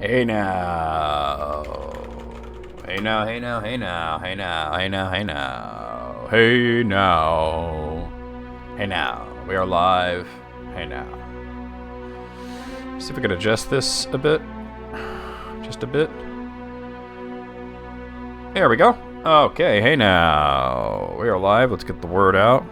Hey now. Hey now, hey now, hey now, hey now, hey now, hey now. Hey now. Hey now. We are live. Hey now. See if we can adjust this a bit. Just a bit. There we go. Okay, hey now. We are live. Let's get the word out.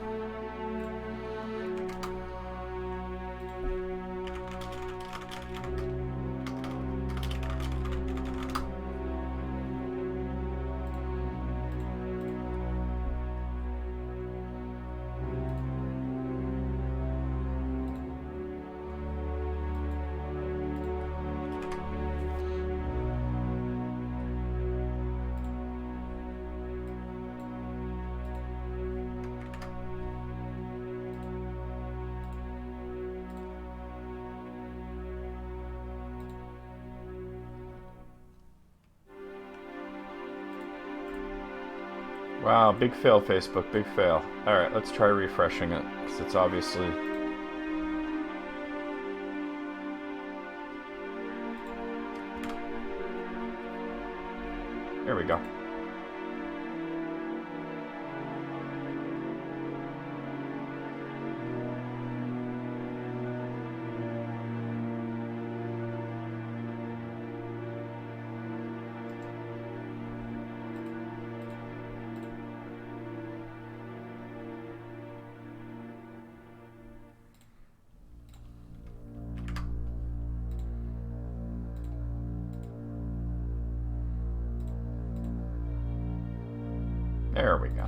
Wow, big fail, Facebook, big fail. Alright, let's try refreshing it, because it's obviously... There we go. There we go.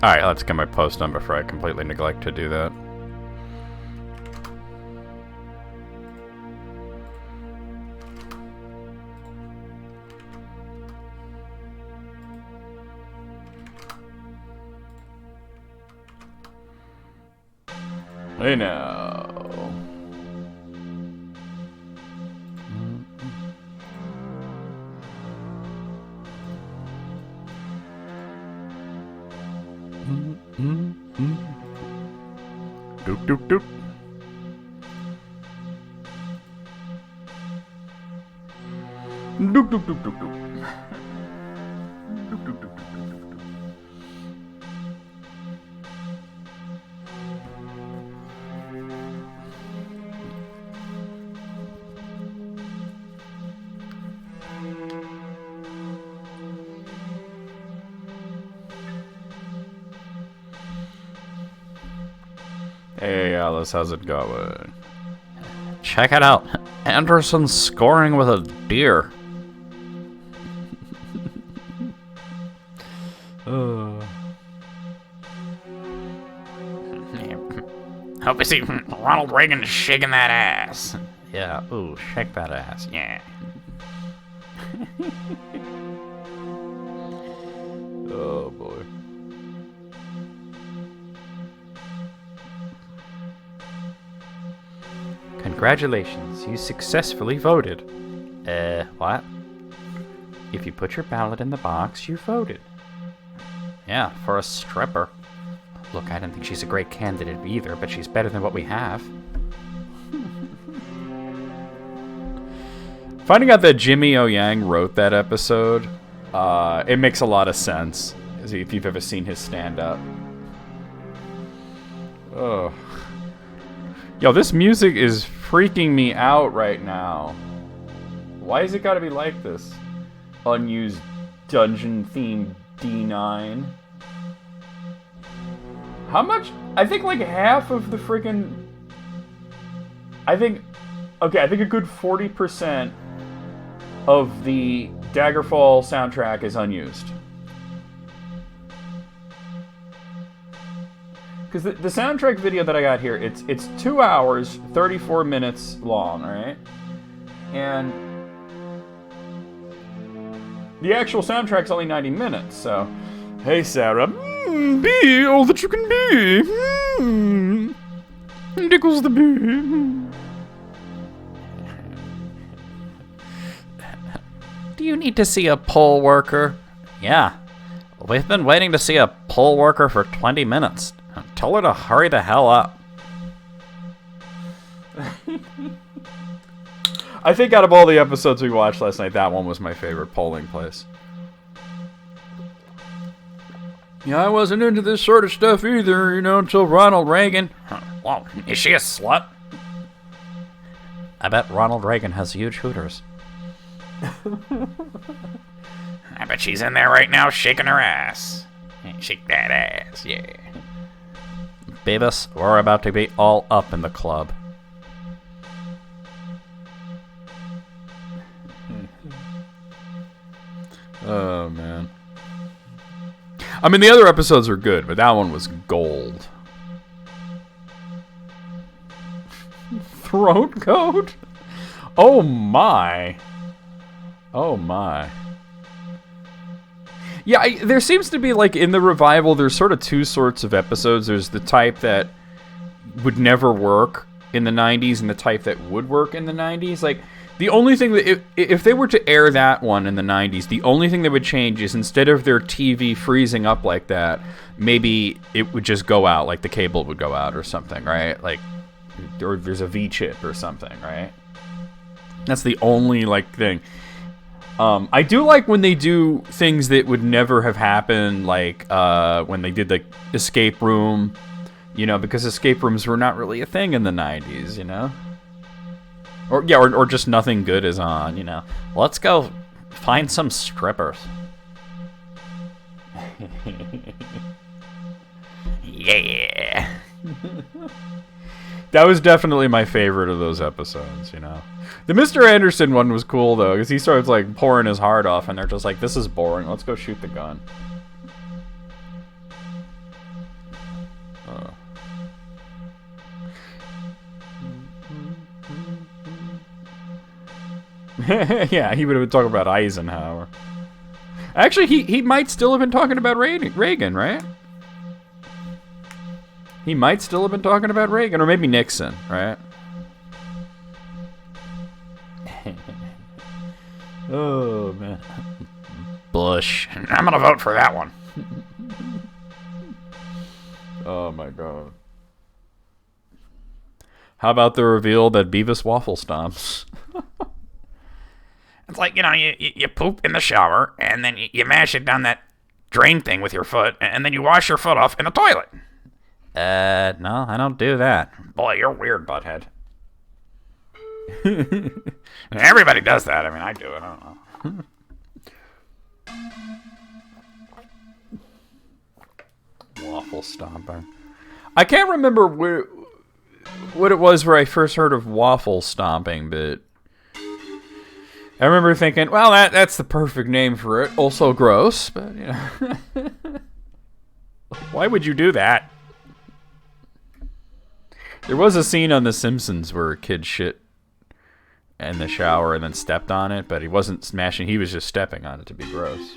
Alright, let's get my post on before I completely neglect to do that. Hey now. Doop doop doop. Doop doop doop doop doop. Doop doop doop doop doop. Hey Alice, how's it going? Check it out. Anderson's scoring with a deer. Hope you see Ronald Reagan shaking that ass. Yeah, ooh, shake that ass, yeah. Oh boy. Congratulations, you successfully voted. What? If you put your ballot in the box, you voted. Yeah, for a stripper. Look, I don't think she's a great candidate either, but she's better than what we have. Finding out that Jimmy O Yang wrote that episode, it makes a lot of sense, if you've ever seen his stand-up. Oh. Yo, this music is freaking me out right now. Why has it gotta be like this? Unused dungeon-themed D9. How much? I think like half of the freaking... I think a good 40% of the Daggerfall soundtrack is unused. Because the soundtrack video that I got here, it's 2 hours, 34 minutes long, right? And the actual soundtrack's only 90 minutes, so... Hey, Sarah. Be all that you can be. Dickles the bee. Do you need to see a poll worker? Yeah. We've been waiting to see a poll worker for 20 minutes. Tell her to hurry the hell up. I think out of all the episodes we watched last night, that one was my favorite polling place. Yeah, I wasn't into this sort of stuff either, until Ronald Reagan. Well, is she a slut? I bet Ronald Reagan has huge hooters. I bet she's in there right now shaking her ass. Shake that ass, yeah. Beavis, we're about to be all up in the club. Oh, man. I mean, the other episodes are good, but that one was gold. Throat coat? Oh, my. Oh, my. Yeah, there seems to be, like, in the revival, there's sort of two sorts of episodes. There's the type that would never work in the 90s and the type that would work in the 90s. Like, the only thing that, if they were to air that one in the 90s, the only thing that would change is instead of their TV freezing up like that, maybe it would just go out, like the cable would go out or something, right? Like, or there's a V-chip or something, right? That's the only, like, thing. I do like when they do things that would never have happened, like when they did the escape room, because escape rooms were not really a thing in the 90s, Or just nothing good is on, Let's go find some strippers. Yeah. That was definitely my favorite of those episodes, The Mr. Anderson one was cool, though, because he starts, like, pouring his heart off, and they're just like, this is boring, let's go shoot the gun. Yeah, he would have been talking about Eisenhower. Actually, he might still have been talking about Reagan, right? He might still have been talking about Reagan, or maybe Nixon, right? Oh, man. Bush. I'm gonna vote for that one. Oh, my God. How about the reveal that Beavis waffle stomps? It's like, you poop in the shower, and then you mash it down that drain thing with your foot, and then you wash your foot off in the toilet. No, I don't do that. Boy, you're weird, butthead. Everybody does that. I mean, I do it. I don't know. Waffle stomping. I can't remember what it was where I first heard of waffle stomping, but I remember thinking, well, that's the perfect name for it. Also gross, but, Why would you do that? There was a scene on The Simpsons where a kid shit in the shower and then stepped on it, but he wasn't smashing, he was just stepping on it to be gross.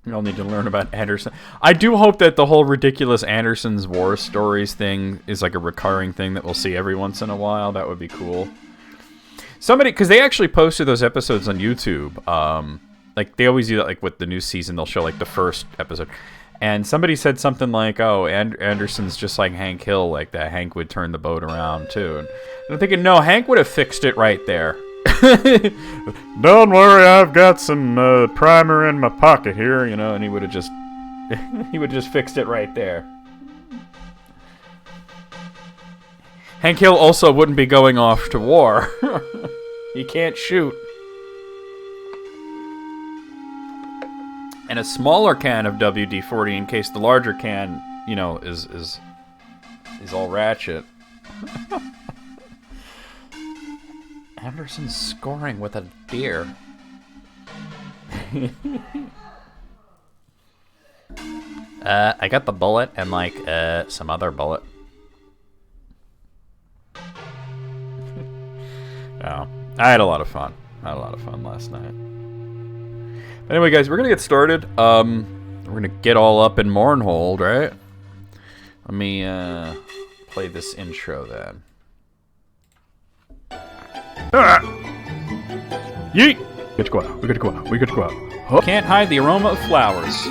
You all need to learn about Anderson. I do hope that the whole ridiculous Anderson's War Stories thing is like a recurring thing that we'll see every once in a while. That would be cool. Somebody, because they actually posted those episodes on YouTube. Like, they always do that, like, with the new season, they'll show, like, the first episode. And somebody said something like, oh, Anderson's just like Hank Hill, like that. Hank would turn the boat around, too. And I'm thinking, no, Hank would have fixed it right there. Don't worry, I've got some primer in my pocket here, and he would have just fixed it right there. Hank Hill also wouldn't be going off to war. He can't shoot. And a smaller can of WD-40 in case the larger can, is all ratchet. Anderson's scoring with a deer. I got the bullet and, like, some other bullet. Oh, I had a lot of fun. I had a lot of fun last night. But anyway, guys, we're gonna get started. We're gonna get all up in Morrowind, right? Let me play this intro then. Yeet! We got to go out. We got to go out. We got to go out. Oh. Can't hide the aroma of flowers.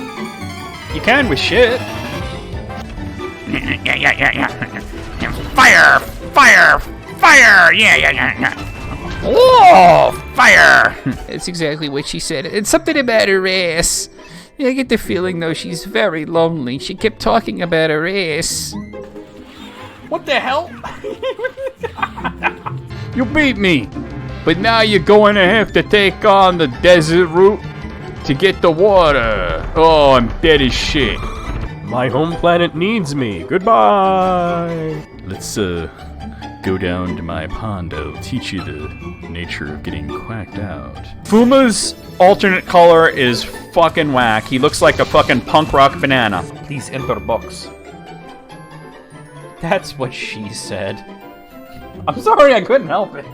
You can with shit. Yeah. Fire! Fire! Fire! Yeah. Oh, fire! That's exactly what she said. It's something about her ass. I get the feeling, though, she's very lonely. She kept talking about her ass. What the hell? You beat me. But now you're going to have to take on the desert route to get the water. Oh, I'm dead as shit. My home planet needs me. Goodbye. Let's go down to my pond. I'll teach you the nature of getting quacked out. Fuma's alternate color is fucking whack. He looks like a fucking punk rock banana. Please enter box. That's what she said. I'm sorry, I couldn't help it.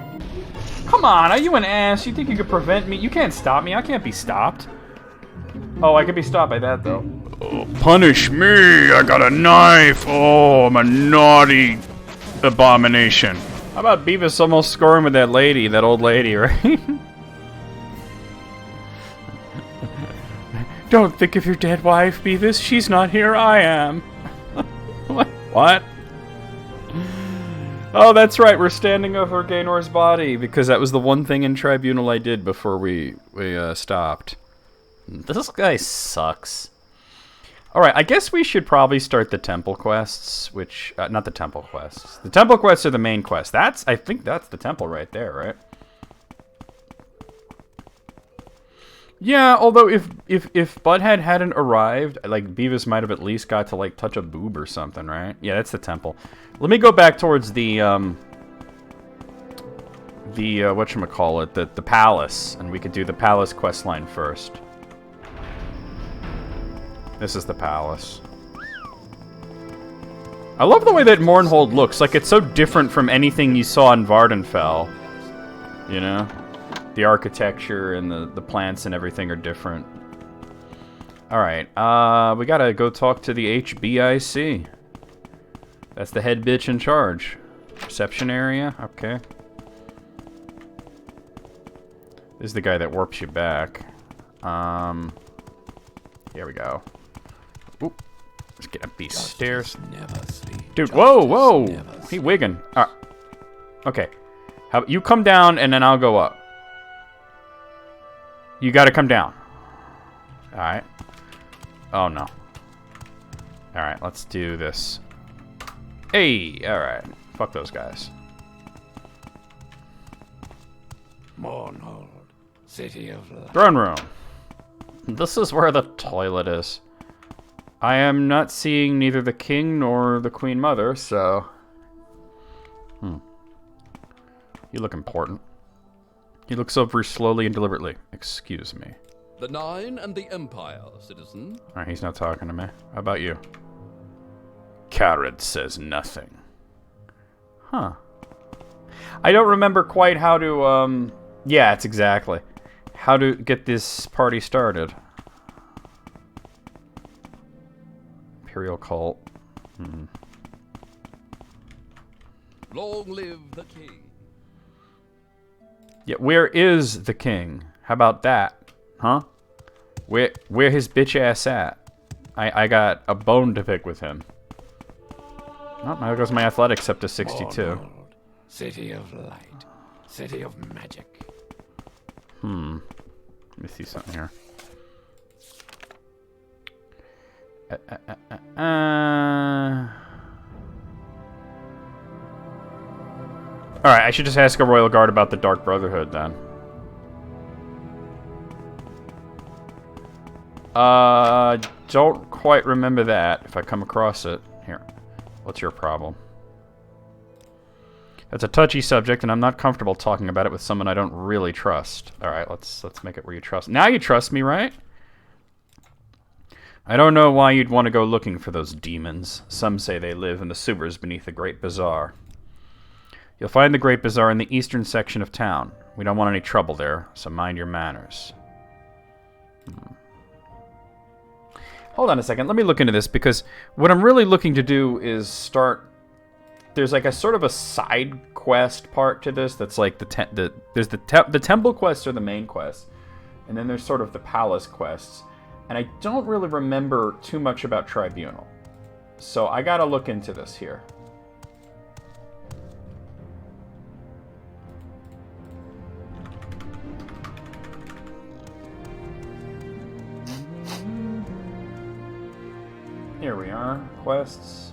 Come on, are you an ass? You think you could prevent me? You can't stop me. I can't be stopped. Oh, I could be stopped by that, though. Oh, punish me! I got a knife! Oh, I'm a naughty abomination. How about Beavis almost scoring with that lady, that old lady, right? Don't think of your dead wife, Beavis. She's not here, I am. What? Oh, that's right. We're standing over Gaenor's body because that was the one thing in Tribunal I did before we stopped. This guy sucks. All right, I guess we should probably start the temple quests, which not the temple quests. The temple quests are the main quest. I think that's the temple right there, right? Yeah, although if Butthead hadn't arrived, like Beavis might have at least got to like touch a boob or something, right? Yeah, that's the temple. Let me go back towards the whatchamacallit, the palace, and we could do the palace quest line first. This is the palace. I love the way that Mornhold looks. Like, it's so different from anything you saw in Vardenfell. You know? The architecture and the plants and everything are different. Alright, we gotta go talk to the HBIC. That's the head bitch in charge. Reception area, okay. This is the guy that warps you back. Here we go. Oop. Let's get up these stairs. Dude, whoa! He wigging. Okay. You come down and then I'll go up. You gotta come down. Alright. Oh no. Alright, let's do this. Hey! Alright. Fuck those guys. Mornhold, city of light. Throne room. This is where the toilet is. I am not seeing neither the king nor the queen mother, so... You look important. He looks over slowly and deliberately. Excuse me. The Nine and the Empire, citizen. Alright, he's not talking to me. How about you? Kharid says nothing. Huh. I don't remember quite how to, yeah, it's exactly. How to get this party started. Imperial cult. Long live the king. Yeah, where is the king? How about that? Huh? Where his bitch ass at? I got a bone to pick with him. Oh, there goes my athletics up to 62. Mornhold, city of light, city of magic. Let me see something here. Alright, I should just ask a royal guard about the Dark Brotherhood then. Don't quite remember that if I come across it. Here, what's your problem? That's a touchy subject, and I'm not comfortable talking about it with someone I don't really trust. All right, let's make it where you trust. Now you trust me, right? I don't know why you'd want to go looking for those demons. Some say they live in the sewers beneath the Great Bazaar. You'll find the Great Bazaar in the eastern section of town. We don't want any trouble there, so mind your manners. Hold on a second. Let me look into this, because what I'm really looking to do is start... There's like a sort of a side quest part to this that's like the temple quests are the main quests, and then there's sort of the palace quests. And I don't really remember too much about Tribunal. So I gotta look into this here. Here we are. Quests.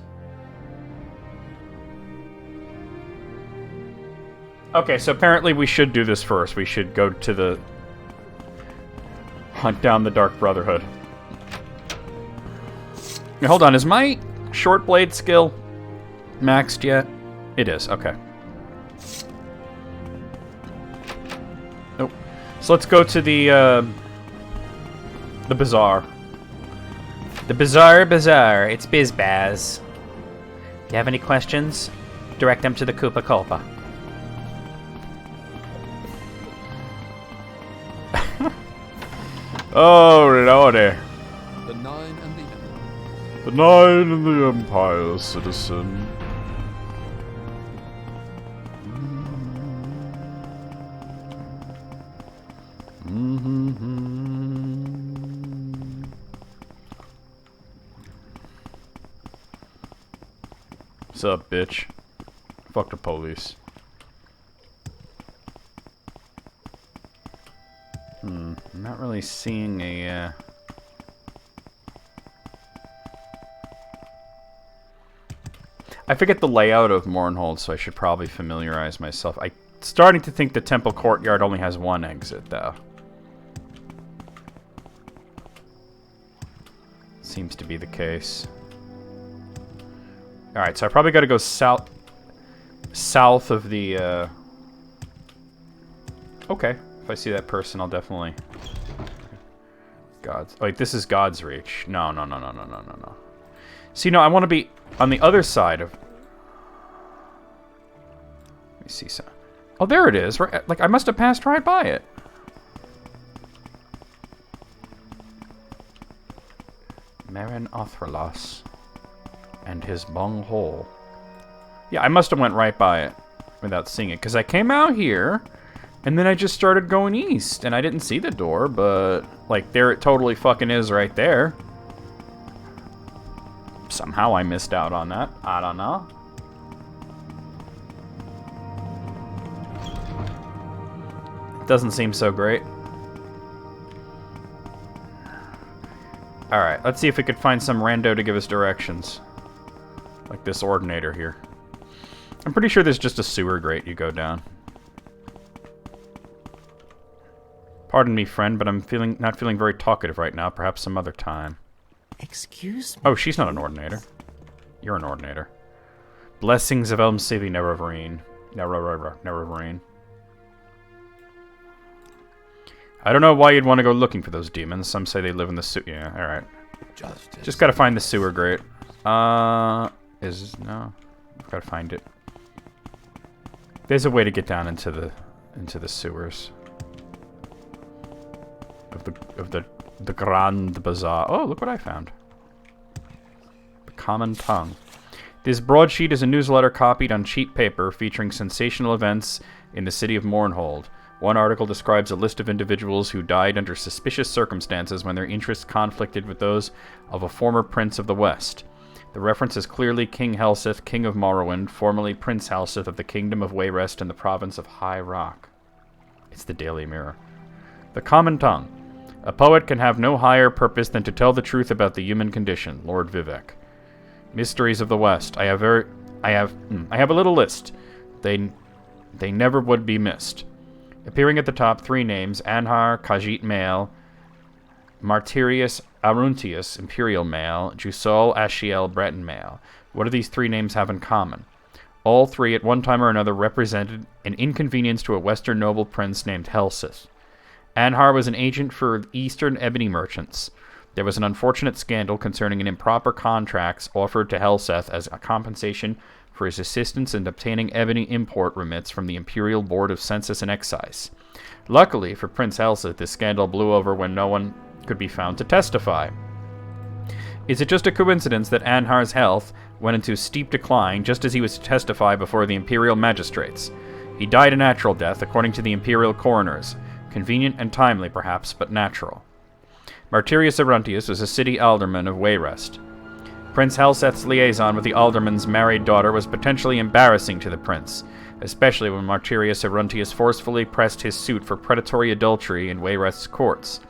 Okay, so apparently we should do this first. We should go to the... Hunt down the Dark Brotherhood. Now, hold on, is my short blade skill maxed yet? It is, okay. Nope. So let's go to the bazaar. The Bazaar. It's Bizbaz. Do you have any questions? Direct them to the Koopa Culpa. Oh, lordy. The Nine and the Empire. The Nine and the Empire, citizen. What's up, bitch? Fuck the police. I'm not really seeing a, I forget the layout of Mournhold, so I should probably familiarize myself. I'm starting to think the temple courtyard only has one exit, though. Seems to be the case. Alright, so I probably gotta go south of the, Okay. If I see that person, I'll definitely... God's... Wait, this is God's Reach. No. See, no, I want to be on the other side of... Let me see some... Oh, there it is. Right, like, I must have passed right by it. Marin Othralos and his bung hole. Yeah, I must have went right by it without seeing it, because I came out here... And then I just started going east, and I didn't see the door, but, like, there it totally fucking is right there. Somehow I missed out on that. I don't know. It doesn't seem so great. Alright, let's see if we could find some rando to give us directions. Like this ordinator here. I'm pretty sure there's just a sewer grate you go down. Pardon me, friend, but I'm not feeling very talkative right now. Perhaps some other time. Excuse me. Oh, she's not an ordinator. You're an ordinator. Blessings of Elm City, Neververine. Neververine. I don't know why you'd want to go looking for those demons. Some say they live in the sewer. Yeah, alright. Just gotta find the sewer grate. No. I've gotta find it. There's a way to get down into the sewers. Of the Grand Bazaar. Oh, look what I found. The Common Tongue. This broadsheet is a newsletter copied on cheap paper featuring sensational events in the city of Mournhold. One article describes a list of individuals who died under suspicious circumstances when their interests conflicted with those of a former prince of the West. The reference is clearly King Helseth, King of Morrowind, formerly Prince Helseth of the Kingdom of Wayrest in the province of High Rock. It's the Daily Mirror. The Common Tongue. A poet can have no higher purpose than to tell the truth about the human condition. Lord Vivek. Mysteries of the West. I have a little list. They never would be missed. Appearing at the top, 3 names: Anhar, Khajiit male; Martyrius Aruntius, Imperial male; Jusol Ashiel, Breton male. What do these 3 names have in common? All three, at one time or another, represented an inconvenience to a Western noble prince named Helseth. Anhar was an agent for Eastern ebony merchants. There was an unfortunate scandal concerning an improper contracts offered to Helseth as a compensation for his assistance in obtaining ebony import remits from the Imperial Board of Census and Excise. Luckily for Prince Helseth, this scandal blew over when no one could be found to testify. Is it just a coincidence that Anhar's health went into steep decline just as he was to testify before the Imperial magistrates? He died a natural death, according to the Imperial coroners. Convenient and timely, perhaps, but natural. Martyrius Aruntius was a city alderman of Wayrest. Prince Helseth's liaison with the alderman's married daughter was potentially embarrassing to the prince, especially when Martyrius Aruntius forcefully pressed his suit for predatory adultery in Wayrest's courts.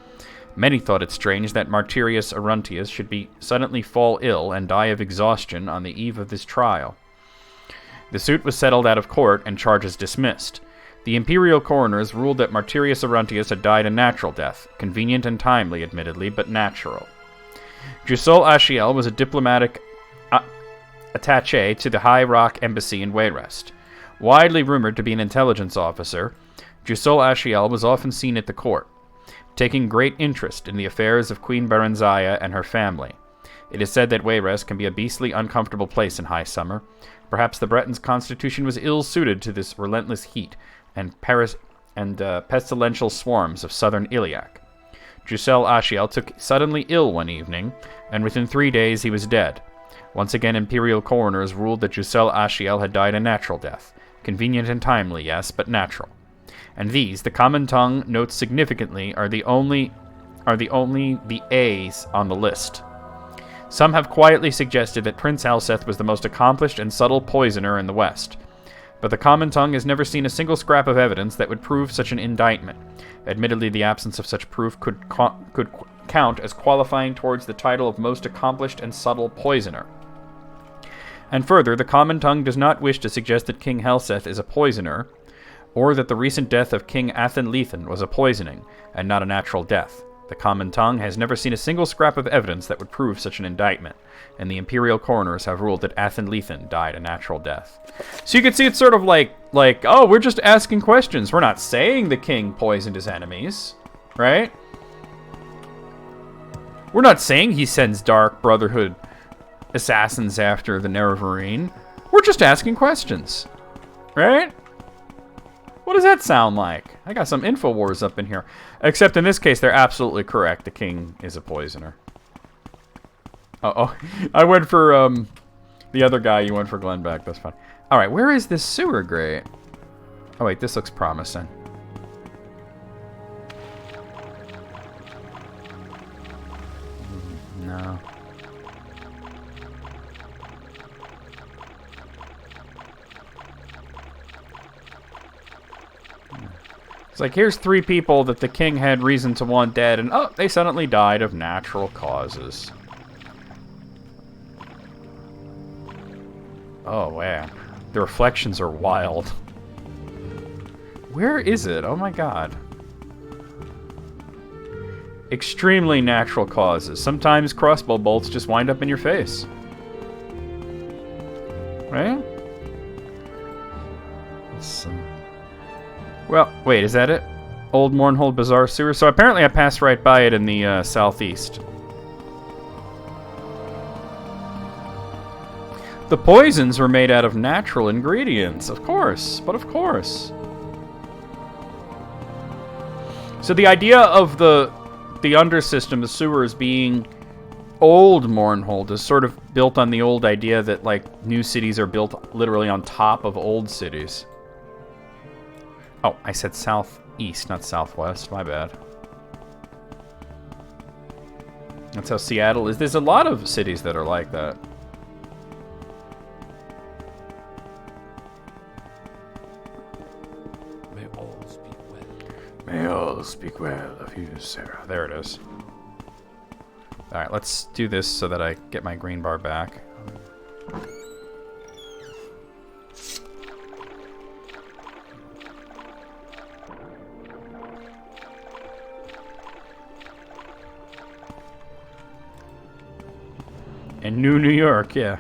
Many thought it strange that Martyrius Aruntius should suddenly fall ill and die of exhaustion on the eve of this trial. The suit was settled out of court and charges dismissed. The imperial coroners ruled that Martyrius Aruntius had died a natural death, convenient and timely, admittedly, but natural. Jusol Ashiel was a diplomatic attaché to the High Rock Embassy in Wayrest. Widely rumored to be an intelligence officer, Jusol Ashiel was often seen at the court, taking great interest in the affairs of Queen Berenzaya and her family. It is said that Wayrest can be a beastly, uncomfortable place in high summer. Perhaps the Breton's constitution was ill-suited to this relentless heat and pestilential swarms of southern Iliac. Jusol Ashiel took suddenly ill one evening, and within 3 days he was dead. Once again, imperial coroners ruled that Jusol Ashiel had died a natural death. Convenient and timely, yes, but natural. And these, the common tongue notes significantly, are the only the A's on the list. Some have quietly suggested that Prince Helseth was the most accomplished and subtle poisoner in the West. But the common tongue has never seen a single scrap of evidence that would prove such an indictment. Admittedly, the absence of such proof could count as qualifying towards the title of most accomplished and subtle poisoner. And further, the common tongue does not wish to suggest that King Helseth is a poisoner, or that the recent death of King Athenlethan was a poisoning, and not a natural death. The common tongue has never seen a single scrap of evidence that would prove such an indictment, and the imperial coroners have ruled that Athenlethan died a natural death. So you can see it's sort of like, oh, we're just asking questions. We're not saying the king poisoned his enemies, right? We're not saying he sends Dark Brotherhood assassins after the Nerevarine. We're just asking questions, right? What does that sound like? I got some InfoWars up in here. Except in this case, they're absolutely correct. The king is a poisoner. Oh, I went for the other guy. You went for Glenn Beck. That's fine. All right, where is this sewer grate? Oh, wait, this looks promising. No. It's like, here's 3 people that the king had reason to want dead, and oh, they suddenly died of natural causes. Oh, man. The reflections are wild. Where is it? Oh my god. Extremely natural causes. Sometimes crossbow bolts just wind up in your face. Right? Well, wait, is that it? Old Mournhold Bazaar Sewer? So apparently I passed right by it in the southeast. The poisons were made out of natural ingredients, of course, but of course. So the idea of the undersystem, the sewers, being old Mournhold is sort of built on the old idea that, like, new cities are built literally on top of old cities. Oh, I said southeast, not southwest. My bad. That's how Seattle is. There's a lot of cities that are like that. May all speak well. May all speak well of you, Sarah. There it is. Alright, let's do this so that I get my green bar back. In New York, yeah.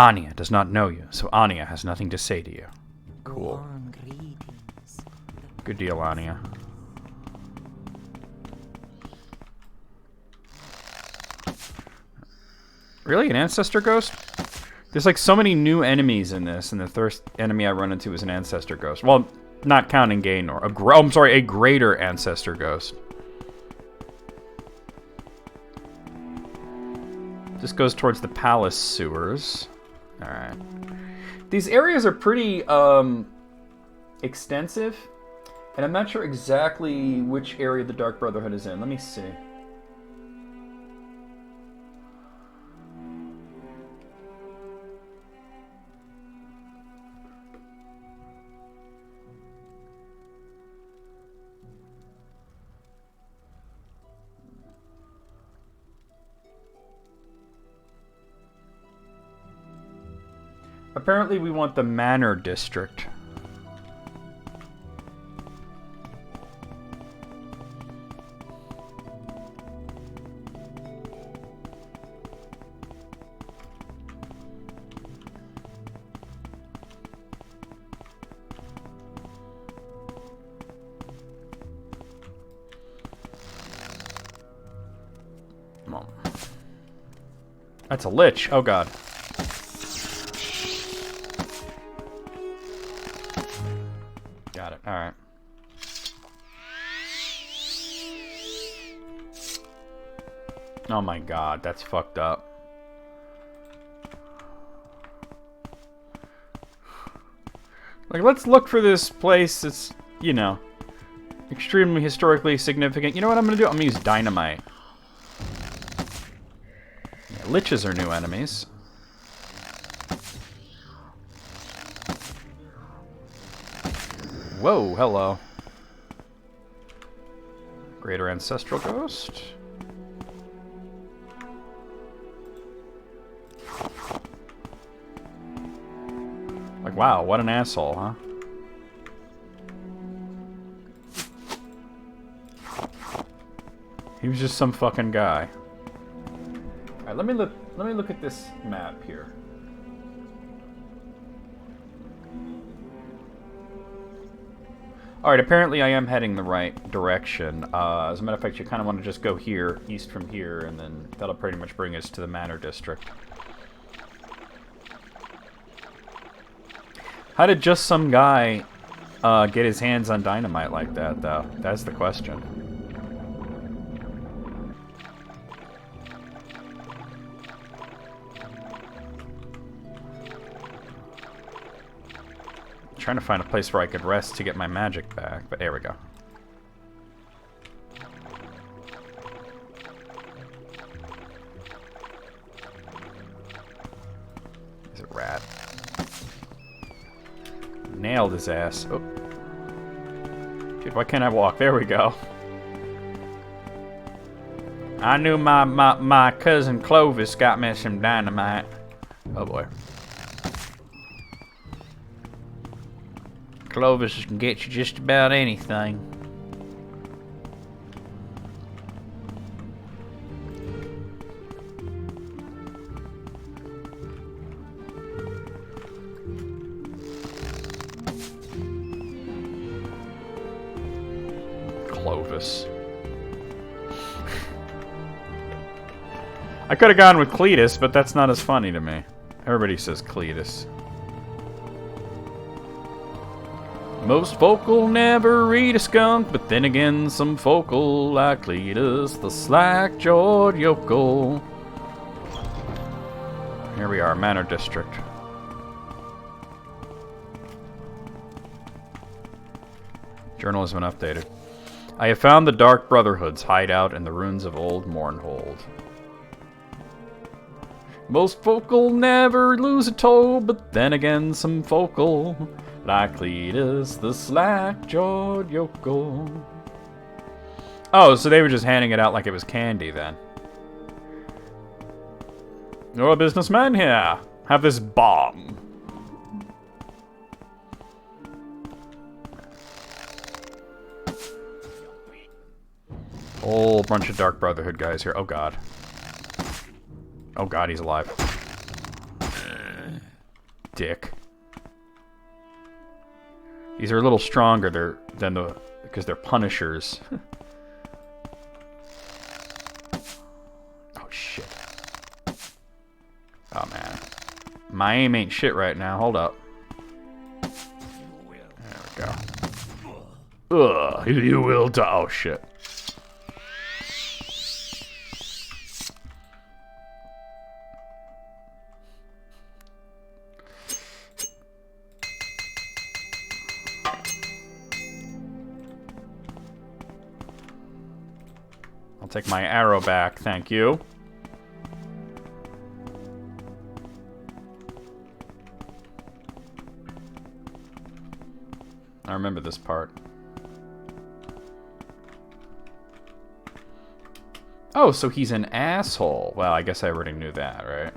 Anya does not know you, so Anya has nothing to say to you. Cool. Warm greetings. Good deal, Anya. Really? An ancestor ghost? There's like so many new enemies in this, and the first enemy I run into is an ancestor ghost. Well, not counting Gaynor. A greater ancestor ghost. This goes towards the palace sewers. Alright. These areas are pretty extensive, and I'm not sure exactly which area the Dark Brotherhood is in. Let me see. Apparently we want the Manor District. Come on. That's a lich. Oh god. Got it. Alright. Oh my god, that's fucked up. Like, let's look for this place that's, you know, extremely historically significant. You know what I'm gonna do? I'm gonna use dynamite. Yeah, liches are new enemies. Whoa, hello. Greater Ancestral Ghost. Like, wow, what an asshole, huh? He was just some fucking guy. Alright, let me look at this map here. Alright, apparently I am heading the right direction. As a matter of fact, you kind of want to just go here, east from here, and then that'll pretty much bring us to the Manor District. How did just some guy get his hands on dynamite like that, though? That's the question. Trying to find a place where I could rest to get my magic back, but there we go. He's a rat. Nailed his ass. Oh. Dude, why can't I walk? There we go. I knew my cousin Clovis got me some dynamite. Oh boy. Clovis can get you just about anything. Clovis. I could have gone with Cletus, but that's not as funny to me. Everybody says Cletus. Most folk'll never eat a skunk, but then again, some folk'll like Cletus, the slack-jawed yokel. Here we are, Manor District. Journal has been updated. I have found the Dark Brotherhood's hideout in the ruins of Old Mournhold. Most folk'll never lose a toe, but then again, some folk'll like Cletus, the slack-jawed yokel. Oh, so they were just handing it out like it was candy then. You're a businessman here. Have this bomb. Whole bunch of Dark Brotherhood guys here. Oh god. Oh god, he's alive. Dick. These are a little stronger than the because they're punishers. Oh shit. Oh man. My aim ain't shit right now. Hold up. There we go. Ugh, you will die. Oh shit. I'll take my arrow back, thank you. I remember this part. Oh, so he's an asshole. Well, I guess I already knew that, right?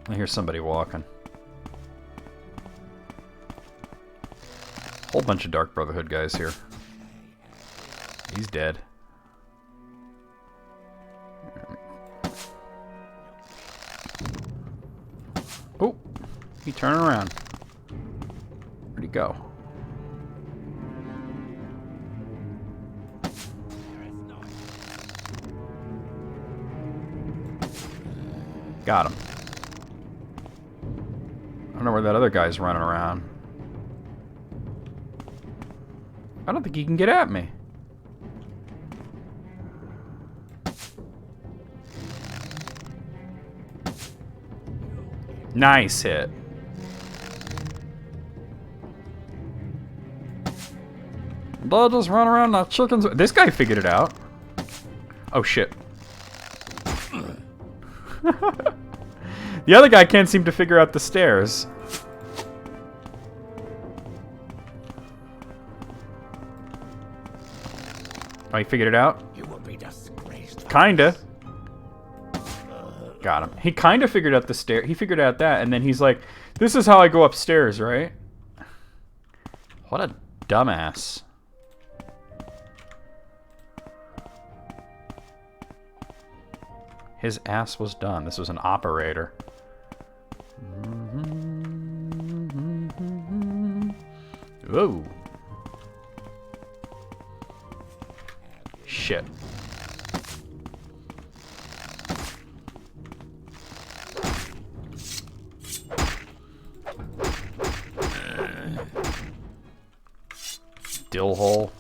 I hear somebody walking. Whole bunch of Dark Brotherhood guys here. He's dead. Oh, he turned around. Where'd he go? Got him. I don't know where that other guy's running around. I don't think he can get at me. Nice hit. They'll just run around like chickens. This guy figured it out. Oh shit. The other guy can't seem to figure out the stairs. Oh, he figured it out? You will be disgraced. Kinda. Got him. He kinda figured out the stair. He figured out that, and then he's like, this is how I go upstairs, right? What a dumbass. His ass was done. This was an operator. Whoa. Shit. Dill hole.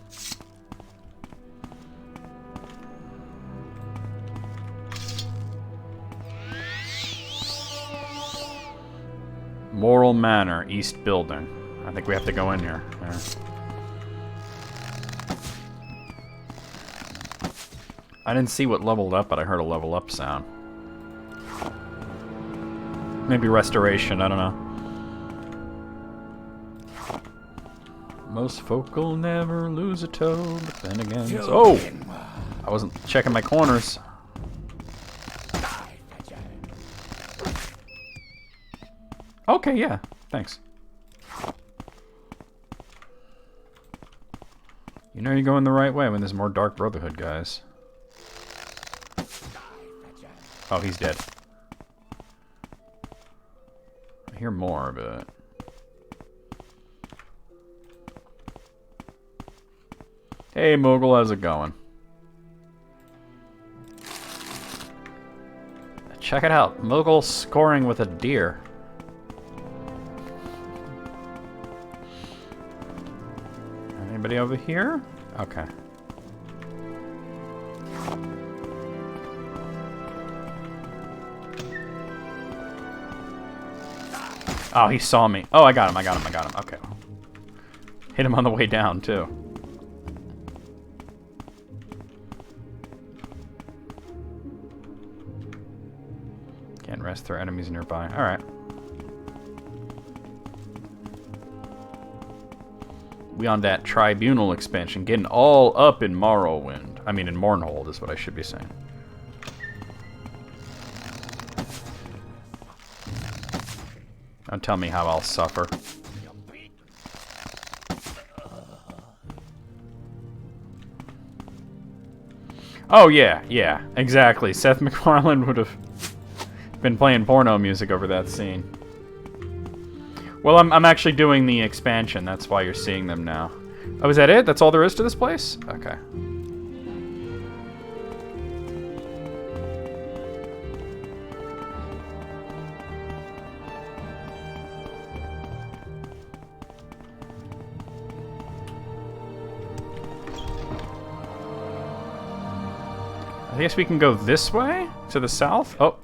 Moral Manor, East Building. I think we have to go in here. Yeah. I didn't see what leveled up, but I heard a level up sound. Maybe restoration, I don't know. Most folk will never lose a toe, but then again... Oh! I wasn't checking my corners. Okay, yeah. Thanks. You know you're going the right way when there's more Dark Brotherhood guys. Oh, he's dead. I hear more, but... Hey, Mogul, how's it going? Check it out. Mogul scoring with a deer. Anybody over here? Okay. Oh, he saw me. Oh, I got him, I got him, I got him. Okay. Hit him on the way down, too. Can't rest through enemies nearby. Alright. We on that Tribunal expansion, getting all up in Morrowind. I mean, in Mournhold is what I should be saying. Don't tell me how I'll suffer. Oh yeah, yeah, exactly. Seth MacFarlane would have Been playing porno music over that scene. Well, I'm actually doing the expansion. That's why you're seeing them now. Oh, is that it? That's all there is to this place? Okay. I guess we can go this way? To the south? Oh.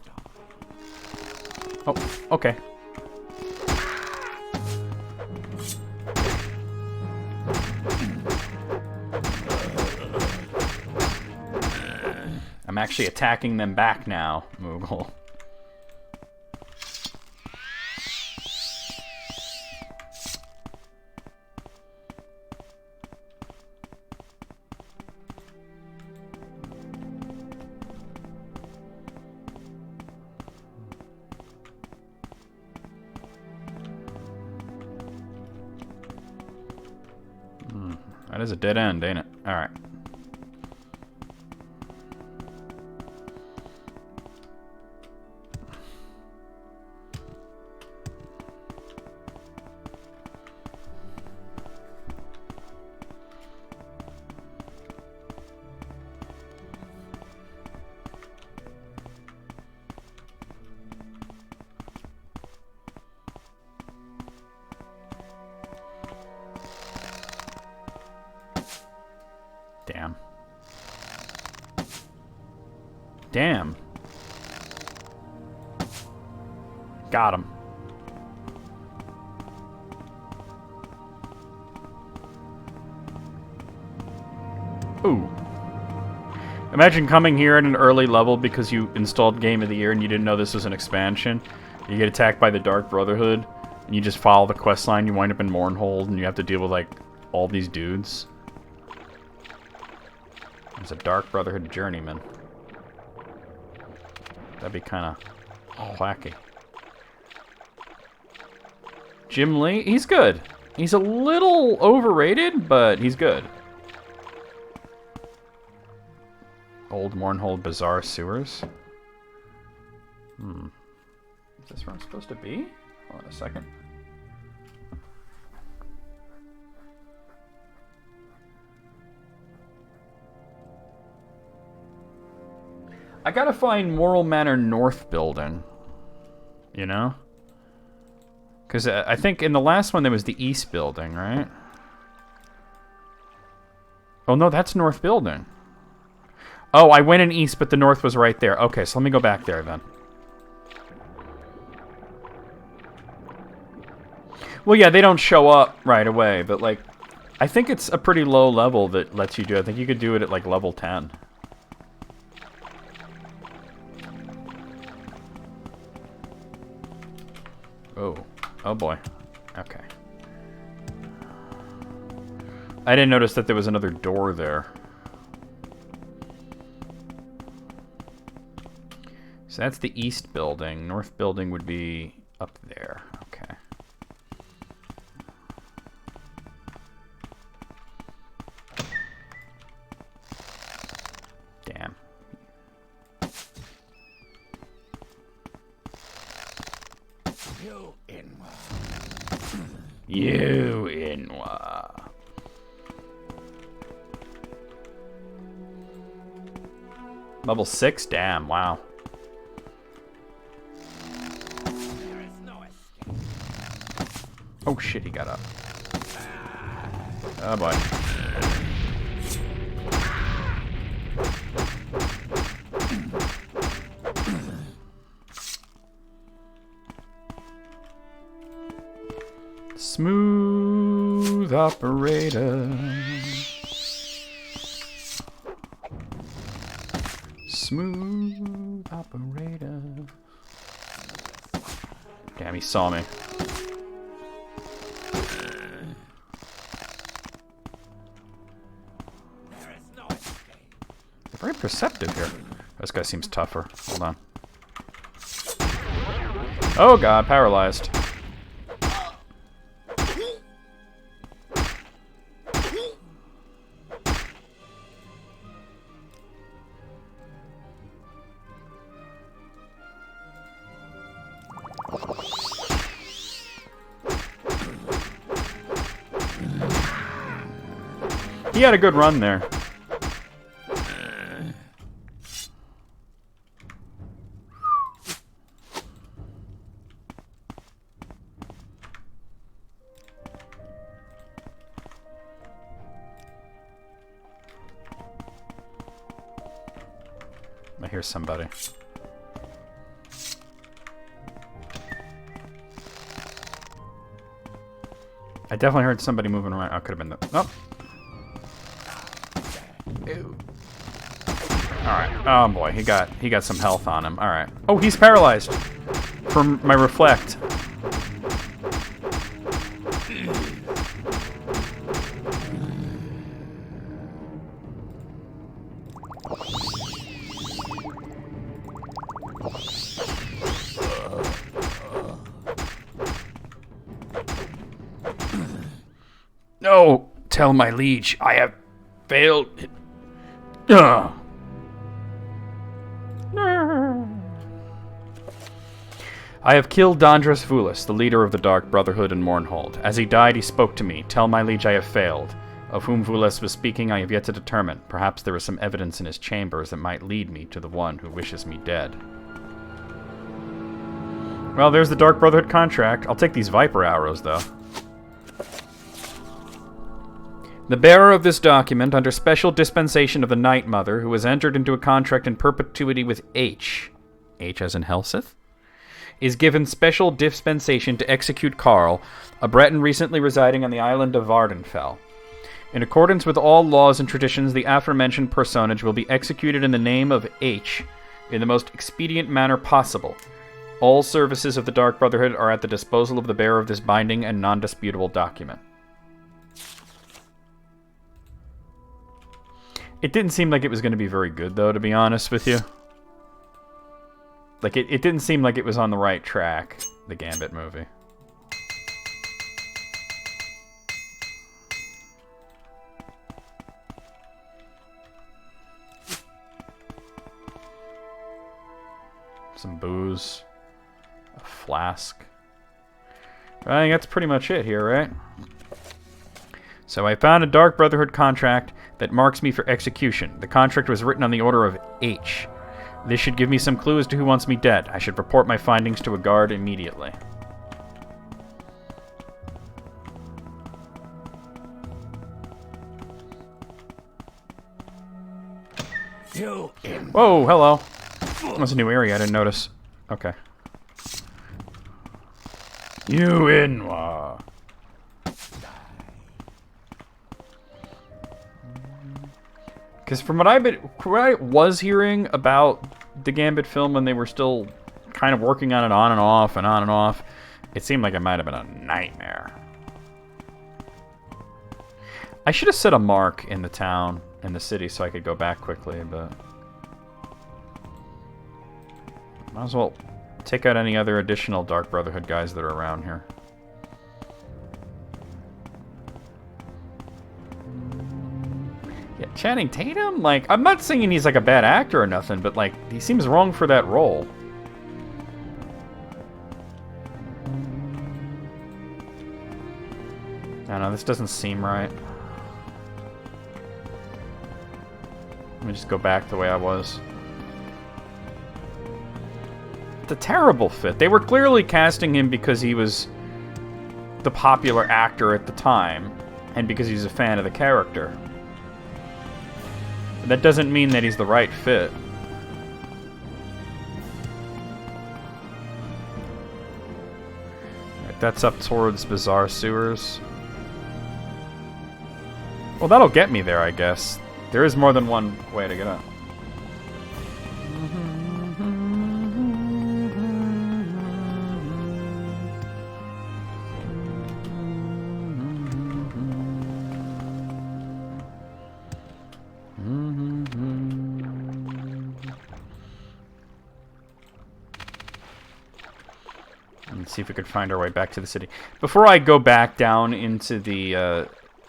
Oh, okay. I'm actually attacking them back now, Moogle. That is a dead end, ain't it? Alright. Damn. Damn. Got him. Ooh. Imagine coming here at an early level because you installed Game of the Year and you didn't know this was an expansion. You get attacked by the Dark Brotherhood and you just follow the quest line, you wind up in Mournhold and you have to deal with like all these dudes. It's a Dark Brotherhood journeyman. That'd be kind of wacky. Jim Lee, he's good. He's a little overrated, but he's good. Old Mournhold Bazaar Sewers. Is this where I'm supposed to be? Hold on a second. I gotta find Moral Manor North building. You know? Because I think in the last one there was the East building, right? Oh no, that's North building. Oh, I went in East, but the North was right there. Okay, so let me go back there then. Well, yeah, they don't show up right away, but like, I think it's a pretty low level that lets you do it. I think you could do it at like level 10. Oh. Oh boy. Okay. I didn't notice that there was another door there. So that's the East building. North building would be up there. Okay. Damn. You Inwa. You Inwa. Level 6? Damn, wow. Oh shit, he got up. Oh boy. Smooth operator. Smooth operator. Damn, he saw me. Very perceptive here. This guy seems tougher. Hold on. Oh god, paralyzed. He had a good run there. I hear somebody. I definitely heard somebody moving around. Oh, could have been the... Oh. Alright. Oh boy, he got some health on him. Alright. Oh, he's paralyzed. From my reflect. No! Tell my liege, I have failed. Ugh. I have killed Dondras Vulis, the leader of the Dark Brotherhood in Mournhold. As he died, he spoke to me. Tell my liege I have failed. Of whom Vulis was speaking, I have yet to determine. Perhaps there is some evidence in his chambers that might lead me to the one who wishes me dead. Well, there's the Dark Brotherhood contract. I'll take these Viper arrows, though. The bearer of this document, under special dispensation of the Night Mother, who has entered into a contract in perpetuity with H as in Helseth, is given special dispensation to execute Karl, a Breton recently residing on the island of Vardenfell. In accordance with all laws and traditions, the aforementioned personage will be executed in the name of H in the most expedient manner possible. All services of the Dark Brotherhood are at the disposal of the bearer of this binding and non-disputable document. It didn't seem like it was going to be very good, though, to be honest with you. Like, it didn't seem like it was on the right track, the Gambit movie. Some booze. A flask. I think that's pretty much it here, right? So I found a Dark Brotherhood contract that marks me for execution. The contract was written on the order of H. This should give me some clue as to who wants me dead. I should report my findings to a guard immediately. Whoa, hello. That's a new area, I didn't notice. Okay. You Inwa. Because from what I was hearing about the Gambit film when they were still kind of working on it on and off and on and off, it seemed like it might have been a nightmare. I should have set a mark in the town, in the city, so I could go back quickly, but... might as well take out any other additional Dark Brotherhood guys that are around here. Yeah, Channing Tatum? Like, I'm not saying he's like a bad actor or nothing, but like, he seems wrong for that role. I don't know, this doesn't seem right. Let me just go back the way I was. It's a terrible fit. They were clearly casting him because he was the popular actor at the time, and because he's a fan of the character. But that doesn't mean that he's the right fit. Right, that's up towards Bizarre Sewers. Well, that'll get me there, I guess. There is more than one way to get up. Let's see if we could find our way back to the city. Before I go back down into the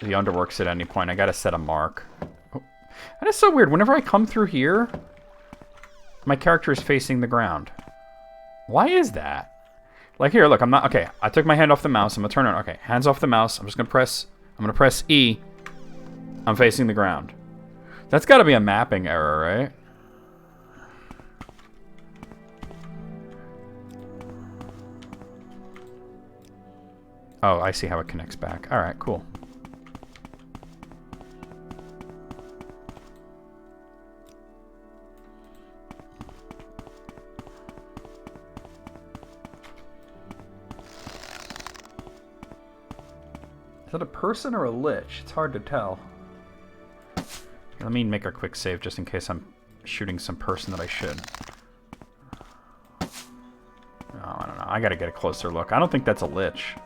underworks at any point, I gotta set a mark. Oh, that is so weird. Whenever I come through here, my character is facing the ground. Why is that? Like here, look, I'm not... Okay, I took my hand off the mouse. I'm gonna turn it on. Okay, hands off the mouse. I'm gonna press E. I'm facing the ground. That's got to be a mapping error, right? Oh, I see how it connects back. All right, cool. Is that a person or a lich? It's hard to tell. Here, let me make a quick save just in case I'm shooting some person that I should. Oh, I don't know. I gotta get a closer look. I don't think that's a lich.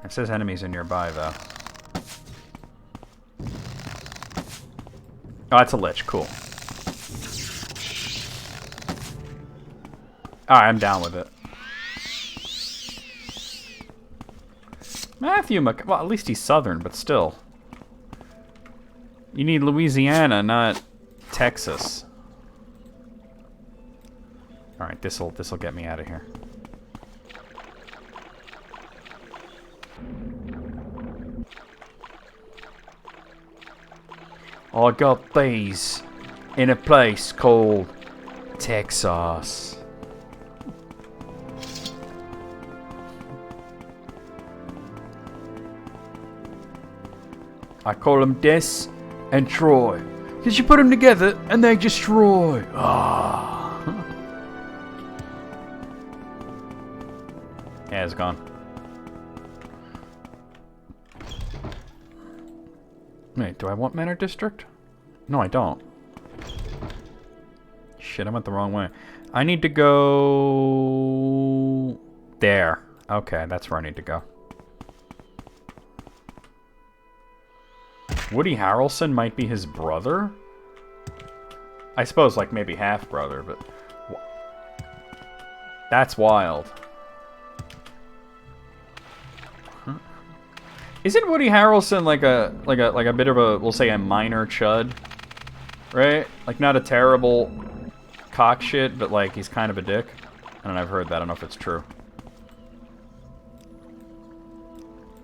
It says enemies are nearby, though. Oh, that's a lich. Cool. Alright, I'm down with it. Matthew well, at least he's southern, but still. You need Louisiana, not Texas. Alright, this'll get me out of here. I got these in a place called Texas. I call them Des and Troy. Because you put them together and they destroy. Ah. Yeah, it's gone. Wait, do I want Manor District? No, I don't. Shit, I went the wrong way. I need to go... there. Okay, that's where I need to go. Woody Harrelson might be his brother? I suppose, like, maybe half-brother, but... that's wild. Isn't Woody Harrelson like a bit of a, we'll say, a minor chud? Right? Like, not a terrible cock shit, but, like, he's kind of a dick. And I've heard that. I don't know if it's true.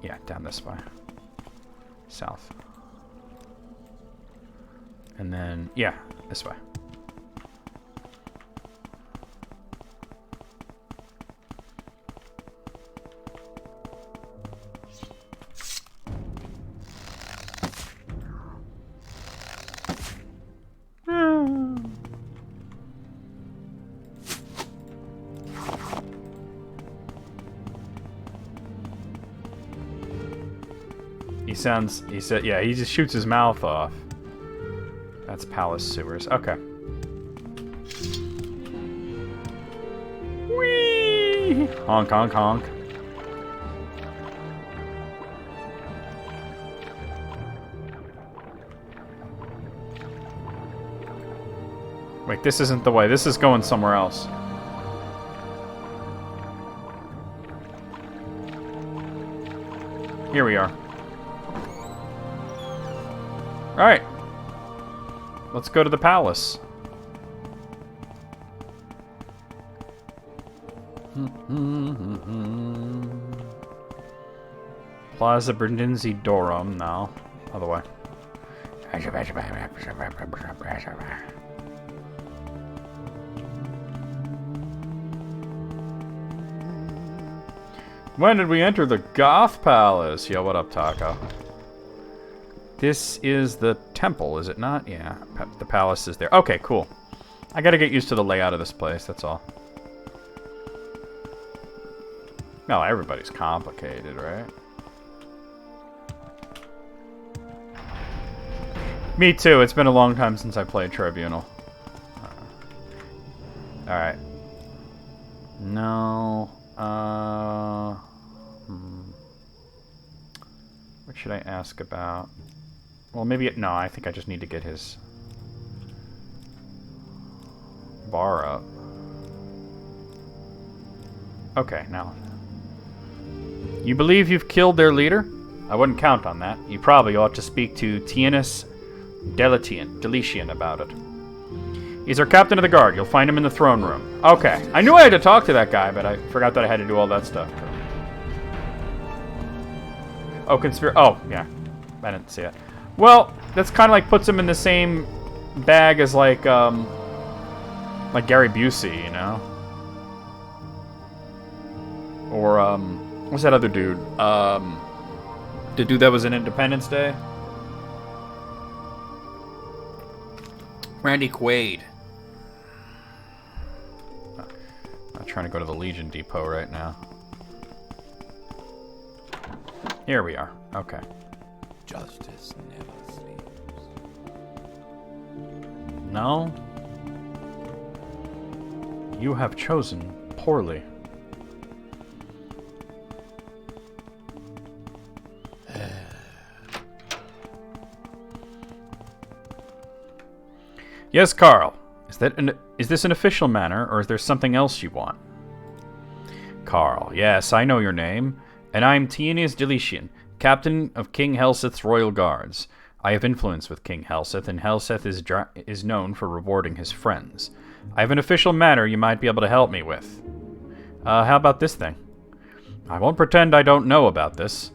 Yeah, down this way. South. And then, yeah, this way. He said, yeah, he just shoots his mouth off. That's palace sewers. Okay. Whee! Honk, honk, honk. Wait, this isn't the way. This is going somewhere else. Here we are. Alright. Let's go to the palace. Plaza Brindisi Dorum now. Other way. When did we enter the Goth Palace? Yo, what up, Taco? This is the temple, is it not? Yeah, the palace is there. Okay, cool. I gotta get used to the layout of this place, that's all. No, everybody's complicated, right? Me too, it's been a long time since I played Tribunal. Alright. No, what should I ask about? Well, maybe... no, I think I just need to get his bar up. Okay, now. You believe you've killed their leader? I wouldn't count on that. You probably ought to speak to Tianus Deletian about it. He's our captain of the guard. You'll find him in the throne room. Okay. I knew I had to talk to that guy, but I forgot that I had to do all that stuff. Oh, oh, yeah. I didn't see it. Well, that's kind of like puts him in the same bag as like Gary Busey, you know? Or, what's that other dude? The dude that was in Independence Day? Randy Quaid. I'm trying to go to the Legion Depot right now. Here we are. Okay. Justice never sleeps. No. You have chosen poorly. Yes, Carl. Is this an official manner, or is there something else you want? Carl. Yes, I know your name. And I am Tienius Deletian, captain of King Helseth's royal guards. I have influence with King Helseth, and Helseth is known for rewarding his friends. I have an official matter you might be able to help me with. How about this thing? I won't pretend I don't know about this.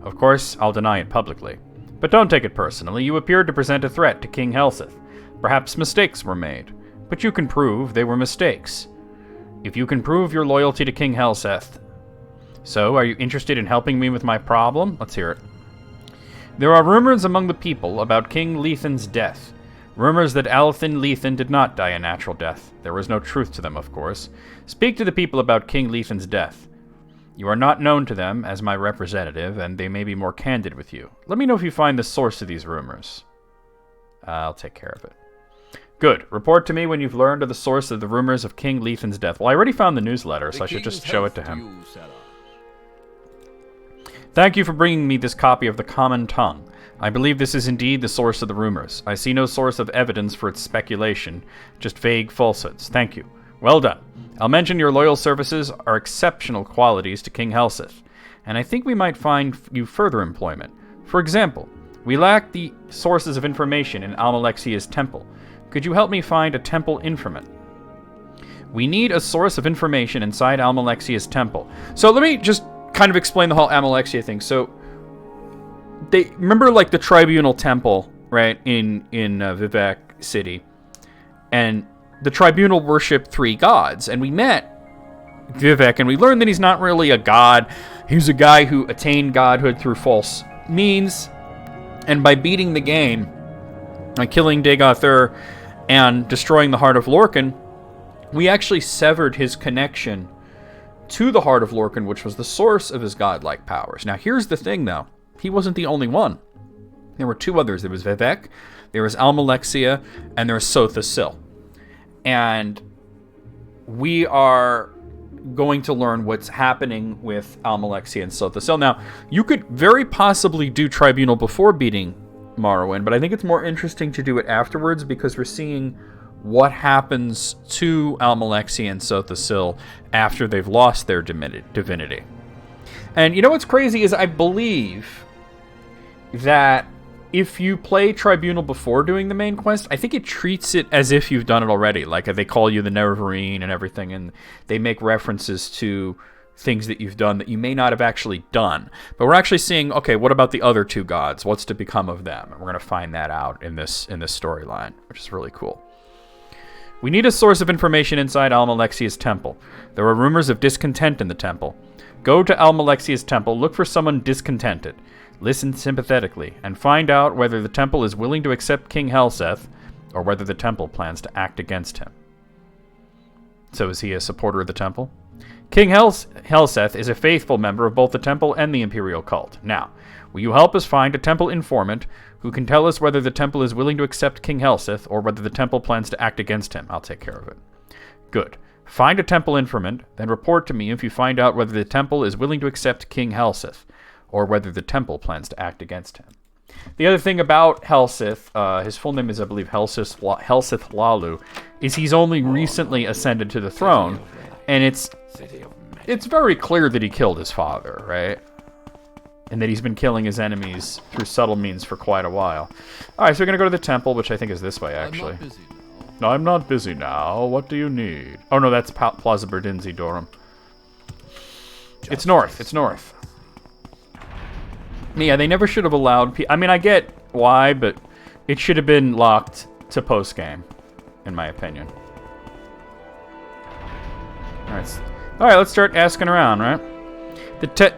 Of course, I'll deny it publicly. But don't take it personally. You appeared to present a threat to King Helseth. Perhaps mistakes were made, but you can prove they were mistakes. If you can prove your loyalty to King Helseth. So, are you interested in helping me with my problem? Let's hear it. There are rumors among the people about King Lethan's death. Rumors that Alethin Lethan did not die a natural death. There was no truth to them, of course. Speak to the people about King Lethan's death. You are not known to them as my representative, and they may be more candid with you. Let me know if you find the source of these rumors. I'll take care of it. Good. Report to me when you've learned of the source of the rumors of King Lethan's death. Well, I already found the newsletter, so I should just show it to him. Thank you for bringing me this copy of the Common Tongue. I believe this is indeed the source of the rumors. I see no source of evidence for its speculation, just vague falsehoods. Thank you. Well done. I'll mention your loyal services are exceptional qualities to King Helseth, and I think we might find you further employment. For example, we lack the sources of information in Almalexia's temple. Could you help me find a temple informant? We need a source of information inside Almalexia's temple. So let me just kind of explain the whole Almalexia thing. So they remember like the tribunal temple, right, in Vivek City, and the tribunal worshipped 3 gods, and we met Vivek and we learned that he's not really a god. He's a guy who attained godhood through false means, and by beating the game, by killing Dagoth and destroying the heart of Lorcan, we actually severed his connection to the heart of Lorcan, which was the source of his godlike powers. Now, here's the thing, though. He wasn't the only one. There were 2 others. There was Vivek, there was Almalexia, and there was Sotha Sil. And we are going to learn what's happening with Almalexia and Sotha Sil. Now, you could very possibly do Tribunal before beating Morrowind, but I think it's more interesting to do it afterwards because we're seeing what happens to Almalexia and Sotha Sil after they've lost their divinity. And you know what's crazy is I believe that if you play Tribunal before doing the main quest, I think it treats it as if you've done it already. Like they call you the Neverine and everything, and they make references to things that you've done that you may not have actually done. But we're actually seeing, okay, what about the other 2 gods? What's to become of them? And we're going to find that out in this storyline, which is really cool. We need a source of information inside Almalexia's temple. There are rumors of discontent in the temple. Go to Almalexia's temple, look for someone discontented. Listen sympathetically, and find out whether the temple is willing to accept King Helseth, or whether the temple plans to act against him. So is he a supporter of the temple? King Helseth is a faithful member of both the temple and the imperial cult. Now, will you help us find a temple informant who can tell us whether the temple is willing to accept King Helseth, or whether the temple plans to act against him? I'll take care of it. Good. Find a temple informant, then report to me if you find out whether the temple is willing to accept King Helseth, or whether the temple plans to act against him. The other thing about Helseth, his full name is, I believe, Helseth Lalu, is he's only recently ascended to the throne, and it's very clear that he killed his father, right? And that he's been killing his enemies through subtle means for quite a while. Alright, so we're going to go to the temple, which I think is this way, actually. I'm not busy now. What do you need? Oh, no, that's Plaza Berdinzi Dorum. It's north. It's north. Yeah, they never should have allowed... I mean, I get why, but it should have been locked to post-game, in my opinion. Alright, let's start asking around, right?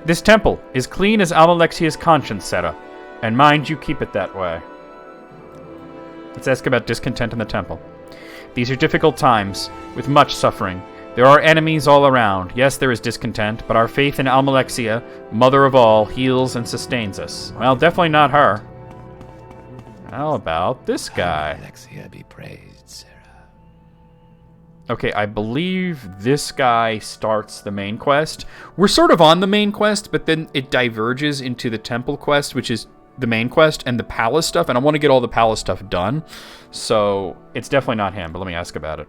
This temple is clean as Almalexia's conscience, Sarah. And mind you, keep it that way. Let's ask about discontent in the temple. These are difficult times, with much suffering. There are enemies all around. Yes, there is discontent, but our faith in Almalexia, mother of all, heals and sustains us. Well, definitely not her. How about this guy? Alexia be praised, Sarah. Okay, I believe this guy starts the main quest. We're sort of on the main quest, but then it diverges into the temple quest, which is the main quest, and the palace stuff, and I want to get all the palace stuff done. So, it's definitely not him, but let me ask about it.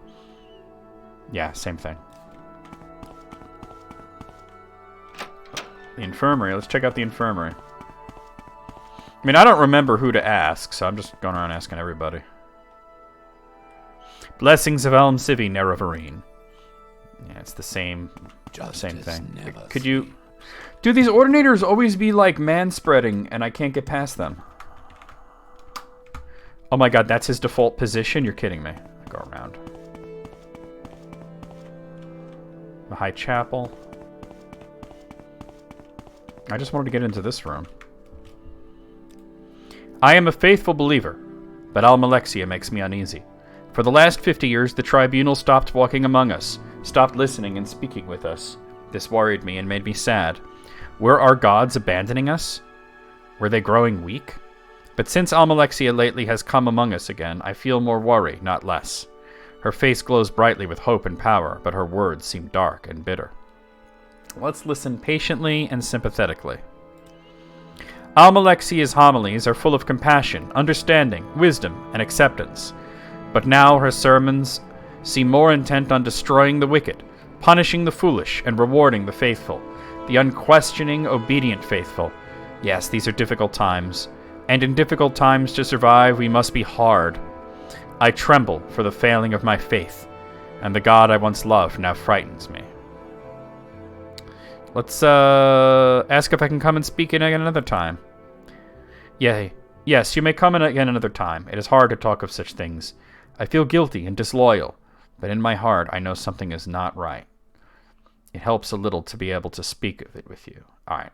Yeah, same thing. The infirmary. Let's check out the infirmary. I mean, I don't remember who to ask, so I'm just going around asking everybody. Blessings of Alm Civi Nerevarine. Yeah, it's the same thing. Could you... Do these ordinators always be, like, man-spreading, and I can't get past them? Oh my god, that's his default position? You're kidding me. Go around. The High Chapel. I just wanted to get into this room. I am a faithful believer, but Almalexia makes me uneasy. For the last 50 years, the tribunal stopped walking among us, stopped listening and speaking with us. This worried me and made me sad. Were our gods abandoning us? Were they growing weak? But since Almalexia lately has come among us again, I feel more worry, not less. Her face glows brightly with hope and power, but her words seem dark and bitter. Let's listen patiently and sympathetically. Almalexia's homilies are full of compassion, understanding, wisdom, and acceptance. But now her sermons seem more intent on destroying the wicked, punishing the foolish, and rewarding the faithful, the unquestioning, obedient faithful. Yes, these are difficult times, and in difficult times to survive we must be hard. I tremble for the failing of my faith, and the God I once loved now frightens me. Let's ask if I can come and speak in again another time. Yea, yes, you may come in again another time. It is hard to talk of such things. I feel guilty and disloyal, but in my heart I know something is not right. It helps a little to be able to speak of it with you. All right,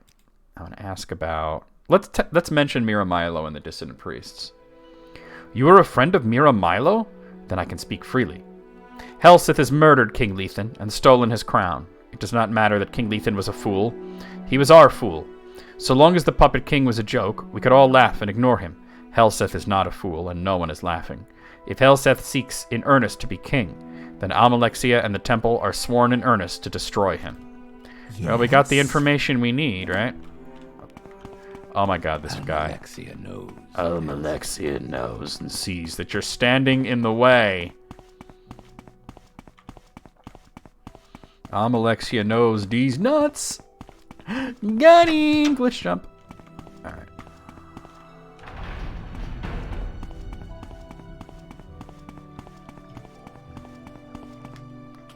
I want to ask about... Let's mention Mira Milo and the Dissident Priests. You are a friend of Mira Milo? Then I can speak freely. Helseth has murdered King Lethan and stolen his crown. It does not matter that King Lethan was a fool. He was our fool. So long as the puppet king was a joke, we could all laugh and ignore him. Helseth is not a fool, and no one is laughing. If Helseth seeks in earnest to be king, then Almalexia and the temple are sworn in earnest to destroy him. Yes. Well, we got the information we need, right? Oh my god, this guy. Almalexia knows. Almalexia knows and sees that you're standing in the way. Almalexia knows these nuts. Got him! Glitch jump. Alright.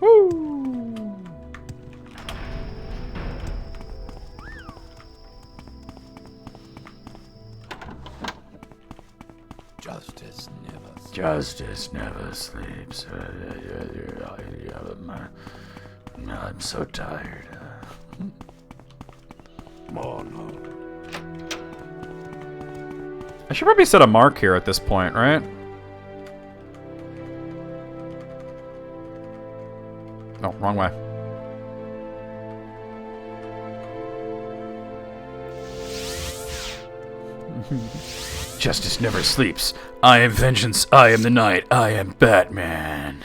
Woo! Justice never sleeps. Justice never sleeps. I'm so tired. Oh, no. I should probably set a mark here at this point, right? Oh, wrong way. Justice never sleeps. I am vengeance. I am the night. I am Batman.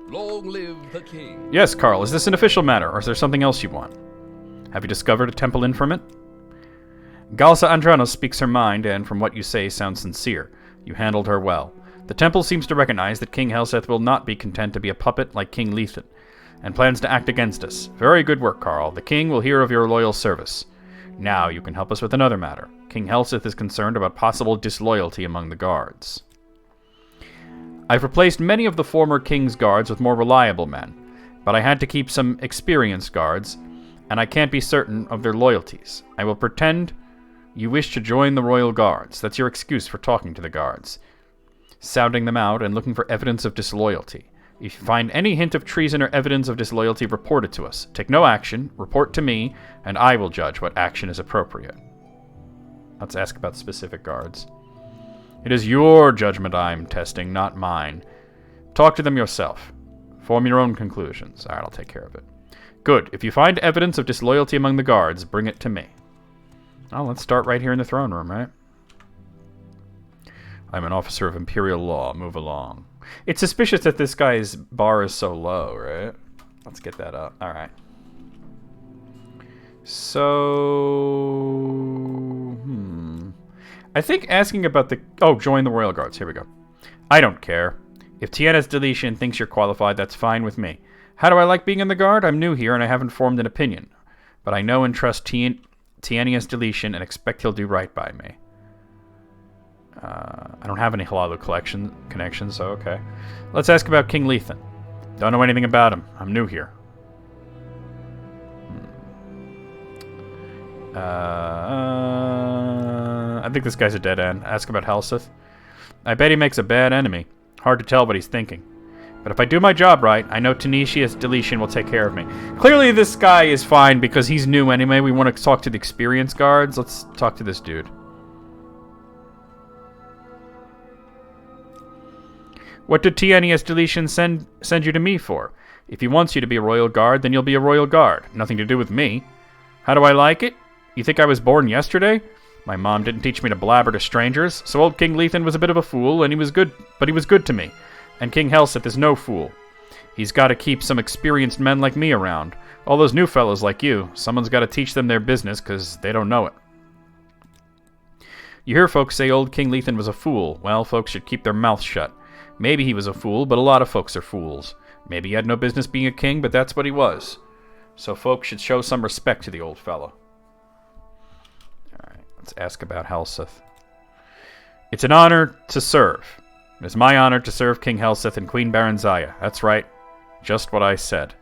Long live the king. Yes, Carl. Is this an official matter, or is there something else you want? Have you discovered a temple informant? Galsa Andranos speaks her mind, and from what you say, sounds sincere. You handled her well. The temple seems to recognize that King Helseth will not be content to be a puppet like King Lethan, and plans to act against us. Very good work, Carl. The king will hear of your loyal service. Now you can help us with another matter. King Helseth is concerned about possible disloyalty among the guards. I've replaced many of the former king's guards with more reliable men, but I had to keep some experienced guards, and I can't be certain of their loyalties. I will pretend you wish to join the royal guards. That's your excuse for talking to the guards, sounding them out and looking for evidence of disloyalty. If you find any hint of treason or evidence of disloyalty, report it to us. Take no action, report to me, and I will judge what action is appropriate. Let's ask about specific guards. It is your judgment I am testing, not mine. Talk to them yourself. Form your own conclusions. Alright, I'll take care of it. Good. If you find evidence of disloyalty among the guards, bring it to me. Oh, let's start right here in the throne room, right? I'm an officer of Imperial law. Move along. It's suspicious that this guy's bar is so low, right? Let's get that up. Alright. So... I think asking about the... Oh, join the Royal Guards. Here we go. I don't care. If Tiana's deletion thinks you're qualified, that's fine with me. How do I like being in the Guard? I'm new here and I haven't formed an opinion. But I know and trust Tiana's deletion and expect he'll do right by me. I don't have any Halalu connections, so okay. Let's ask about King Lethan. Don't know anything about him. I'm new here. I think this guy's a dead end. Ask about Helseth. I bet he makes a bad enemy. Hard to tell what he's thinking. But if I do my job right, I know Tunisia's deletion will take care of me. Clearly this guy is fine because he's new anyway. We want to talk to the experienced guards. Let's talk to this dude. What did Tiana's deletion send you to me for? If he wants you to be a royal guard, then you'll be a royal guard. Nothing to do with me. How do I like it? You think I was born yesterday? My mom didn't teach me to blabber to strangers, so old King Lethan was a bit of a fool, and he was good to me. And King Helseth is no fool. He's got to keep some experienced men like me around. All those new fellows like you, someone's got to teach them their business, because they don't know it. You hear folks say old King Lethan was a fool. Well, folks should keep their mouths shut. Maybe he was a fool, but a lot of folks are fools. Maybe he had no business being a king, but that's what he was. So folks should show some respect to the old fellow. Alright, let's ask about Helseth. It's an honor to serve. It is my honor to serve King Helseth and Queen Baranzaya. That's right. Just what I said.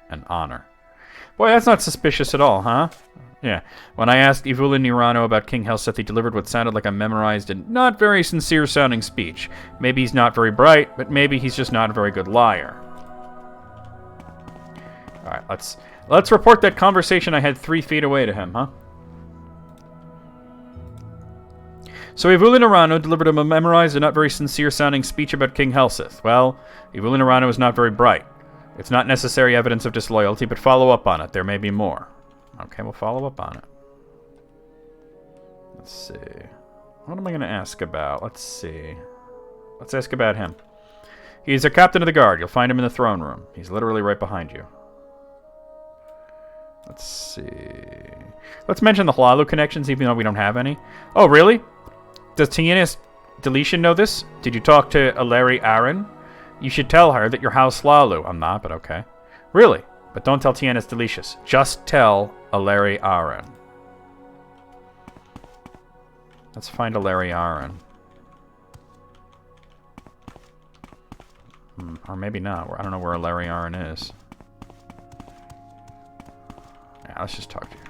An honor. Boy, that's not suspicious at all, huh? Yeah. When I asked Ivulin Nirano about King Helseth, he delivered what sounded like a memorized and not very sincere-sounding speech. Maybe he's not very bright, but maybe he's just not a very good liar. Alright, let's report that conversation I had 3 feet away to him, huh? So Ivulin Nirano delivered him a memorized and not very sincere-sounding speech about King Helseth. Well, Ivulin Nirano is not very bright. It's not necessary evidence of disloyalty, but follow up on it. There may be more. Okay, we'll follow up on it. Let's see. What am I going to ask about? Let's see. Let's ask about him. He's a captain of the guard. You'll find him in the throne room. He's literally right behind you. Let's see. Let's mention the Halalu connections, even though we don't have any. Oh, really? Does Tiana's deletion know this? Did you talk to Aleri Aaron? You should tell her that you're House Lalu. I'm not, but okay. Really? But don't tell Tiana's delicious. Just tell Aleri Aaron. Let's find Aleri Aaron. Or maybe not. I don't know where Aleri Aaron is. Yeah, let's just talk to you.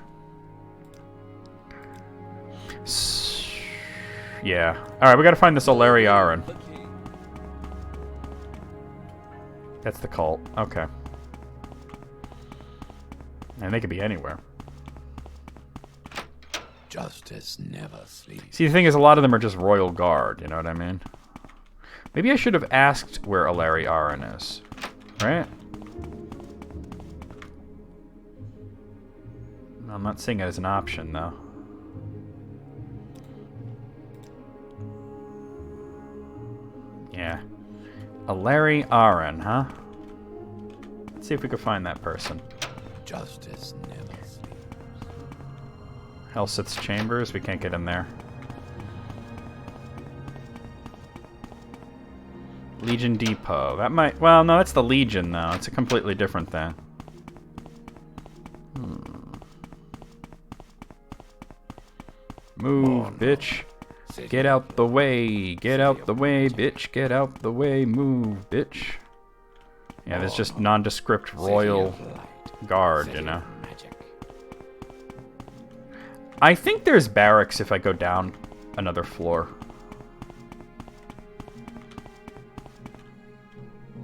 Yeah. Alright, we gotta find this Aleri Aaron. That's the cult. Okay. And they could be anywhere. Justice never sleeps. See, the thing is, a lot of them are just royal guard, you know what I mean? Maybe I should have asked where Aleri Aaron is. Right? I'm not seeing it as an option, though. Yeah. Aleri Aaron, huh? Let's see if we can find that person. Justice never sleeps. Helseth's chambers, we can't get in there. Legion Depot. That might... Well, no, that's the Legion, though. It's a completely different thing. Move, bitch. Get out the way. Get out the way, bitch. Get out the way. Move, bitch. Yeah, there's just nondescript royal guard, you know. I think there's barracks if I go down another floor.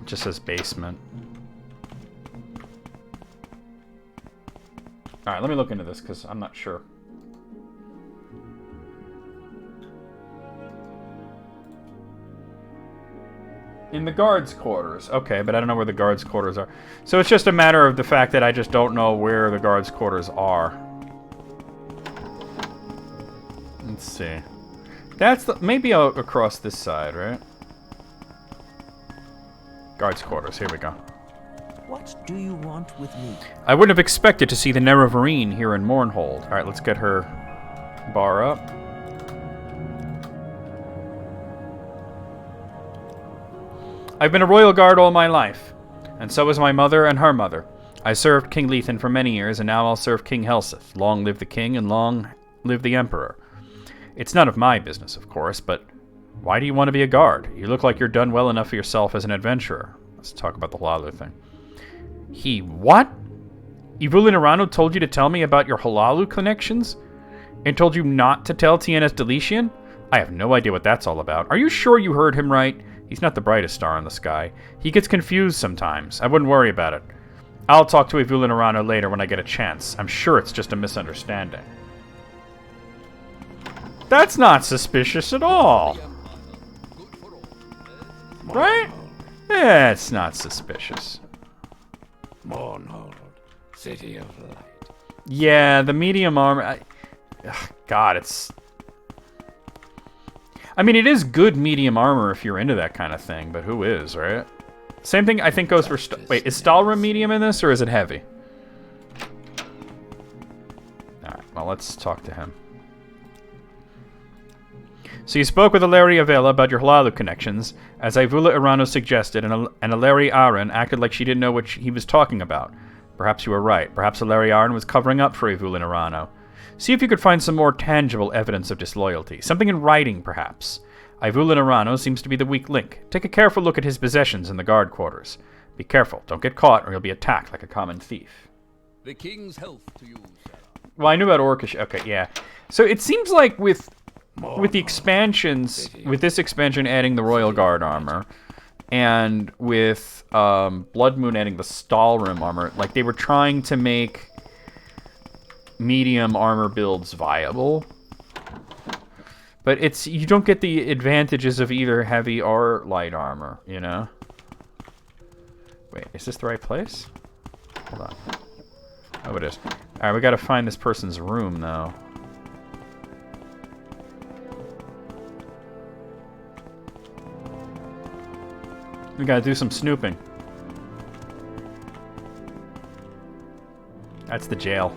It just says basement. Alright, let me look into this because I'm not sure. In the guards' quarters. Okay, but I don't know where the guards' quarters are. So it's just a matter of the fact that I just don't know where the guards' quarters are. Let's see. That's the... Maybe across this side, right? Guards' quarters. Here we go. What do you want with me? I wouldn't have expected to see the Nerevarine here in Mournhold. Alright, let's get her bar up. I've been a royal guard all my life, and so was my mother and her mother. I served King Lethan for many years, and now I'll serve King Helseth. Long live the king, and long live the emperor. It's none of my business, of course, but why do you want to be a guard? You look like you're done well enough for yourself as an adventurer. Let's talk about the Halalu thing. What? Ivulin Arano told you to tell me about your Halalu connections? And told you not to tell TNS Deletian? I have no idea what that's all about. Are you sure you heard him right? He's not the brightest star in the sky. He gets confused sometimes. I wouldn't worry about it. I'll talk to Ivulin Arano later when I get a chance. I'm sure it's just a misunderstanding. That's not suspicious at all. Right? Yeah, it's not suspicious. Mournhold, city of light. Yeah, the medium armor... God, it's... I mean, it is good medium armor if you're into that kind of thing, but who is, right? Same thing I think goes for... Wait, is Stalrim medium in this, or is it heavy? Alright, well, let's talk to him. So you spoke with Aleri Avela about your Halalu connections, as Ivula Irano suggested, and Aleri Aaron acted like she didn't know what he was talking about. Perhaps you were right. Perhaps Aleri Aaron was covering up for Ivulin Irano. See if you could find some more tangible evidence of disloyalty. Something in writing, perhaps. Ivulin Arano seems to be the weak link. Take a careful look at his possessions in the guard quarters. Be careful. Don't get caught, or you'll be attacked like a common thief. The king's health to you, Sarah. Well, I knew about Orcish. Okay, yeah. So it seems like with the expansions, with this expansion adding the Royal Guard armor, and with Blood Moon adding the Stalrim armor, like they were trying to make medium armor builds viable, but you don't get the advantages of either heavy or light armor, you know? Wait, is this the right place? Hold on. Oh, it is. Alright, we gotta find this person's room, though. We gotta do some snooping. That's the jail.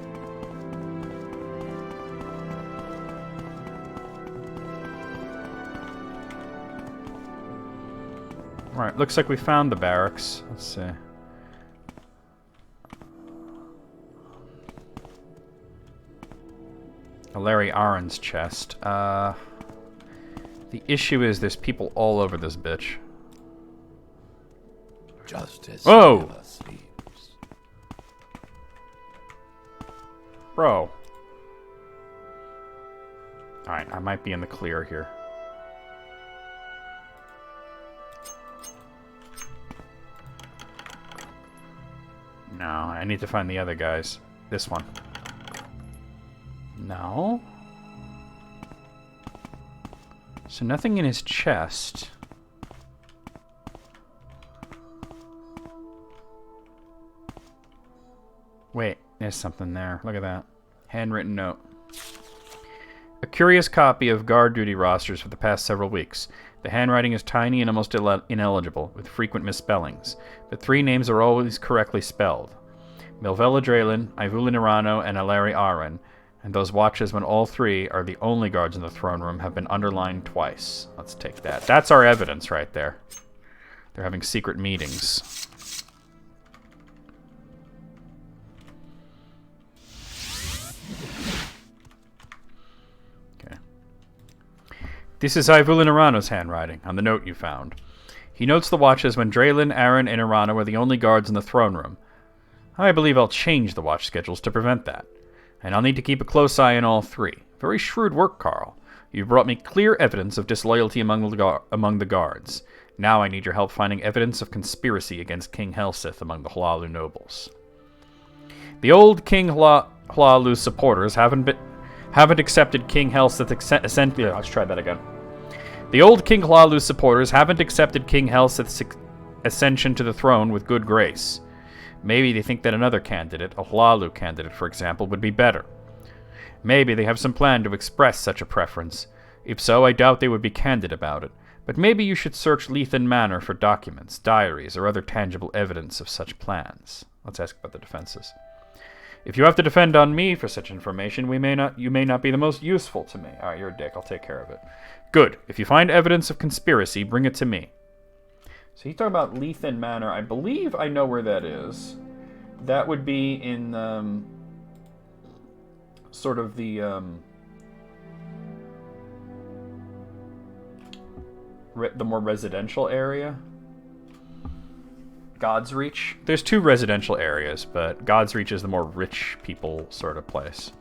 Alright, looks like we found the barracks. Let's see. Larry Aaron's chest. The issue is there's people all over this bitch. Justice Whoa! never sleeps. Bro. Alright, I might be in the clear here. No, I need to find the other guys. This one. No. So nothing in his chest. Wait, there's something there. Look at that. Handwritten note. A curious copy of guard duty rosters for the past several weeks. The handwriting is tiny and almost ineligible, with frequent misspellings. The three names are always correctly spelled. Milvella Draylen, Ivulin Irano, and Aleri Aaron. And those watches when all three are the only guards in the throne room have been underlined twice. Let's take that. That's our evidence right there. They're having secret meetings. Okay. This is Ivulin Irano's handwriting on the note you found. He notes the watches when Draylen, Aaron, and Irano are the only guards in the throne room. I believe I'll change the watch schedules to prevent that. And I'll need to keep a close eye on all three. Very shrewd work, Carl. You've brought me clear evidence of disloyalty among the guards. Now I need your help finding evidence of conspiracy against King Helsith among the Hlaalu nobles. The old King Hlaalu supporters haven't accepted King Helsith's let's try that again. The old King Hlaalu supporters haven't accepted King Helsith's ascension to the throne with good grace. Maybe they think that another candidate, a Hlaalu candidate for example, would be better. Maybe they have some plan to express such a preference. If so, I doubt they would be candid about it. But maybe you should search Lethan Manor for documents, diaries, or other tangible evidence of such plans. Let's ask about the defenses. If you have to defend on me for such information, you may not be the most useful to me. Alright, you're a dick. I'll take care of it. Good. If you find evidence of conspiracy, bring it to me. So he's talking about Lethan Manor. I believe I know where that is. That would be in sort of the more residential area. God's Reach. There's two residential areas, but God's Reach is the more rich people sort of place.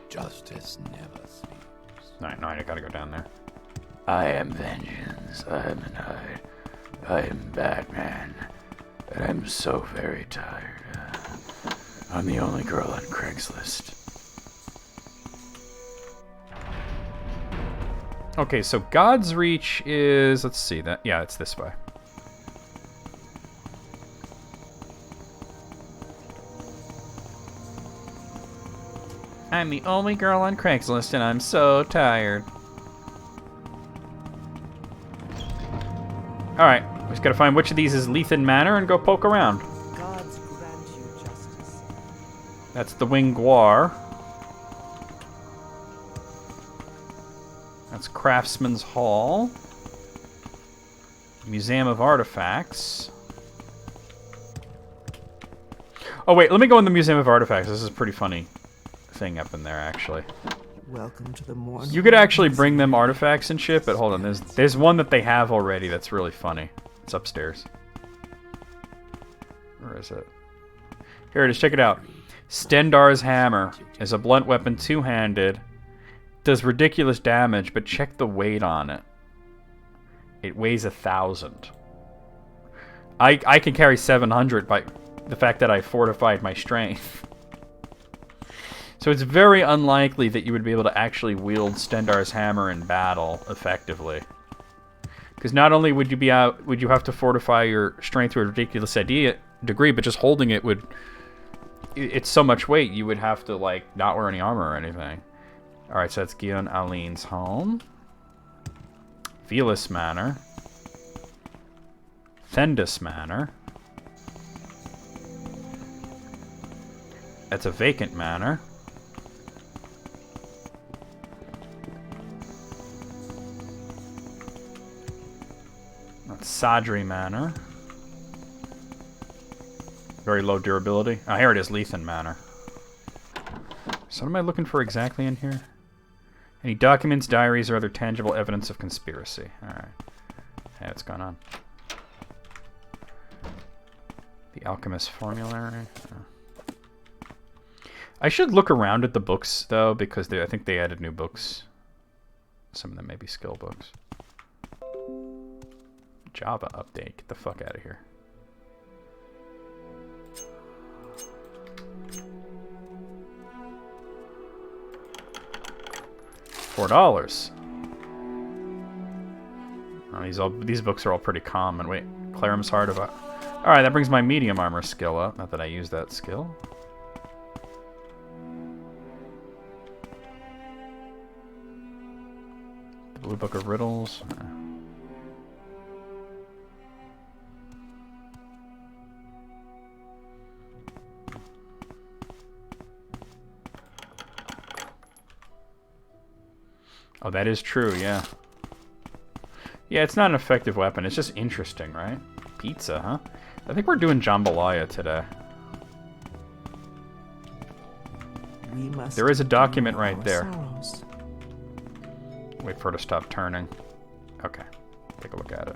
Justice never sleeps. No, I gotta go down there. I am vengeance. I am a knight. I am Batman. And I'm so very tired. I'm the only girl on Craigslist. Okay, so God's Reach is... Let's see that. Yeah, it's this way. I'm the only girl on Craigslist, and I'm so tired. Alright, we just gotta find which of these is Lethan Manor and go poke around. Gods grant you justice. That's the Wingwar. That's Craftsman's Hall. Museum of Artifacts. Oh wait, let me go in the Museum of Artifacts. This is a pretty funny thing up in there, actually. Welcome to the morning. You could actually bring them artifacts and shit, but hold on, there's one that they have already that's really funny. It's upstairs. Where is it? Here it is, check it out. Stendar's hammer is a blunt weapon, two-handed. Does ridiculous damage, but check the weight on it. It weighs 1,000. I can carry 700 by the fact that I fortified my strength. So it's very unlikely that you would be able to actually wield Stendar's hammer in battle effectively. Because not only would you have to fortify your strength to a ridiculous degree, but just holding it would... It's so much weight, you would have to, like, not wear any armor or anything. Alright, so that's Gion Alin's home. Velis Manor. Thendis Manor. That's a vacant manor. That's Sadri Manor. Very low durability. Oh, here it is, Lethan Manor. So what am I looking for exactly in here? Any documents, diaries, or other tangible evidence of conspiracy. Alright. Hey, what's going on? The Alchemist Formulary. Oh. I should look around at the books, though, because I think they added new books. Some of them may be skill books. Java update. Get the fuck out of here. $4. Oh, these books are all pretty common. Wait, Clarim's Heart of... Alright, that brings my medium armor skill up. Not that I use that skill. The Blue Book of Riddles. Oh, that is true, yeah. Yeah, it's not an effective weapon. It's just interesting, right? Pizza, huh? I think we're doing jambalaya today. There is a document right there. Wait for it to stop turning. Okay, take a look at it.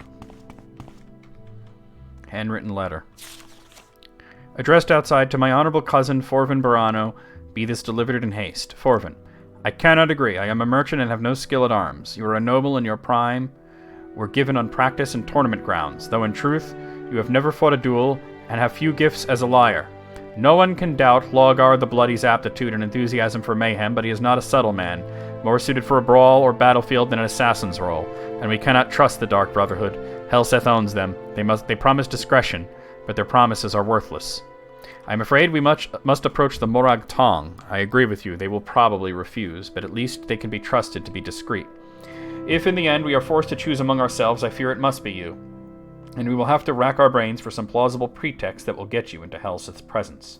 Handwritten letter. Addressed outside to my honorable cousin, Forvin Barano, be this delivered in haste. Forvin, I cannot agree. I am a merchant and have no skill at arms. You are a noble in your prime, were given on practice and tournament grounds, though in truth, you have never fought a duel and have few gifts as a liar. No one can doubt Hlawgar the Bloody's aptitude and enthusiasm for mayhem, but he is not a subtle man, more suited for a brawl or battlefield than an assassin's role, and we cannot trust the Dark Brotherhood. Helseth owns them. They promise discretion, but their promises are worthless. I am afraid we must approach the Morag Tong. I agree with you, they will probably refuse, but at least they can be trusted to be discreet. If in the end we are forced to choose among ourselves, I fear it must be you, and we will have to rack our brains for some plausible pretext that will get you into Helseth's presence.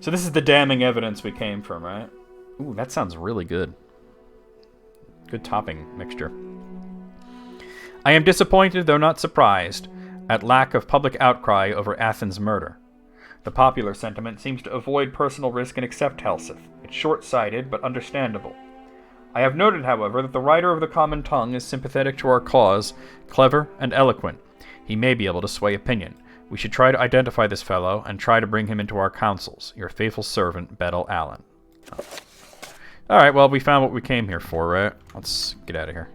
So this is the damning evidence we came from, right? Ooh, that sounds really good. Good topping mixture. I am disappointed, though not surprised, at lack of public outcry over Athens' murder. The popular sentiment seems to avoid personal risk and accept Helseth. It's short-sighted, but understandable. I have noted, however, that the writer of the common tongue is sympathetic to our cause, clever and eloquent. He may be able to sway opinion. We should try to identify this fellow and try to bring him into our councils. Your faithful servant, Bedell Allen. Alright, well, we found what we came here for, right? Let's get out of here.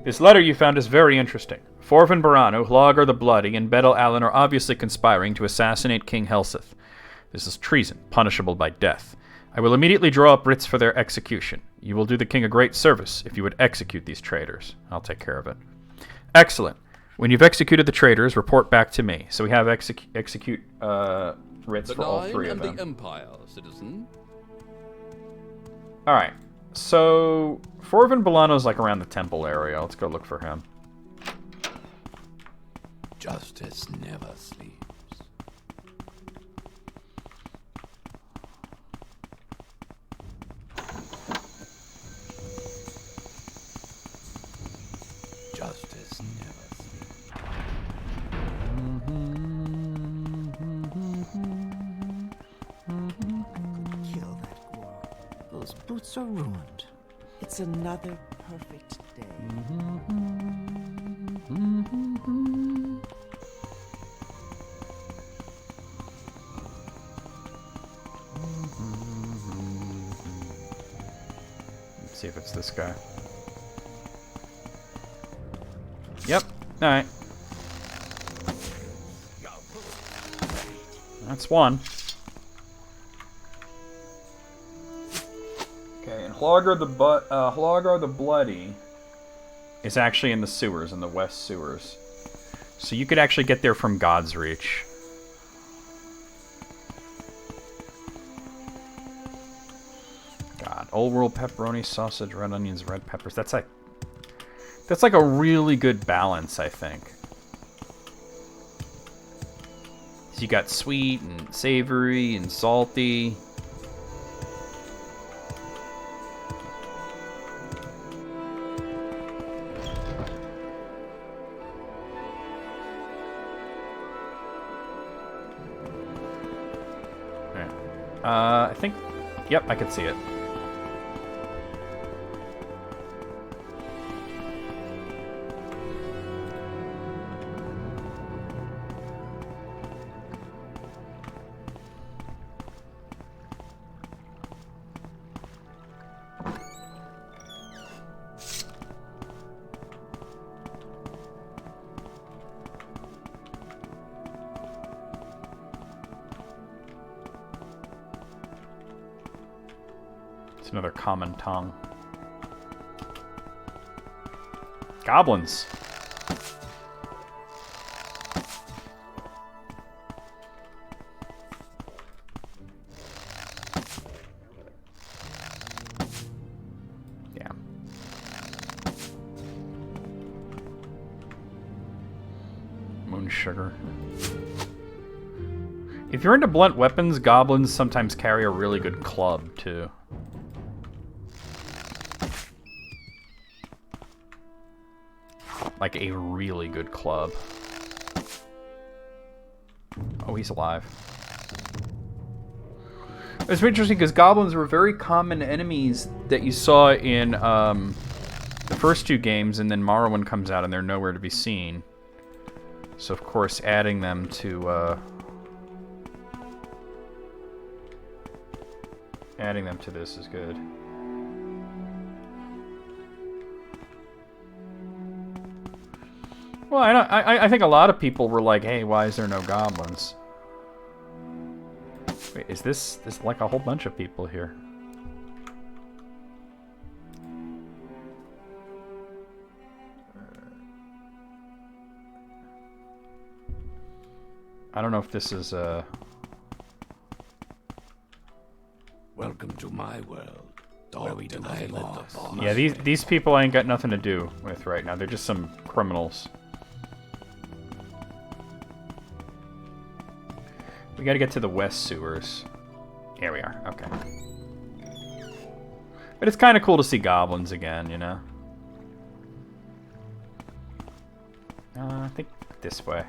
This letter you found is very interesting. Forvin Barano, Hlawgar the Bloody, and Bedell Allen are obviously conspiring to assassinate King Helseth. This is treason, punishable by death. I will immediately draw up writs for their execution. You will do the king a great service if you would execute these traitors. I'll take care of it. Excellent. When you've executed the traitors, report back to me. So we have execute writs for all three of them. The Empire, citizen. Alright. So Forvin Barano's like around the temple area. Let's go look for him. Justice never sleeps. Justice never sleeps. Kill that Gwar. Those boots are ruined. It's another perfect day. Let's see if it's this guy. Yep. Alright. That's one. Okay, and Hlawgar the Bloody is actually in the sewers, in the west sewers. So you could actually get there from God's Reach. God, old world pepperoni, sausage, red onions, red peppers. That's like a really good balance, I think. So you got sweet and savory and salty. I think, yep, I can see it. It's another common tongue. Goblins. Yeah. Moon sugar. If you're into blunt weapons, goblins sometimes carry a really good club, too. Like a really good club. Oh, he's alive. It's interesting because goblins were very common enemies that you saw in the first two games, and then Morrowind comes out and they're nowhere to be seen. So of course adding them to this is good. Well, I think a lot of people were like, hey, why is there no goblins? Wait, is this like a whole bunch of people here? I don't know if this is Welcome to my world. Where do I let the boss? yeah, these people I ain't got nothing to do with right now. They're just some criminals. We gotta get to the west sewers. Here we are. Okay. But it's kind of cool to see goblins again, you know? I think this way.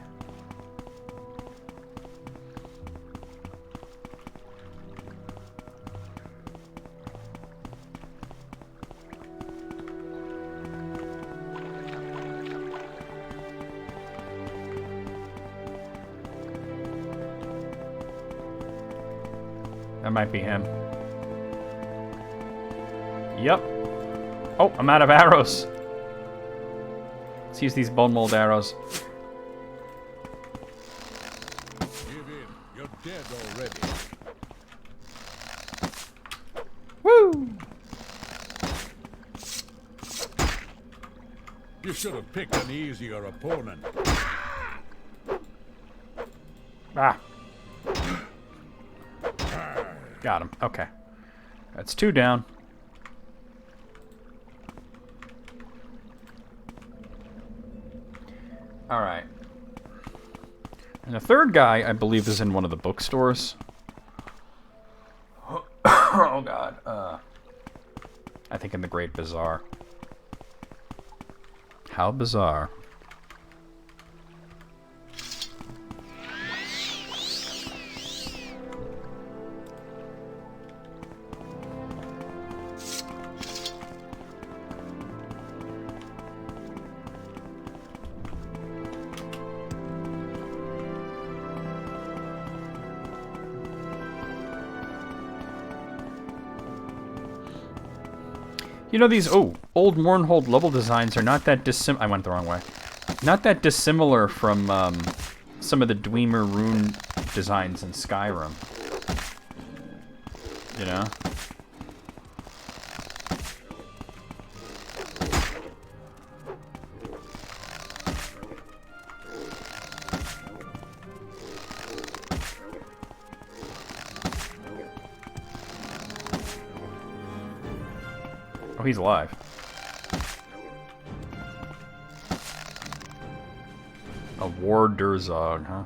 That might be him. Yep. Oh, I'm out of arrows. Let's use these bone mold arrows. Give in. You're dead already. Woo! You should have picked an easier opponent. Ah. Got him. Okay. That's 2 down. Alright. And the third guy, I believe, is in one of the bookstores. Oh, God. I think in the Great Bazaar. How bizarre. You know, these old Mournhold level designs are not that I went the wrong way. Not that dissimilar from some of the Dwemer rune designs in Skyrim. You know? Oh, he's alive. A War Durzog, huh?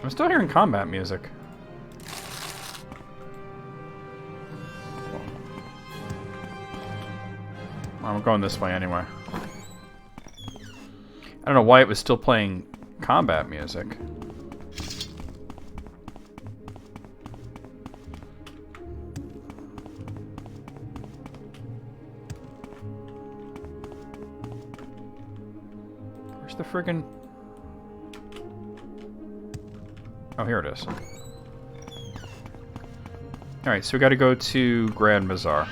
I'm still hearing combat music. I'm going this way anyway. I don't know why it was still playing combat music. Where's the friggin'... Oh, here it is. Alright, so we gotta go to Grand Bazaar.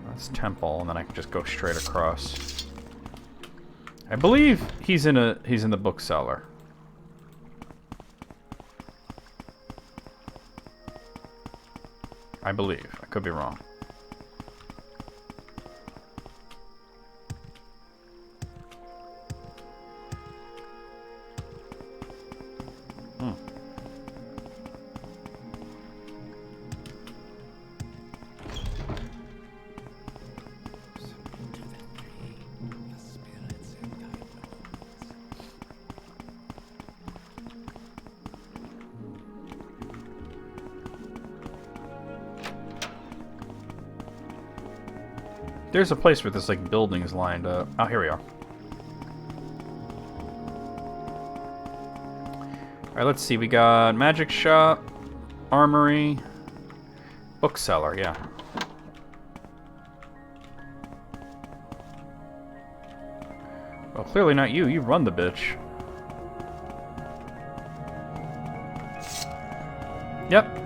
That's Temple, and then I can just go straight across. I believe he's in the bookseller. I believe. I could be wrong. There's a place where there's like buildings lined up. Oh, here we are. Alright, let's see. We got magic shop, armory, bookseller, yeah. Well, clearly not you. You run the bitch. Yep.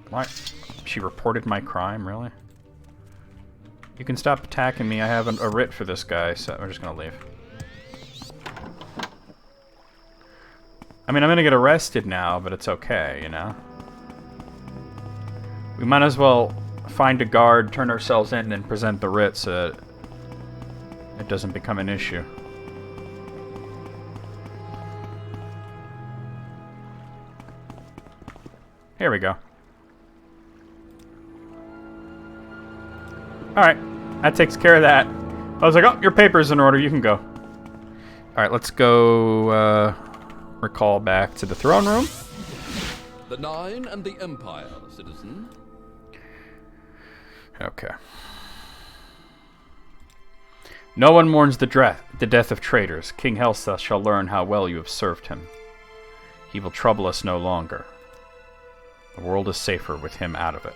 What? She reported my crime, really? You can stop attacking me. I have a writ for this guy, so we're just gonna leave. I mean, I'm gonna get arrested now, but it's okay, you know? We might as well find a guard, turn ourselves in, and present the writ so that it doesn't become an issue. Here we go. Alright, that takes care of that. I was like, oh, your paper's in order, you can go. Alright, let's go, recall back to the throne room. The Nine and the Empire, citizen. Okay. No one mourns the death of traitors. King Helseth shall learn how well you have served him. He will trouble us no longer. The world is safer with him out of it.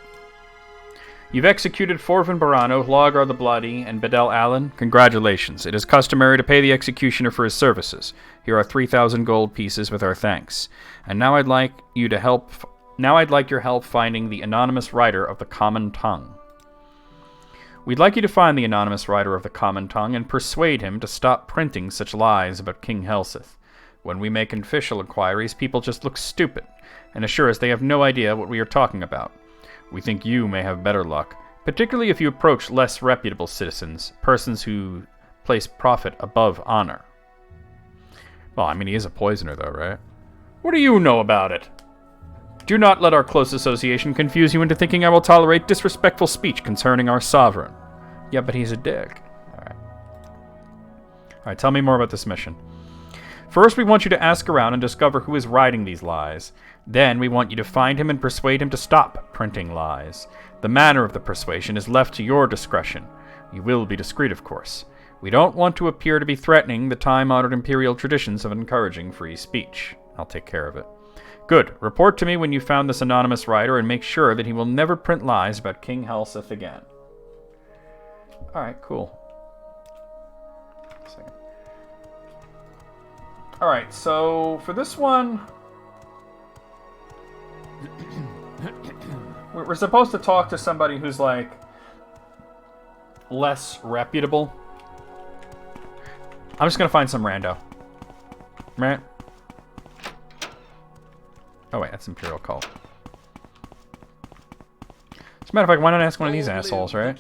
You've executed Forvin Barano, Logar the Bloody, and Bedel Allen. Congratulations. It is customary to pay the executioner for his services. Here are 3,000 gold pieces with our thanks. And now I'd like you to help. Now I'd like your help finding the anonymous writer of the Common Tongue. We'd like you to find the anonymous writer of the Common Tongue and persuade him to stop printing such lies about King Helseth. When we make official inquiries, people just look stupid and assure us they have no idea what we are talking about. We think you may have better luck, particularly if you approach less reputable citizens, persons who place profit above honor. Well, I mean, he is a poisoner, though, right? What do you know about it? Do not let our close association confuse you into thinking I will tolerate disrespectful speech concerning our sovereign. Yeah, but he's a dick. Alright, tell me more about this mission. First, we want you to ask around and discover who is writing these lies. Then, we want you to find him and persuade him to stop printing lies. The manner of the persuasion is left to your discretion. You will be discreet, of course. We don't want to appear to be threatening the time-honored imperial traditions of encouraging free speech. I'll take care of it. Good. Report to me when you found this anonymous writer and make sure that he will never print lies about King Helseth again. Alright, cool. Alright, so for this one, we're supposed to talk to somebody who's like less reputable. I'm just gonna find some rando. Right? Oh wait, that's Imperial Cult. As a matter of fact, why not ask one of these assholes, right?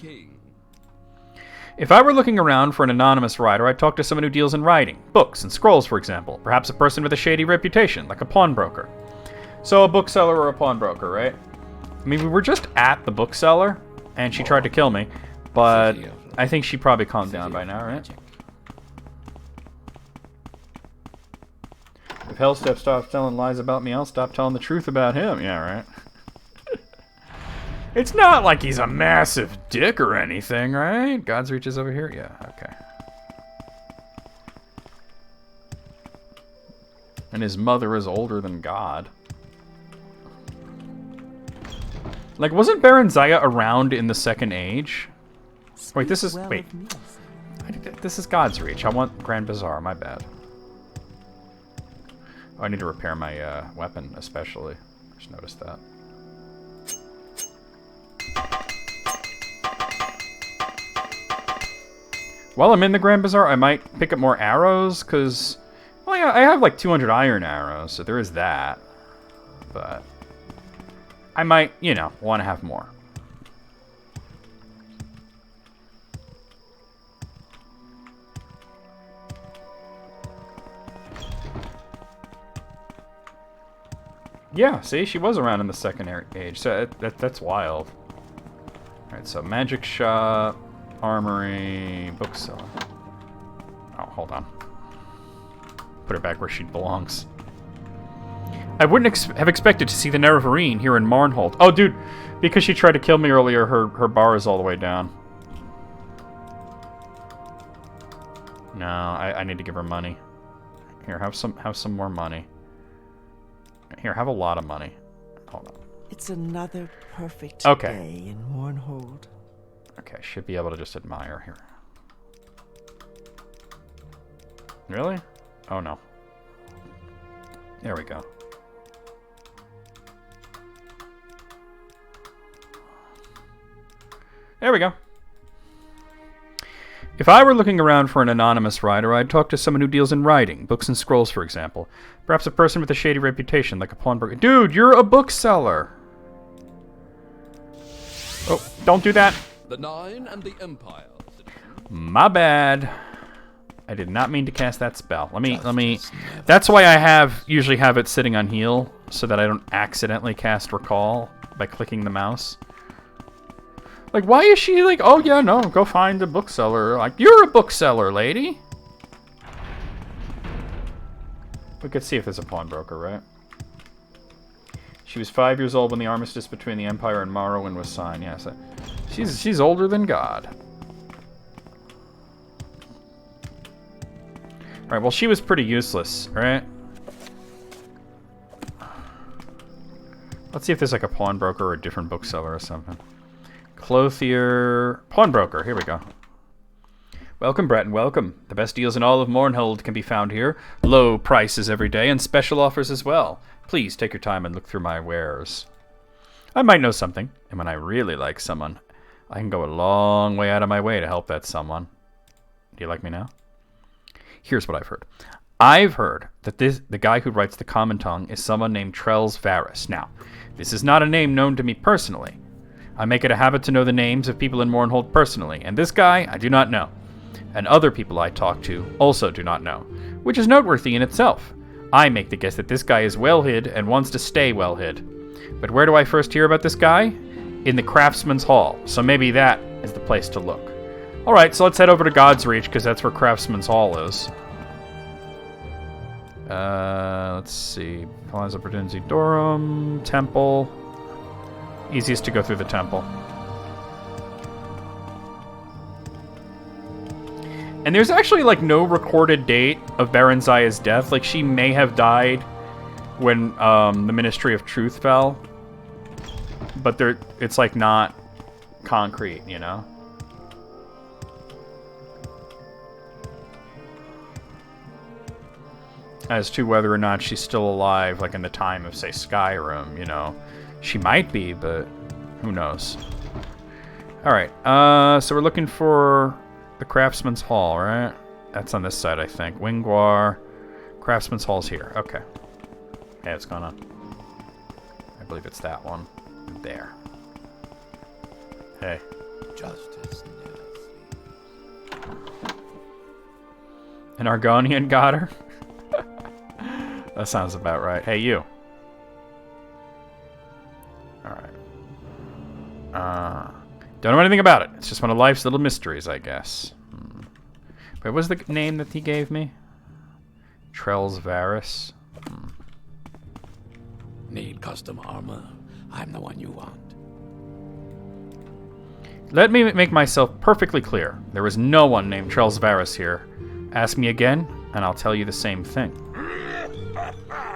If I were looking around for an anonymous writer, I'd talk to someone who deals in writing. Books and scrolls, for example. Perhaps a person with a shady reputation, like a pawnbroker. So a bookseller or a pawnbroker, right? I mean, we were just at the bookseller, and she tried to kill me. But I think she probably calmed down by now, right? If Hellstep stops telling lies about me, I'll stop telling the truth about him. Yeah, right? It's not like he's a massive dick or anything, right? God's Reach is over here? Yeah, okay. And his mother is older than God. Like, wasn't Baron Zaya around in the Second Age? Wait, this is... Wait. This is God's Reach. I want Grand Bazaar. My bad. Oh, I need to repair my weapon, especially. I just noticed that. While I'm in the Grand Bazaar, I might pick up more arrows, because... Well, yeah, I have like 200 iron arrows, so there is that. But... I might, you know, want to have more. Yeah, see, she was around in the Second Age, so that's wild. Alright, so magic shop, armory, bookseller. Oh, hold on. Put her back where she belongs. I wouldn't have expected to see the Nerevarine here in Marnhold. Oh, dude, because she tried to kill me earlier, her bar is all the way down. No, I need to give her money. Here, have some more money. Here, have a lot of money. Hold on. It's another perfect Okay. day in Mornhold. Okay, should be able to just admire here. Really? Oh no. There we go. There we go. If I were looking around for an anonymous writer, I'd talk to someone who deals in writing, books and scrolls, for example. Perhaps a person with a shady reputation, like a pawnbroker. Dude, you're a bookseller! Oh, don't do that. The Nine and the Empire. My bad. I did not mean to cast that spell. Let me. That's why I usually have it sitting on heal, so that I don't accidentally cast recall by clicking the mouse. Like, why is she like, oh yeah, no, go find a bookseller. Like, you're a bookseller, lady. We could see if there's a pawnbroker, right? She was 5 years old when the armistice between the Empire and Morrowind was signed. Yes, she's older than God. All right, well, she was pretty useless, right? Let's see if there's like a pawnbroker or a different bookseller or something. Clothier... Pawnbroker, here we go. Welcome, Breton, welcome. The best deals in all of Mournhold can be found here. Low prices every day and special offers as well. Please take your time and look through my wares. I might know something, and when I really like someone, I can go a long way out of my way to help that someone. Do you like me now? Here's what I've heard. I've heard that the guy who writes the Common Tongue is someone named Trells Varus. Now, this is not a name known to me personally. I make it a habit to know the names of people in Mournhold personally, and this guy I do not know. And other people I talk to also do not know, which is noteworthy in itself. I make the guess that this guy is well hid and wants to stay well hid. But where do I first hear about this guy? In the Craftsman's Hall, so maybe that is the place to look. Alright, so let's head over to God's Reach, because that's where Craftsman's Hall is. Let's see. Plaza Perdensi Dorum, Temple. Easiest to go through the temple. And there's actually like no recorded date of Baron Zaya's death. Like, she may have died when the Ministry of Truth fell. But it's like not concrete, you know? As to whether or not she's still alive, like in the time of, say, Skyrim, you know. She might be, but who knows. Alright, so we're looking for the Craftsman's Hall, right? That's on this side, I think. Wingwar. Craftsman's Hall's here. Okay. Yeah, it's gone on. I believe it's that one. There. Hey. Justice never sleeps. An Argonian got her? That sounds about right. Hey, you. Alright. Don't know anything about it. It's just one of life's little mysteries, I guess. What was the name that he gave me? Trells Varus. Need custom armor? I'm the one you want. Let me make myself perfectly clear. There is no one named Trells Varus here. Ask me again, and I'll tell you the same thing.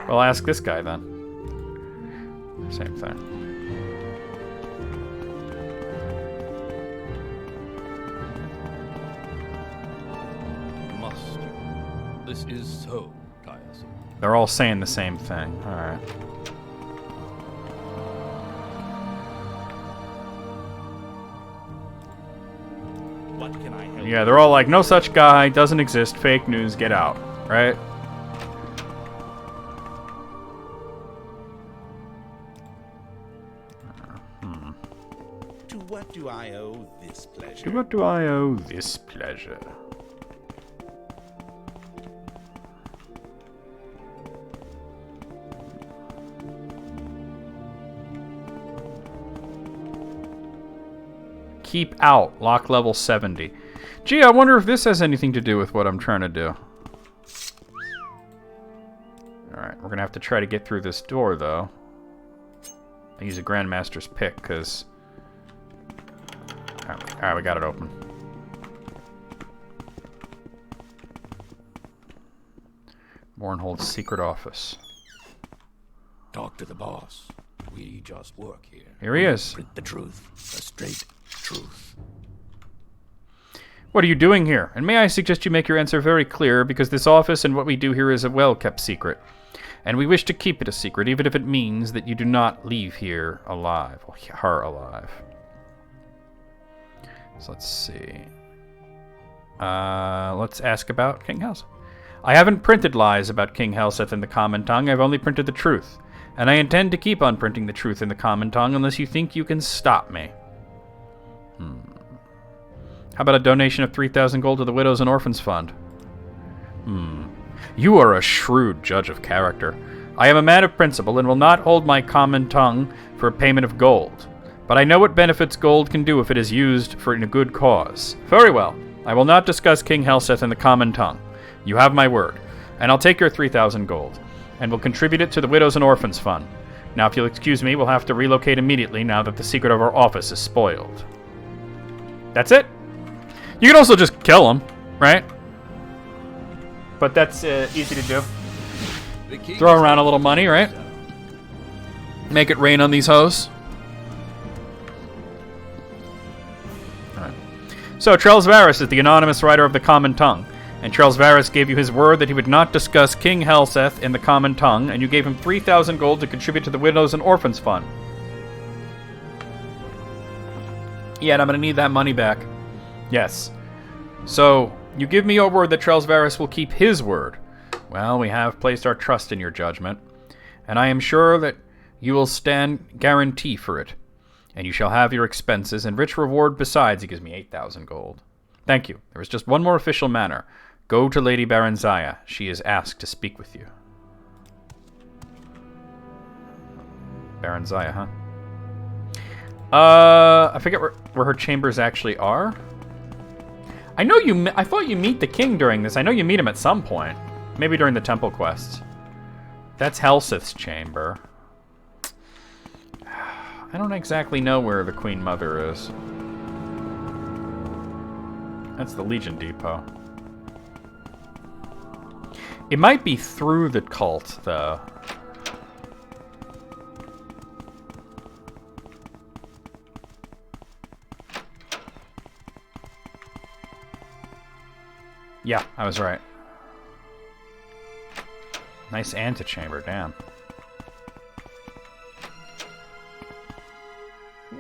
Well, ask this guy then. Same thing. Must you? This is so tiresome. They're all saying the same thing. Alright. What can I help? Yeah, they're all like, no such guy, doesn't exist, fake news, get out. Right? To what do I owe this pleasure? To what do I owe this pleasure? Keep out. Lock level 70. Gee, I wonder if this has anything to do with what I'm trying to do. Alright. we're gonna have to try to get through this door, though. I use a Grandmaster's pick, because... Alright, we got it open. Mournhold's secret office. Talk to the boss. We just work here. Here he is. Print the truth. The straight truth. What are you doing here? And may I suggest you make your answer very clear, because this office and what we do here is a well-kept secret. And we wish to keep it a secret, even if it means that you do not leave here alive. Or her alive. So let's see. Let's ask about King Helseth. I haven't printed lies about King Helseth in the common tongue. I've only printed the truth. And I intend to keep on printing the truth in the common tongue unless you think you can stop me. How about a donation of 3,000 gold to the Widows and Orphans Fund? You are a shrewd judge of character. I am a man of principle and will not hold my common tongue for a payment of gold. But I know what benefits gold can do if it is used for in a good cause. Very well. I will not discuss King Helseth in the common tongue. You have my word. And I'll take your 3,000 gold. And will contribute it to the Widows and Orphans Fund. Now, if you'll excuse me, we'll have to relocate immediately now that the secret of our office is spoiled. That's it. You can also just kill him, right? But that's easy to do. Throw around a little money, right? Make it rain on these hoes. Alright. So, Charles Varys is the anonymous writer of the Common Tongue. And Charles Varys gave you his word that he would not discuss King Helseth in the common tongue, and you gave him 3,000 gold to contribute to the Widows and Orphans Fund. Yeah, and I'm going to need that money back. Yes. So, you give me your word that Charles Varys will keep his word. Well, we have placed our trust in your judgment, and I am sure that you will stand guarantee for it. And you shall have your expenses and rich reward besides. He gives me 8,000 gold. Thank you. There is just one more official matter. Go to Lady Baranziah. She is asked to speak with you. Baranziah, huh? I forget where her chambers actually are. I know I thought you meet the king during this. I know you meet him at some point. Maybe during the temple quests. That's Helseth's chamber. I don't exactly know where the Queen Mother is. That's the Legion Depot. It might be through the cult, though. Yeah, I was right. Nice antechamber, damn.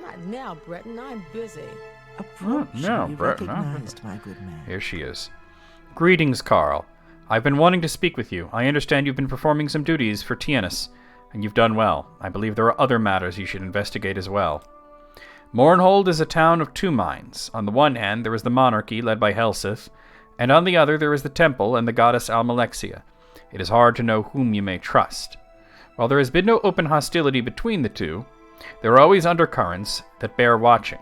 Not now, Breton. I'm busy. No, Brett, no. recognized, my good man. Here she is. Greetings, Carl. I've been wanting to speak with you. I understand you've been performing some duties for Tianus, and you've done well. I believe there are other matters you should investigate as well. Mournhold is a town of two minds. On the one hand, there is the monarchy led by Helseth, and on the other there is the temple and the goddess Almalexia. It is hard to know whom you may trust. While there has been no open hostility between the two, there are always undercurrents that bear watching.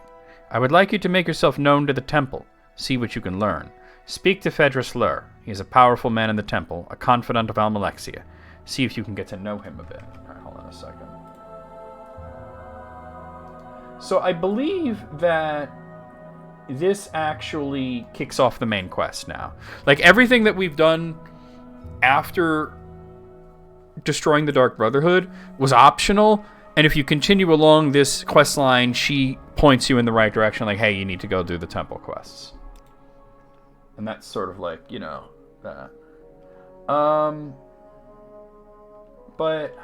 I would like you to make yourself known to the temple. See what you can learn. Speak to Phaedrus Lur. He is a powerful man in the temple, a confidant of Almalexia. See if you can get to know him a bit. Alright, hold on a second. So I believe that this actually kicks off the main quest now. Like, everything that we've done after destroying the Dark Brotherhood was optional, and if you continue along this quest line, she points you in the right direction, like, hey, you need to go do the temple quests. And that's sort of like, you know, that. But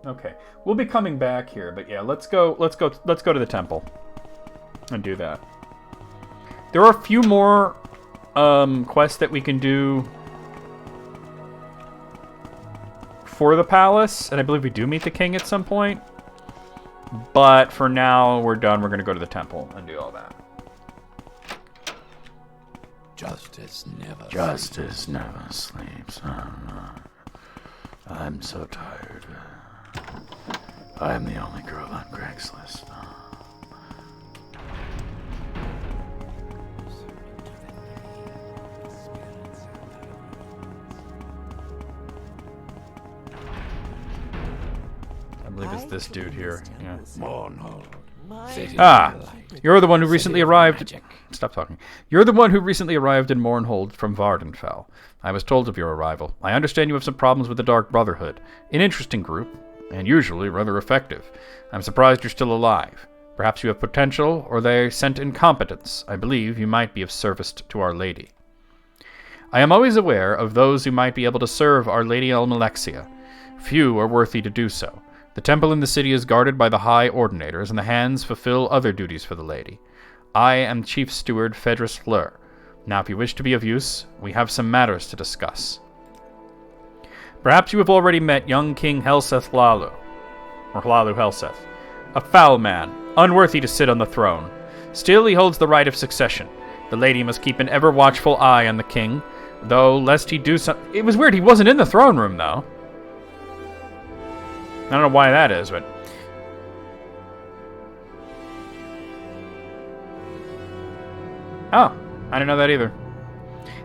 okay, we'll be coming back here, but yeah, let's go to the temple and do that. There are a few more quests that we can do for the palace, and I believe we do meet the king at some point. But for now, we're done. We're going to go to the temple and do all that. Justice never sleeps. I'm so tired. I'm the only girl on Craigslist. this dude here. Yeah. Mournhold. Ah, you're the one who recently arrived. Stop talking. You're the one wwho recently arrived in Mournhold from Vardenfell. I was told of your arrival. I understand you have some problems with the Dark Brotherhood. An interesting group, and usually rather effective. I'm surprised you're still alive. Perhaps you have potential, or they sent incompetence. I believe you might be of service to Our Lady. I am always aware of those who might be able to serve Our Lady Almalexia. Few are worthy to do so. The temple in the city is guarded by the High Ordinators, and the hands fulfill other duties for the Lady. I am Chief Steward Phaedrus Fleur. Now, if you wish to be of use, we have some matters to discuss. Perhaps you have already met young King Helseth Hlalu, or Hlalu Helseth, a foul man, unworthy to sit on the throne. Still, he holds the right of succession. The Lady must keep an ever-watchful eye on the king, though lest he do something... It was weird, he wasn't in the throne room, though. I don't know why that is, but... Oh, I didn't know that either.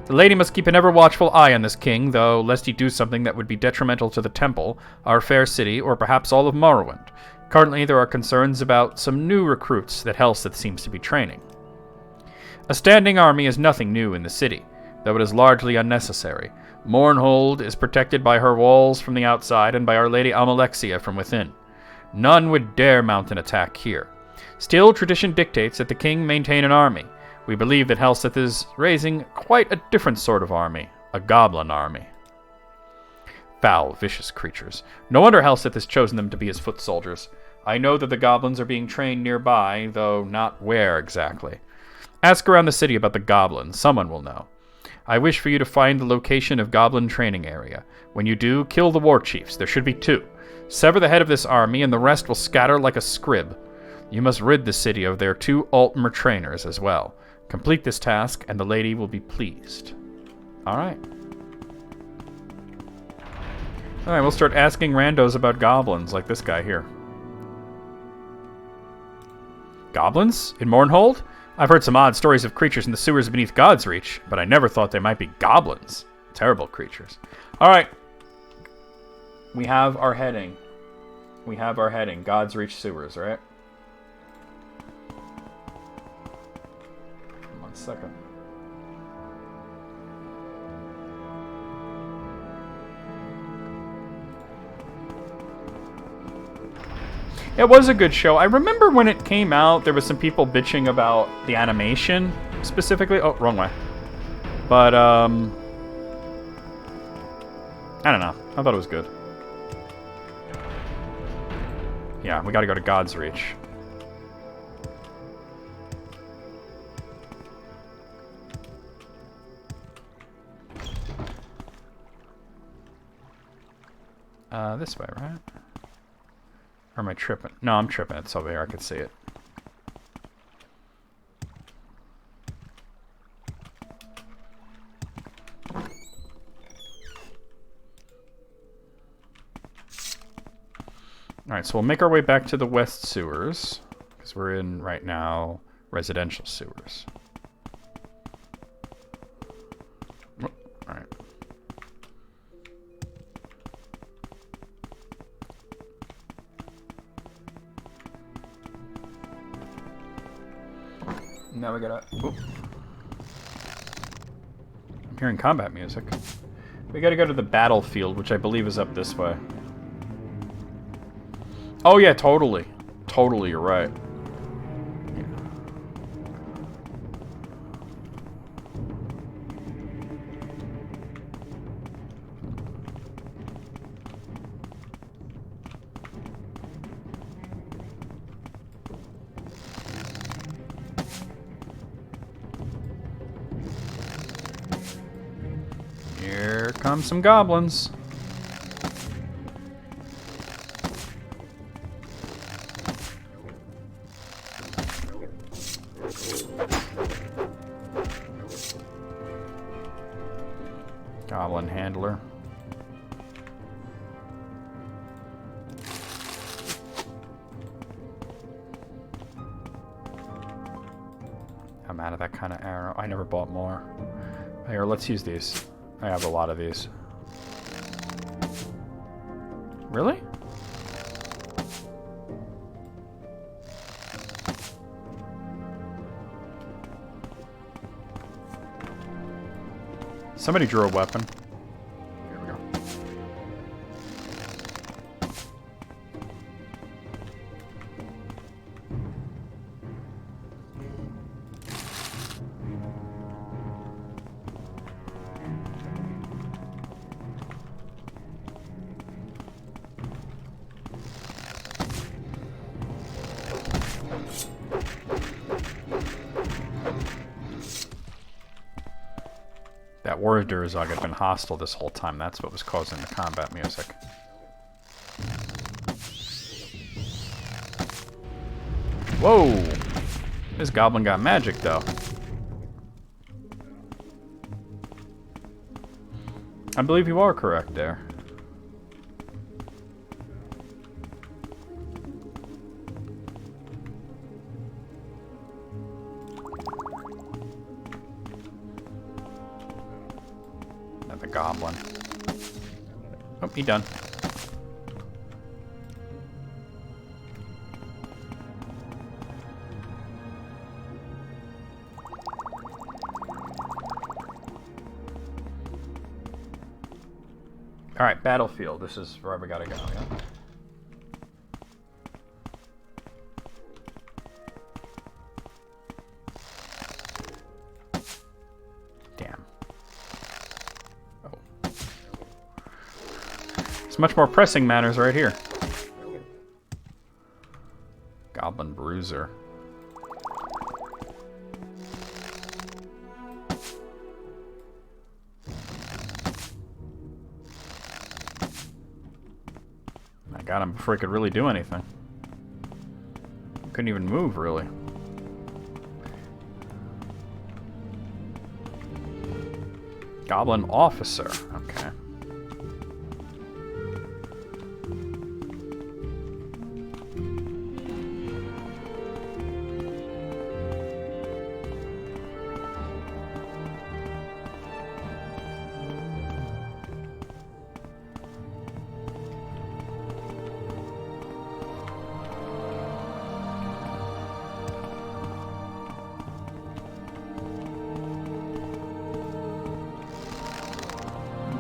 The Lady must keep an ever-watchful eye on this king, though lest he do something that would be detrimental to the temple, our fair city, or perhaps all of Morrowind. Currently, there are concerns about some new recruits that Helseth seems to be training. A standing army is nothing new in the city, though it is largely unnecessary. Mournhold is protected by her walls from the outside and by Our Lady Almalexia from within. None would dare mount an attack here. Still, tradition dictates that the king maintain an army. We believe that Helseth is raising quite a different sort of army, a goblin army. Foul, vicious creatures. No wonder Helseth has chosen them to be his foot soldiers. I know that the goblins are being trained nearby, though not where exactly. Ask around the city about the goblins. Someone will know. I wish for you to find the location of Goblin Training Area. When you do, kill the war chiefs. There should be 2. Sever the head of this army, and the rest will scatter like a scrib. You must rid the city of their 2 Altmer trainers as well. Complete this task, and the Lady will be pleased. Alright. Alright, we'll start asking randos about goblins, like this guy here. Goblins? In Mournhold? I've heard some odd stories of creatures in the sewers beneath God's Reach, but I never thought they might be goblins. Terrible creatures. Alright. We have our heading. We have our heading. God's Reach sewers, right? 1 second. It was a good show. I remember when it came out, there was some people bitching about the animation, specifically. Oh, wrong way. But, I don't know. I thought it was good. Yeah, we gotta go to God's Reach. This way, right? Or am I tripping? No, I'm tripping. It's over here. I can see it. Alright, so we'll make our way back to the west sewers, because we're in, right now, residential sewers. Alright. Now we gotta... Oop. I'm hearing combat music. We gotta go to the battlefield, which I believe is up this way. Oh yeah, totally. Totally, you're right. Here come some goblins. Goblin handler. I'm out of that kind of arrow. I never bought more. Here, let's use these. I have a lot of these. Really? Somebody drew a weapon. Here we go. That Warzug had been hostile this whole time. That's what was causing the combat music. Whoa! This goblin got magic, though. I believe you are correct there. Another goblin. Oh, he done. Alright, battlefield. This is where we gotta go, yeah? Damn. Oh. It's much more pressing matters right here. Goblin Bruiser. Got him before he could really do anything. Couldn't even move, really. Goblin Officer. Okay.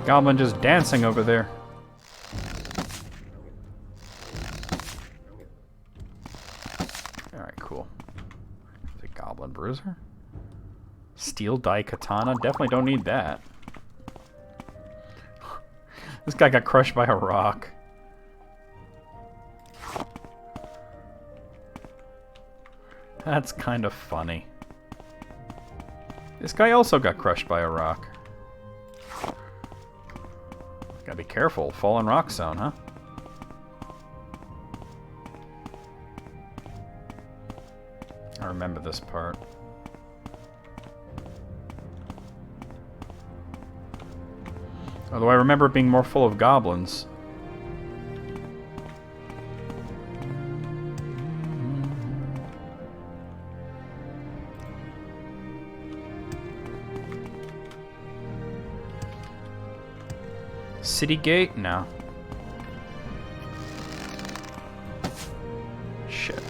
Goblin just dancing over there. Alright, cool. Is it Goblin Bruiser? Steel Die Katana? Definitely don't need that. This guy got crushed by a rock. That's kind of funny. This guy also got crushed by a rock. Gotta be careful. Fallen rock zone, huh? I remember this part. Although I remember it being more full of goblins. City gate? No. Shit.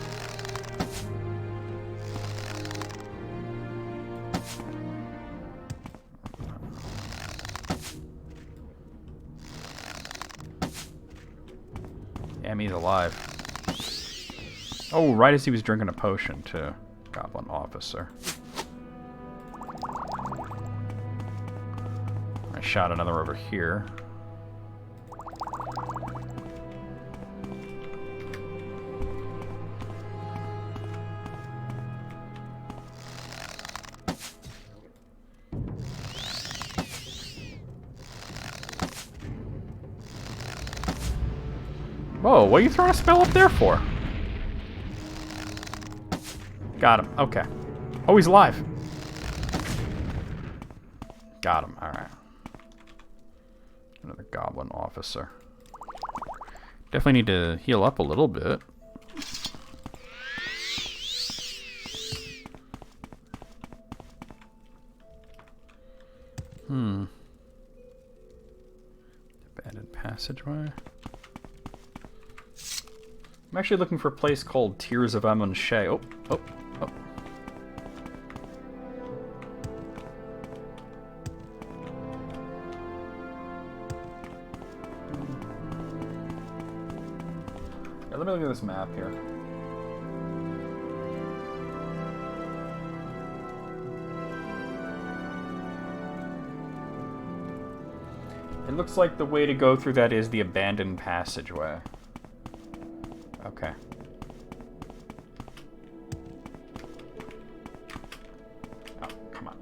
Damn, he's alive. Oh, right as he was drinking a potion, too. Goblin Officer. I shot another over here. Whoa, what are you throwing a spell up there for? Got him. Okay. Oh, he's alive. Got him. Alright. Another Goblin Officer. Definitely need to heal up a little bit. Abandoned passageway. I'm actually looking for a place called Tears of Amun Shea. Oh. look at this map here. It looks like the way to go through that is the abandoned passageway. Okay. Oh, come on.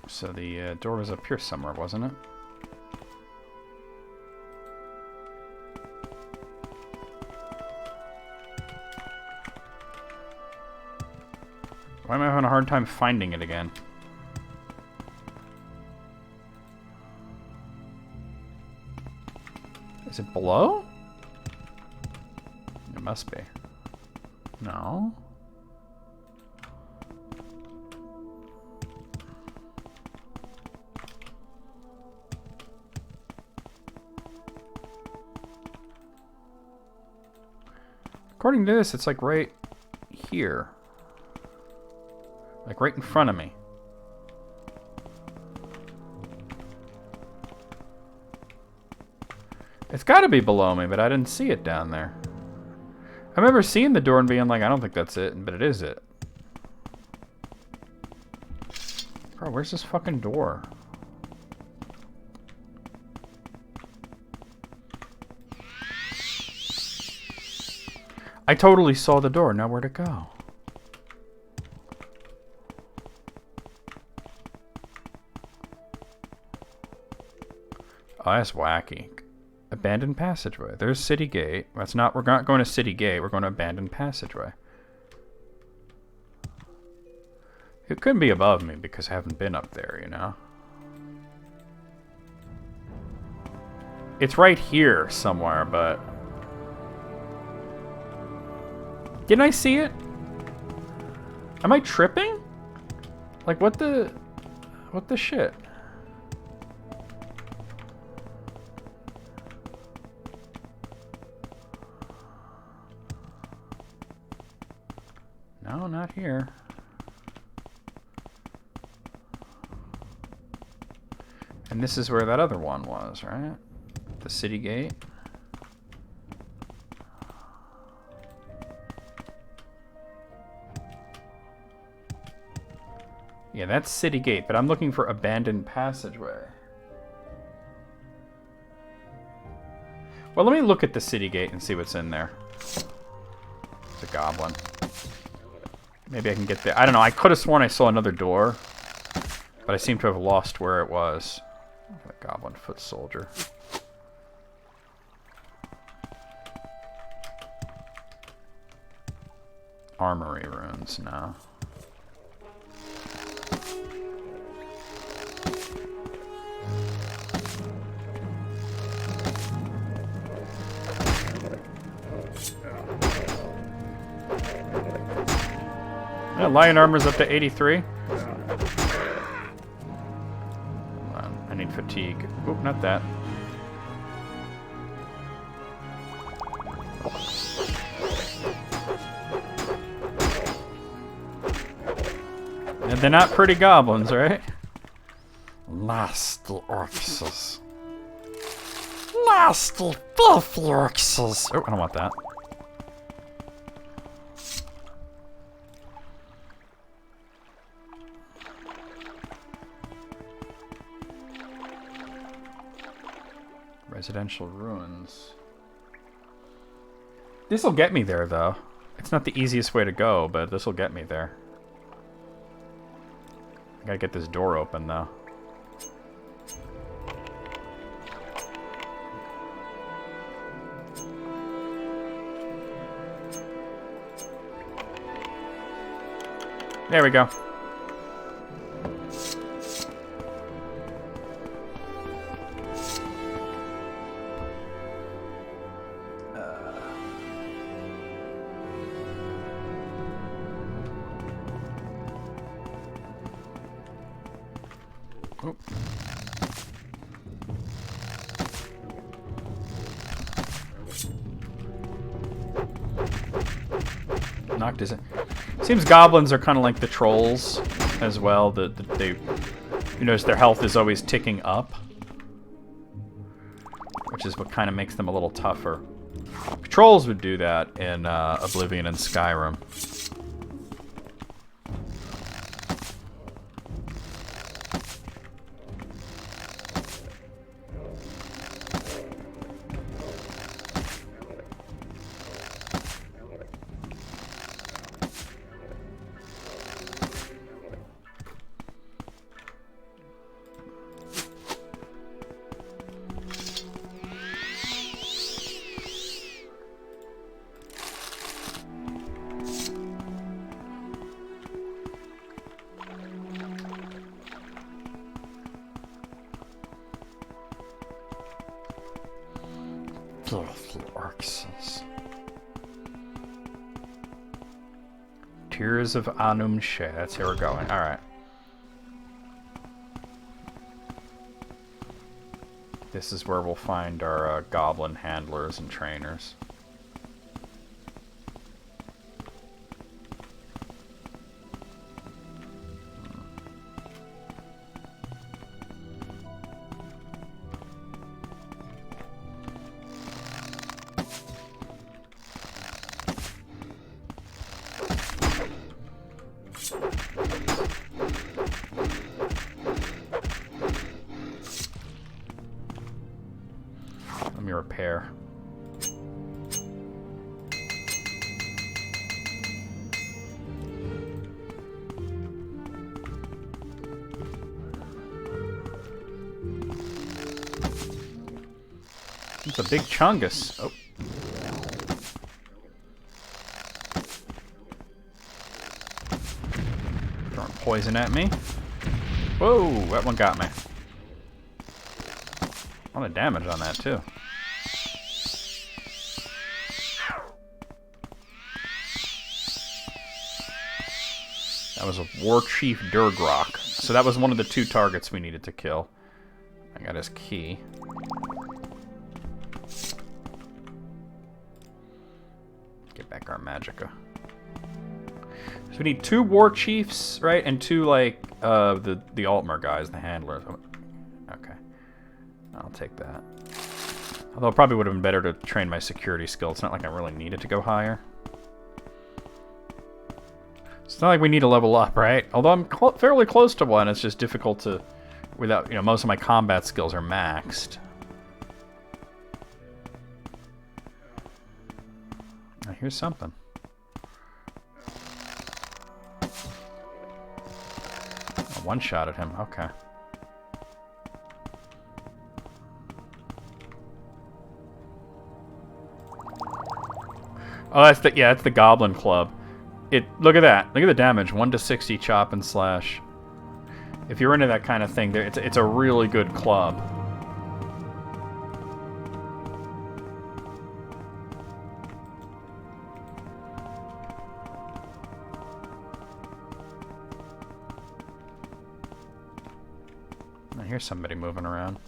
So the door was up here somewhere, wasn't it? Why am I having a hard time finding it again? Is it below? It must be. No. According to this, it's like right here. Like right in front of me. It's got to be below me, but I didn't see it down there. I remember seeing the door and being like, I don't think that's it, but it is it. Bro, where's this fucking door? I totally saw the door. Now where'd it go? Oh, that's wacky. Abandoned passageway. There's City Gate. That's not. We're not going to City Gate. We're going to abandoned passageway. It couldn't be above me because I haven't been up there, you know? It's right here somewhere, but... Didn't I see it? Am I tripping? Like, what the... What the shit? No, not here. And this is where that other one was, right? The City Gate. Yeah, that's City Gate, but I'm looking for abandoned passageway. Well, let me look at the City Gate and see what's in there. It's a goblin. Maybe I can get there. I don't know. I could have sworn I saw another door, but I seem to have lost where it was. A goblin foot soldier. Armory runes now. Yeah, lion armor's up to 83. I need fatigue. Oop, not that. And they're not pretty goblins, right? Nasty orcs. Nasty filthy orcs. Oh, I don't want that. Residential ruins. This'll get me there, though. It's not the easiest way to go, but this'll get me there. I gotta get this door open, though. There we go. Knocked his... Seems goblins are kind of like the trolls as well. That they You notice their health is always ticking up, which is what kind of makes them a little tougher. Patrols would do that in Oblivion and Skyrim. Tears of Anumshe. That's where we're going. Alright. This is where we'll find our goblin handlers and trainers. Let me repair. It's a big chungus. Oh. Throwing poison at me. Whoa, that one got me. A lot of damage on that, too. That was a War Chief Durgrok. So that was one of the 2 targets we needed to kill. I got his key. Get back our magicka. So we need 2 War Chiefs, right? And 2, like, the Altmer guys, the handlers. Okay. I'll take that. Although it probably would have been better to train my security skill. It's not like I really needed to go higher. It's not like we need to level up, right? Although I'm fairly close to 1, it's just difficult to... Without, you know, most of my combat skills are maxed. Oh, here's something. Oh, one shot at him, okay. Oh, that's the Goblin Club. Look at that. Look at the damage. 1 to 60 chop and slash. If you're into that kind of thing, it's a really good club. I hear somebody moving around.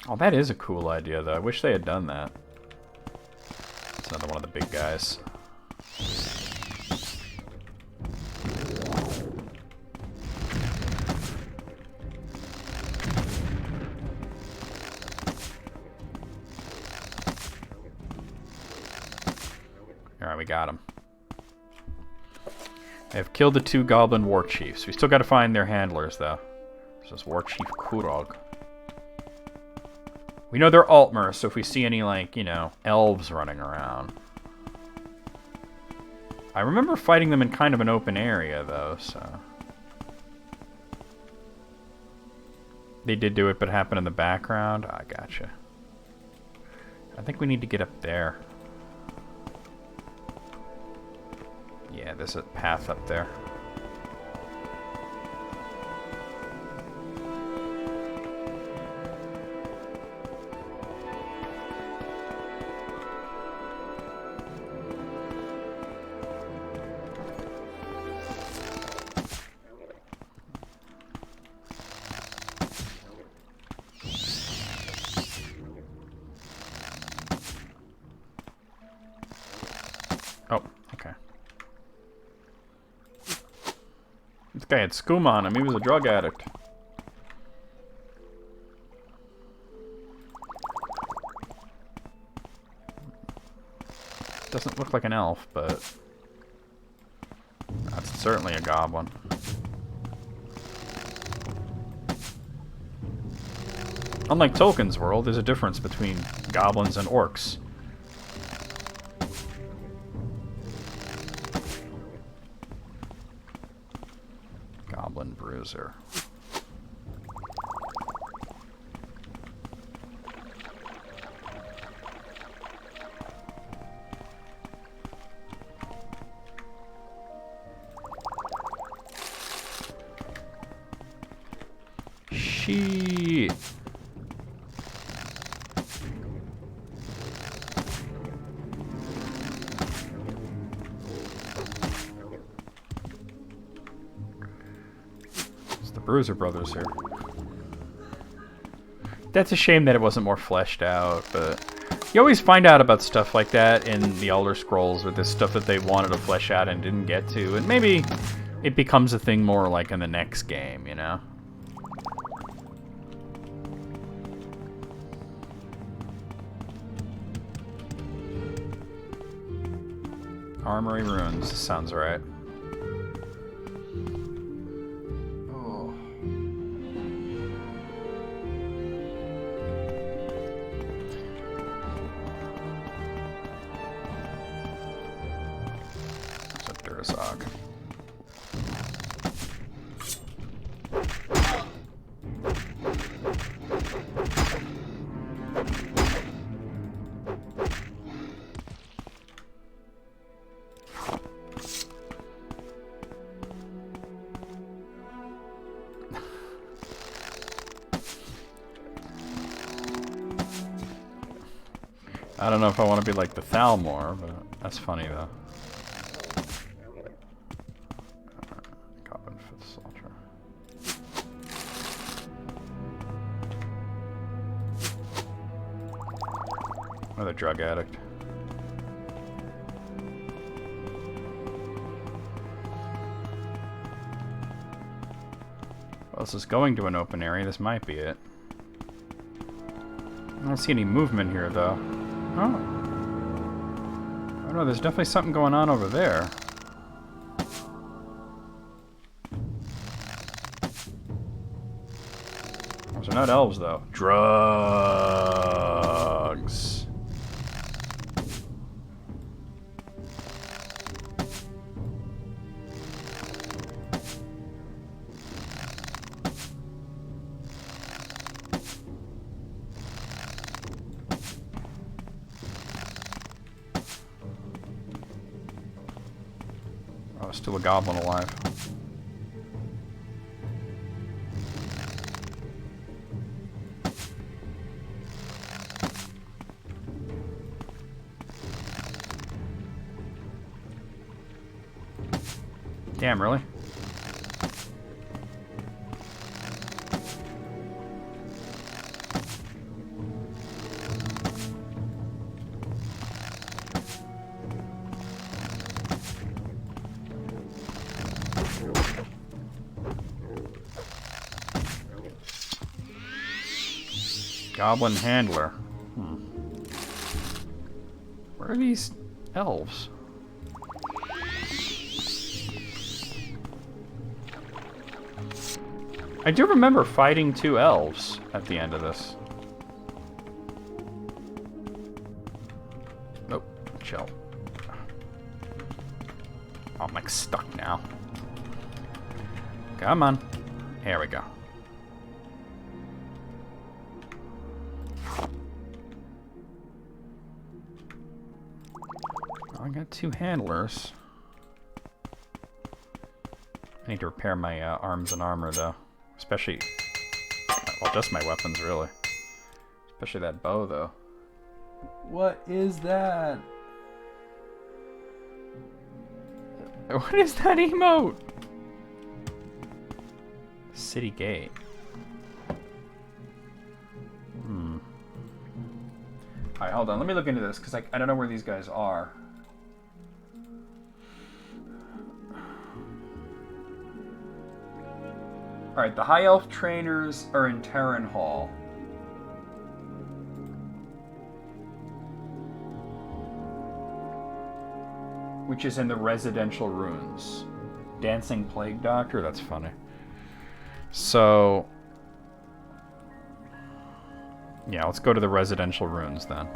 Oh, that is a cool idea, though. I wish they had done that. It's another one of the big guys. Alright, we got him. I have killed the 2 goblin war chiefs. We still gotta find their handlers, though. This is War Chief Kurog. We know they're Altmer, so if we see any, like, you know, elves running around. I remember fighting them in kind of an open area, though, so... They did do it, but it happened in the background? I gotcha. I think we need to get up there. Yeah, there's a path up there. Oh, This guy had skooma on him. He was a drug addict. Doesn't look like an elf, but that's certainly a goblin. Unlike Tolkien's world, there's a difference between goblins and orcs. Goblin bruiser. Shit. It's the Bruiser Brothers here. That's a shame that it wasn't more fleshed out, but you always find out about stuff like that in the Elder Scrolls with this stuff that they wanted to flesh out and didn't get to, and maybe it becomes a thing more like in the next game, you know? Armory Ruins, sounds right. Oh. It's a Durzog. I don't know if I want to be like the Thalmor, but that's funny though. Goblin Foot Soldier. Another drug addict. Well, this is going to an open area. This might be it. I don't see any movement here though. Oh. Oh no, there's definitely something going on over there. Those are not elves, though. Drugs. Oh, still a goblin alive. Damn, really? Goblin handler. Where are these elves? I do remember fighting 2 elves at the end of this. Nope. Chill. Oh, I'm like stuck now. Come on. Here we go. I got 2 handlers. I need to repair my arms and armor, though. Especially... well, just my weapons, really. Especially that bow, though. What is that? What is that emote? City Gate. Alright, hold on. Let me look into this, because I don't know where these guys are. Alright, the High Elf trainers are in Terran Hall. Which is in the residential ruins. Dancing Plague Doctor? That's funny. So... yeah, let's go to the residential ruins then.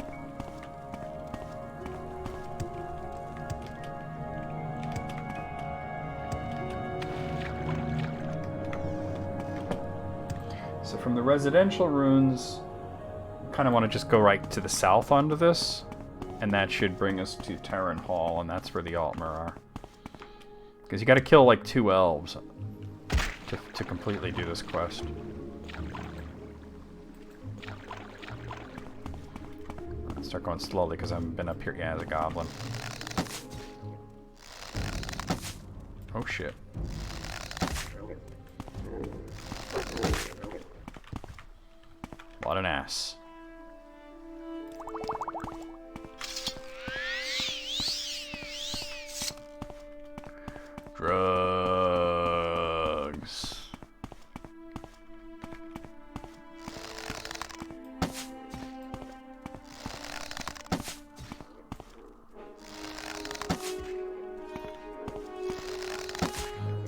So from the residential ruins, kind of want to just go right to the south onto this, and that should bring us to Terran Hall, and that's where the Altmer are. Because you got to kill like 2 elves to completely do this quest. I'll start going slowly because I haven't been up here. Yeah, the goblin. Oh shit. What an ass. Drugs.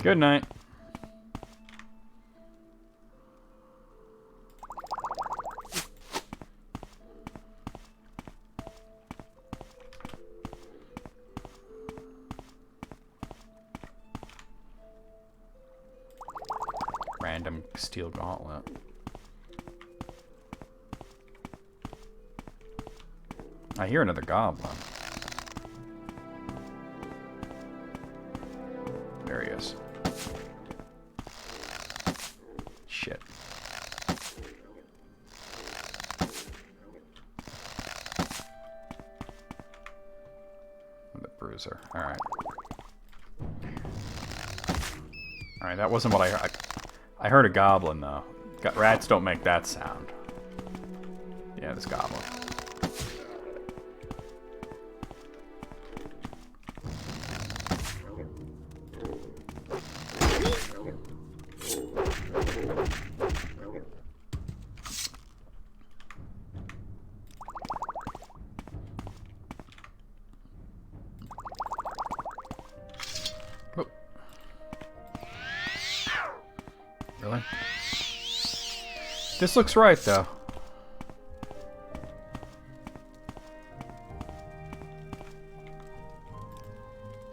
Good night. Random steel gauntlet. I hear another goblin. There he is. Shit. The bruiser. Alright. Alright, that wasn't what I heard. I heard a goblin, though. Rats don't make that sound. Yeah, this goblin. Oh. Really? This looks right, though.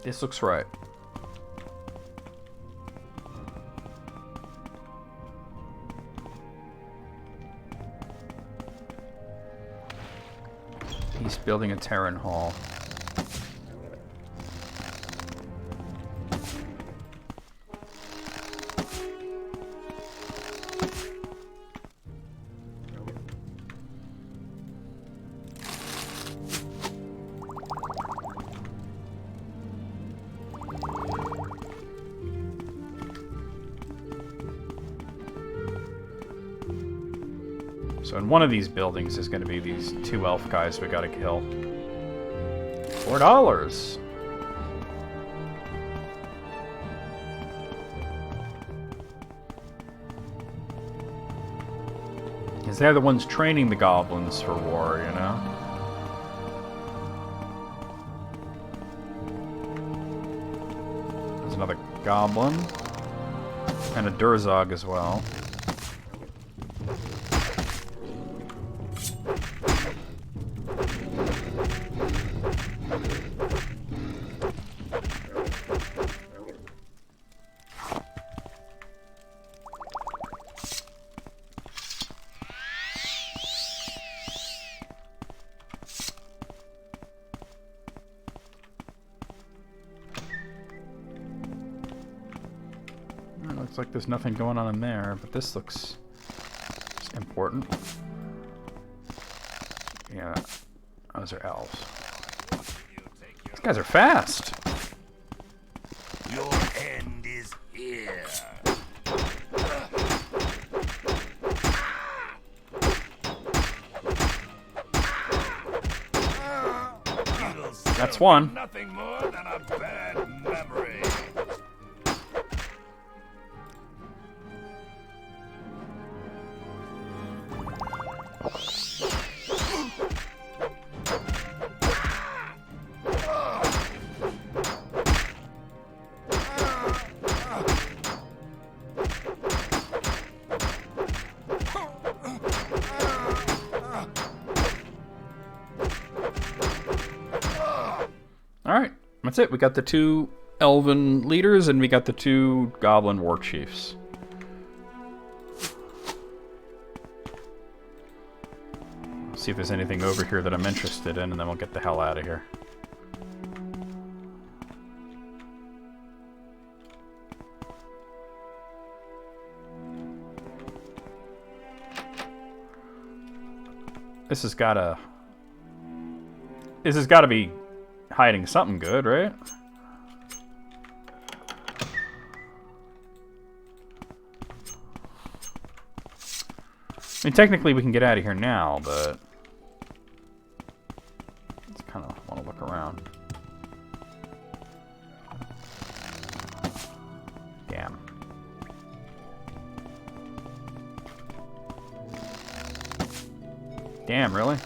This looks right. He's building a Terran Hall. So in one of these buildings is going to be these 2 elf guys we gotta kill. $4! Because they're the ones training the goblins for war, you know? There's another goblin. And a Durzog as well. Looks like there's nothing going on in there, but this looks important. Yeah, those are elves. These guys are fast. Your end is here. That's one. Nothing more than a bad memory. That's it. We got the 2 elven leaders, and we got the 2 goblin war chiefs. See if there's anything over here that I'm interested in, and then we'll get the hell out of here. This has gotta be hiding something good, right? I mean, technically we can get out of here now, but just kind of want to look around. Damn. Damn, really?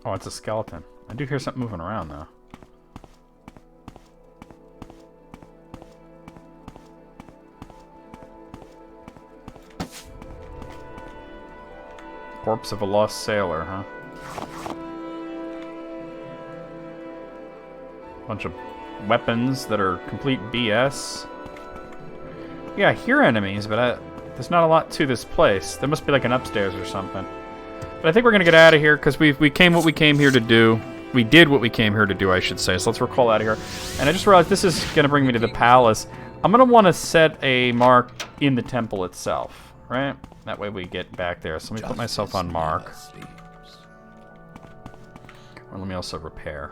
Oh, it's a skeleton. I do hear something moving around, though. Corpse of a lost sailor, huh? Bunch of weapons that are complete BS. Yeah, I hear enemies, but there's not a lot to this place. There must be like an upstairs or something. But I think we're gonna get out of here because we came what we came here to do. We did what we came here to do, I should say. So let's recall out of here. And I just realized this is gonna bring me to the palace. I'm gonna want to set a mark in the temple itself, right? That way we get back there. So let me put myself on mark. Or let me also repair.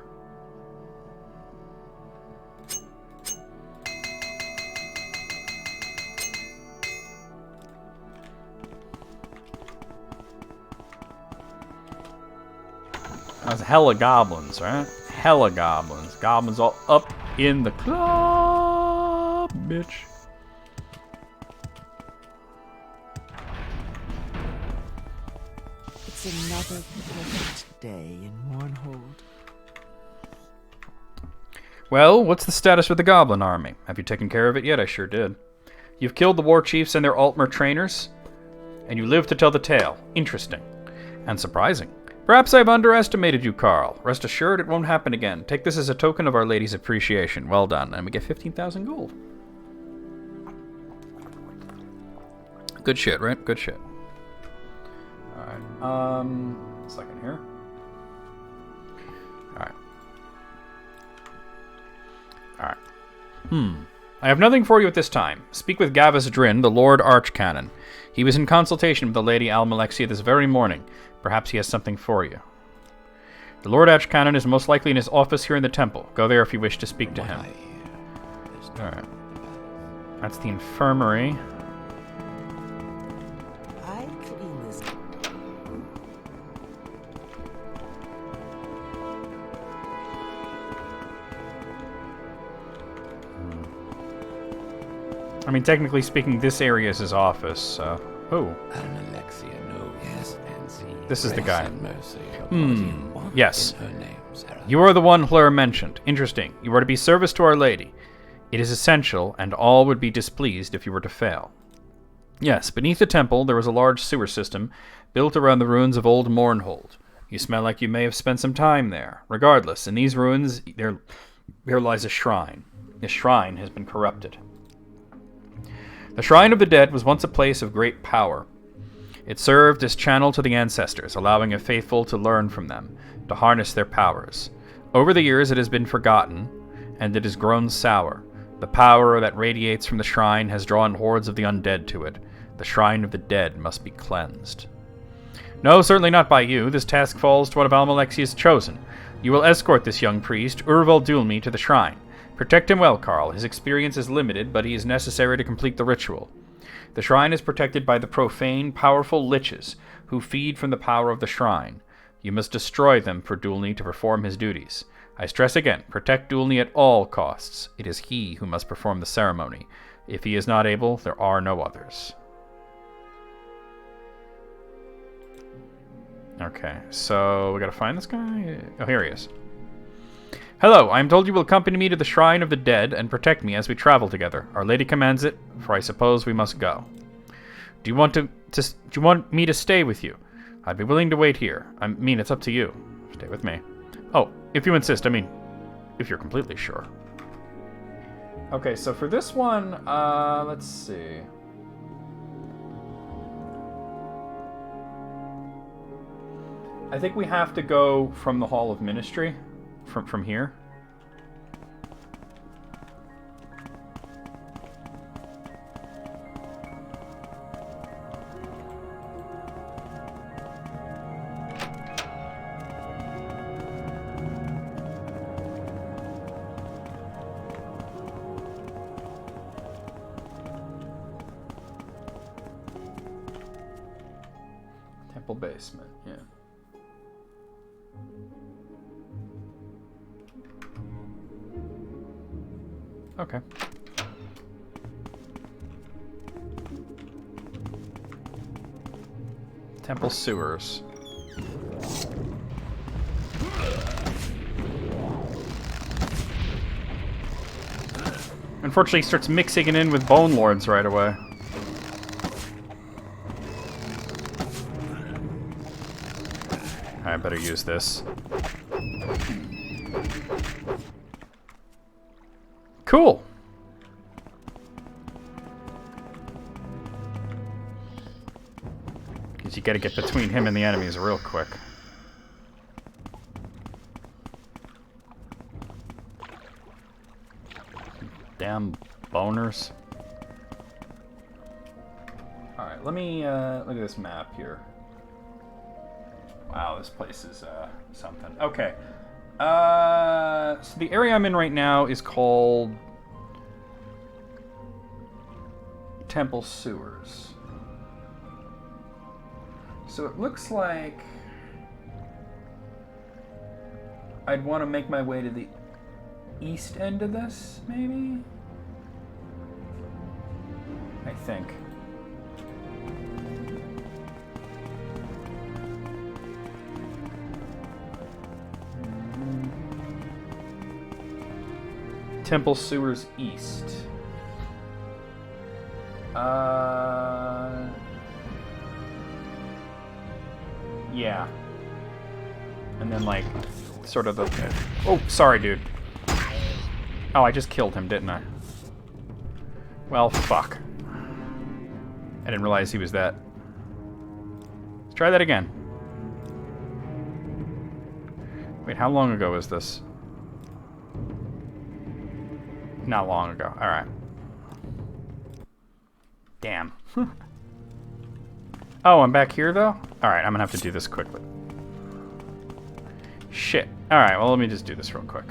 That's hella goblins, right? Hella goblins. Goblins all up in the club, bitch. It's another perfect day in Mornhold. Well, what's the status with the goblin army? Have you taken care of it yet? I sure did. You've killed the war chiefs and their Altmer trainers, and you live to tell the tale. Interesting. And surprising. Perhaps I've underestimated you, Carl. Rest assured it won't happen again. Take this as a token of Our Lady's appreciation. Well done. And we get 15,000 gold. Good shit, right? Good shit. Alright, a second here. Alright. Alright. I have nothing for you at this time. Speak with Gavus Drin, the Lord Archcanon. He was in consultation with the Lady Almalexia this very morning. Perhaps he has something for you. The Lord Archcanon is most likely in his office here in the temple. Go there if you wish to speak to him. Alright. That's the infirmary. I clean this. I mean, technically speaking, this area is his office, so... Oh. Almalexia knows, yes, and sees. This is the guy. Mercy Yes. her name, Sarah. You are the one Fleur mentioned. Interesting. You are to be service to Our Lady. It is essential, and all would be displeased if you were to fail. Yes, beneath the temple there was a large sewer system built around the ruins of Old Mornhold. You smell like you may have spent some time there. Regardless, in these ruins there lies a shrine. This shrine has been corrupted. The Shrine of the Dead was once a place of great power. It served as channel to the ancestors, allowing a faithful to learn from them, to harness their powers. Over the years it has been forgotten, and it has grown sour. The power that radiates from the shrine has drawn hordes of the undead to it. The Shrine of the Dead must be cleansed. No, certainly not by you. This task falls to one of Almalexia's chosen. You will escort this young priest, Urval Dulmi, to the shrine. Protect him well, Carl. His experience is limited, but he is necessary to complete the ritual. The shrine is protected by the profane, powerful liches who feed from the power of the shrine. You must destroy them for Dulni to perform his duties. I stress again, protect Dulni at all costs. It is he who must perform the ceremony. If he is not able, there are no others. Okay, so we gotta find this guy. Oh, here he is. Hello, I am told you will accompany me to the Shrine of the Dead and protect me as we travel together. Our Lady commands it, for I suppose we must go. Do you want me to stay with you? I'd be willing to wait here. I mean, it's up to you. Stay with me. Oh, if you insist. I mean, if you're completely sure. Okay, so for this one, let's see. I think we have to go from the Hall of Ministry, from here. Temple basement, yeah. Okay. Temple sewers. Unfortunately, he starts mixing it in with Bone Lords right away. I better use this. Cool. Because you gotta get between him and the enemies real quick. Damn boners. Alright, let me look at this map here. Wow, this place is something. Okay. So the area I'm in right now is called Temple Sewers. So it looks like I'd want to make my way to the east end of this, maybe? I think. Temple Sewers East. Yeah. And then, like, sort of the... Oh, sorry, dude. Oh, I just killed him, didn't I? Well, fuck. I didn't realize he was that. Let's try that again. Wait, how long ago was this? Not long ago. Alright. Damn. Oh, I'm back here, though? Alright, I'm gonna have to do this quickly. Shit. Alright, well, let me just do this real quick.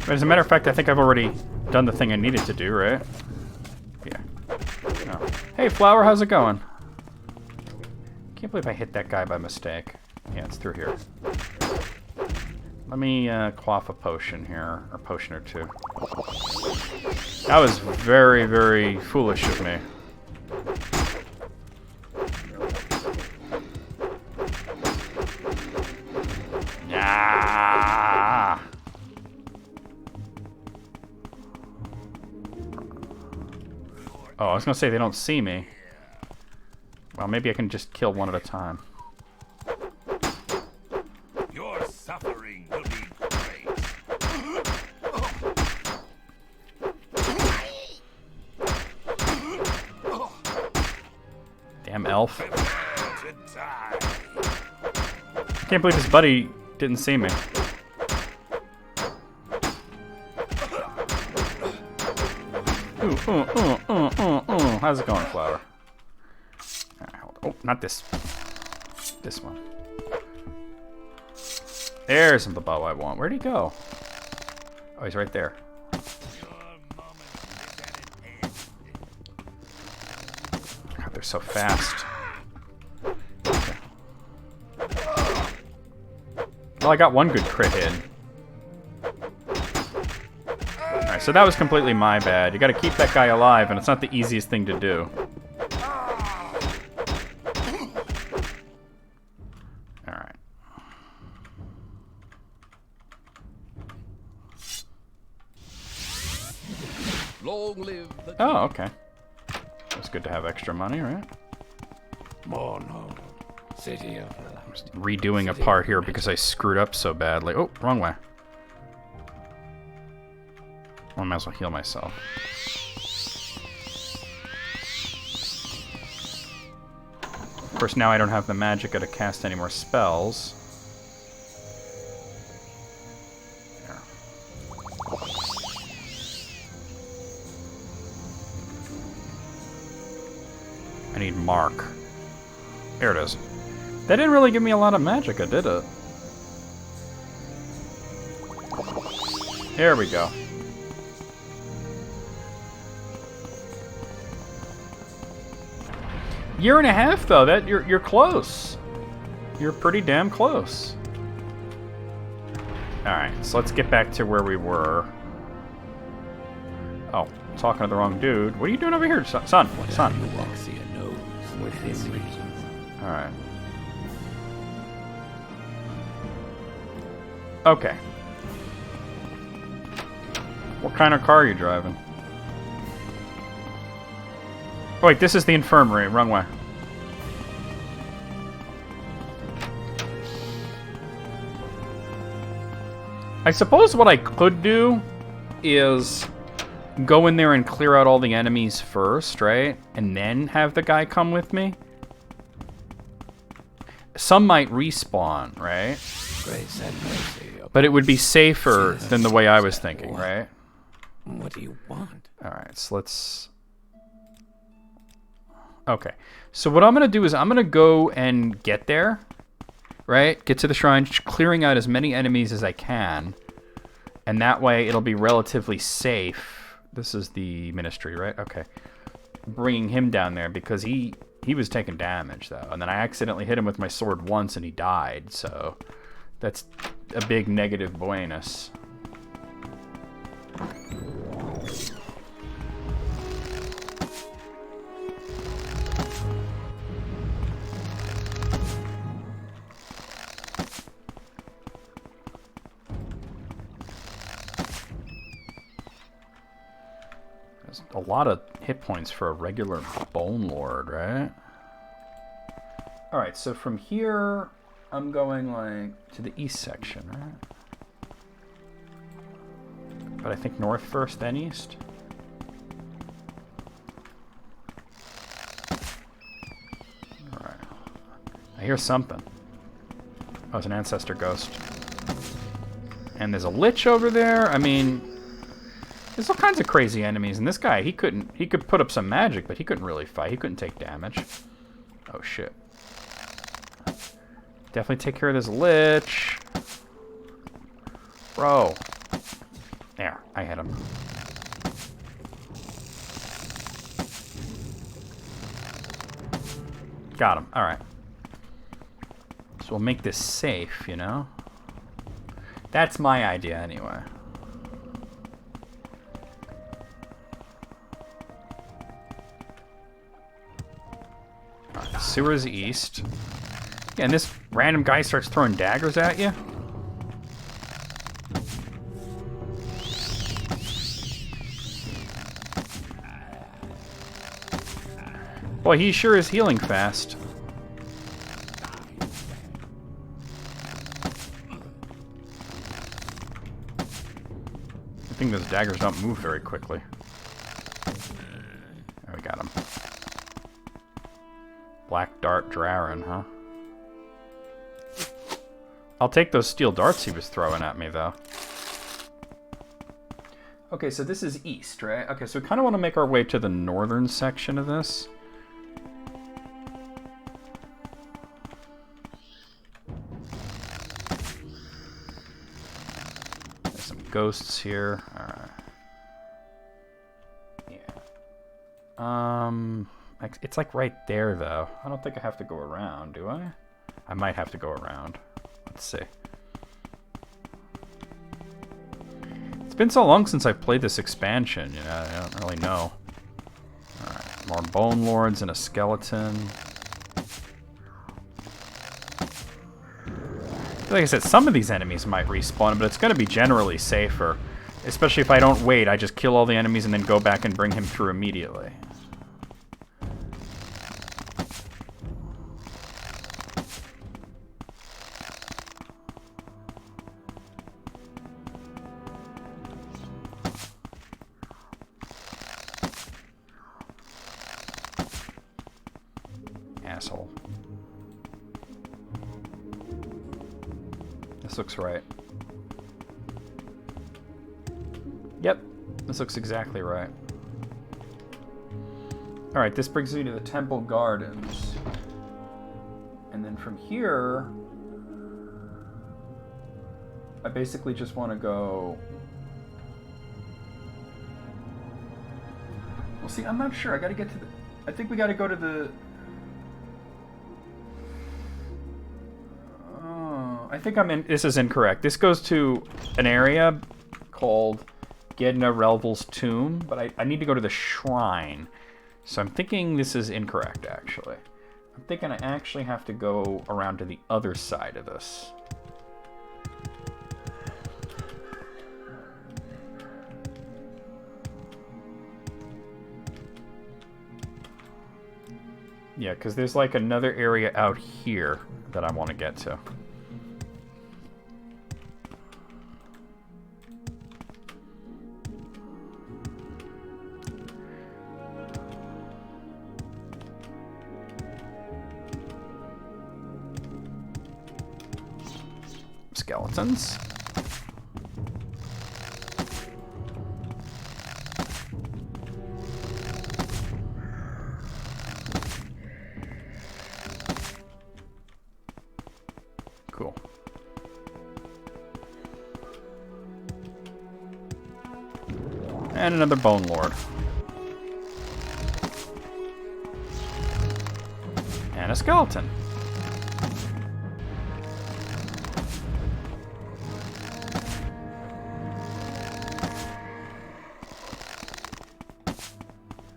But as a matter of fact, I think I've already done the thing I needed to do, right? Yeah. Oh. Hey, Flower, how's it going? Can't believe I hit that guy by mistake. Yeah, it's through here. Let me quaff a potion here, or potion or two. That was very, very foolish of me. Ah! Oh, I was gonna say they don't see me. Well, maybe I can just kill one at a time. Your suffering will be great. Damn elf. I can't believe his buddy didn't see me. How's it going, Flower? Oh, not this. This one. There's the bow I want. Where'd he go? Oh, he's right there. God, they're so fast. Okay. Well, I got one good crit hit. Alright, so that was completely my bad. You gotta keep that guy alive, and it's not the easiest thing to do. Alright. Long live the Oh, okay. It's good to have extra money, right? Morrowind, city of the last. Redoing a part here because I screwed up so badly. Oh, wrong way. I might as well heal myself. Of course, now I don't have the magicka to cast any more spells. There. I need Mark. Here it is. That didn't really give me a lot of magicka, did it? There we go. Year and a half, though. That you're close. You're pretty damn close. All right, so let's get back to where we were. Oh, talking to the wrong dude. What are you doing over here, son? Son. Alexia knows within reason. All right. Okay. What kind of car are you driving? Oh, wait, this is the infirmary. Wrong way. I suppose what I could do is go in there and clear out all the enemies first, right? And then have the guy come with me. Some might respawn, right? Grace and mercy. But it would be safer than the way I was thinking, right? What do you want? Alright, so let's... Okay. So what I'm going to do is I'm going to go and get there, right? Get to the shrine, clearing out as many enemies as I can. And that way it'll be relatively safe. This is the ministry, right? Okay. Bringing him down there because he was taking damage, though. And then I accidentally hit him with my sword once and he died, so... That's a big negative bonus. There's a lot of hit points for a regular Bone Lord, right? Alright, so from here... I'm going, like, to the east section, right? But I think north first, then east? Alright. I hear something. Oh, it's an ancestor ghost. And there's a lich over there. I mean, there's all kinds of crazy enemies. And this guy, he could put up some magic, but he couldn't really fight. He couldn't take damage. Oh, shit. Definitely take care of this lich. Bro. There, I hit him. Got him, alright. So we'll make this safe, you know? That's my idea anyway. Alright, sewer's east. Yeah, and this random guy starts throwing daggers at you. Boy, he sure is healing fast. I think those daggers don't move very quickly. There, we got him. Black Dart Draren, huh? I'll take those steel darts he was throwing at me, though. Okay, so this is east, right? Okay, so we kind of want to make our way to the northern section of this. There's some ghosts here. Alright. Yeah. It's like right there, though. I don't think I have to go around, do I? I might have to go around. Let's see. It's been so long since I've played this expansion, you know, I don't really know. Alright, more Bone Lords and a skeleton. Like I said, some of these enemies might respawn, but it's going to be generally safer. Especially if I don't wait, I just kill all the enemies and then go back and bring him through immediately. Asshole. This looks right. Yep, this looks exactly right. Alright, this brings me to the Temple Gardens. And then from here, I basically just want to go... Well, see, I'm not sure. I gotta get to the... I think we gotta go to the... I think I'm in. This is incorrect. This goes to an area called Gedna Relvel's tomb, but I need to go to the shrine. So I'm thinking this is incorrect, actually. I'm thinking I actually have to go around to the other side of this. Yeah, because there's like another area out here that I want to get to. Skeletons. Cool. And another Bone Lord. And a skeleton.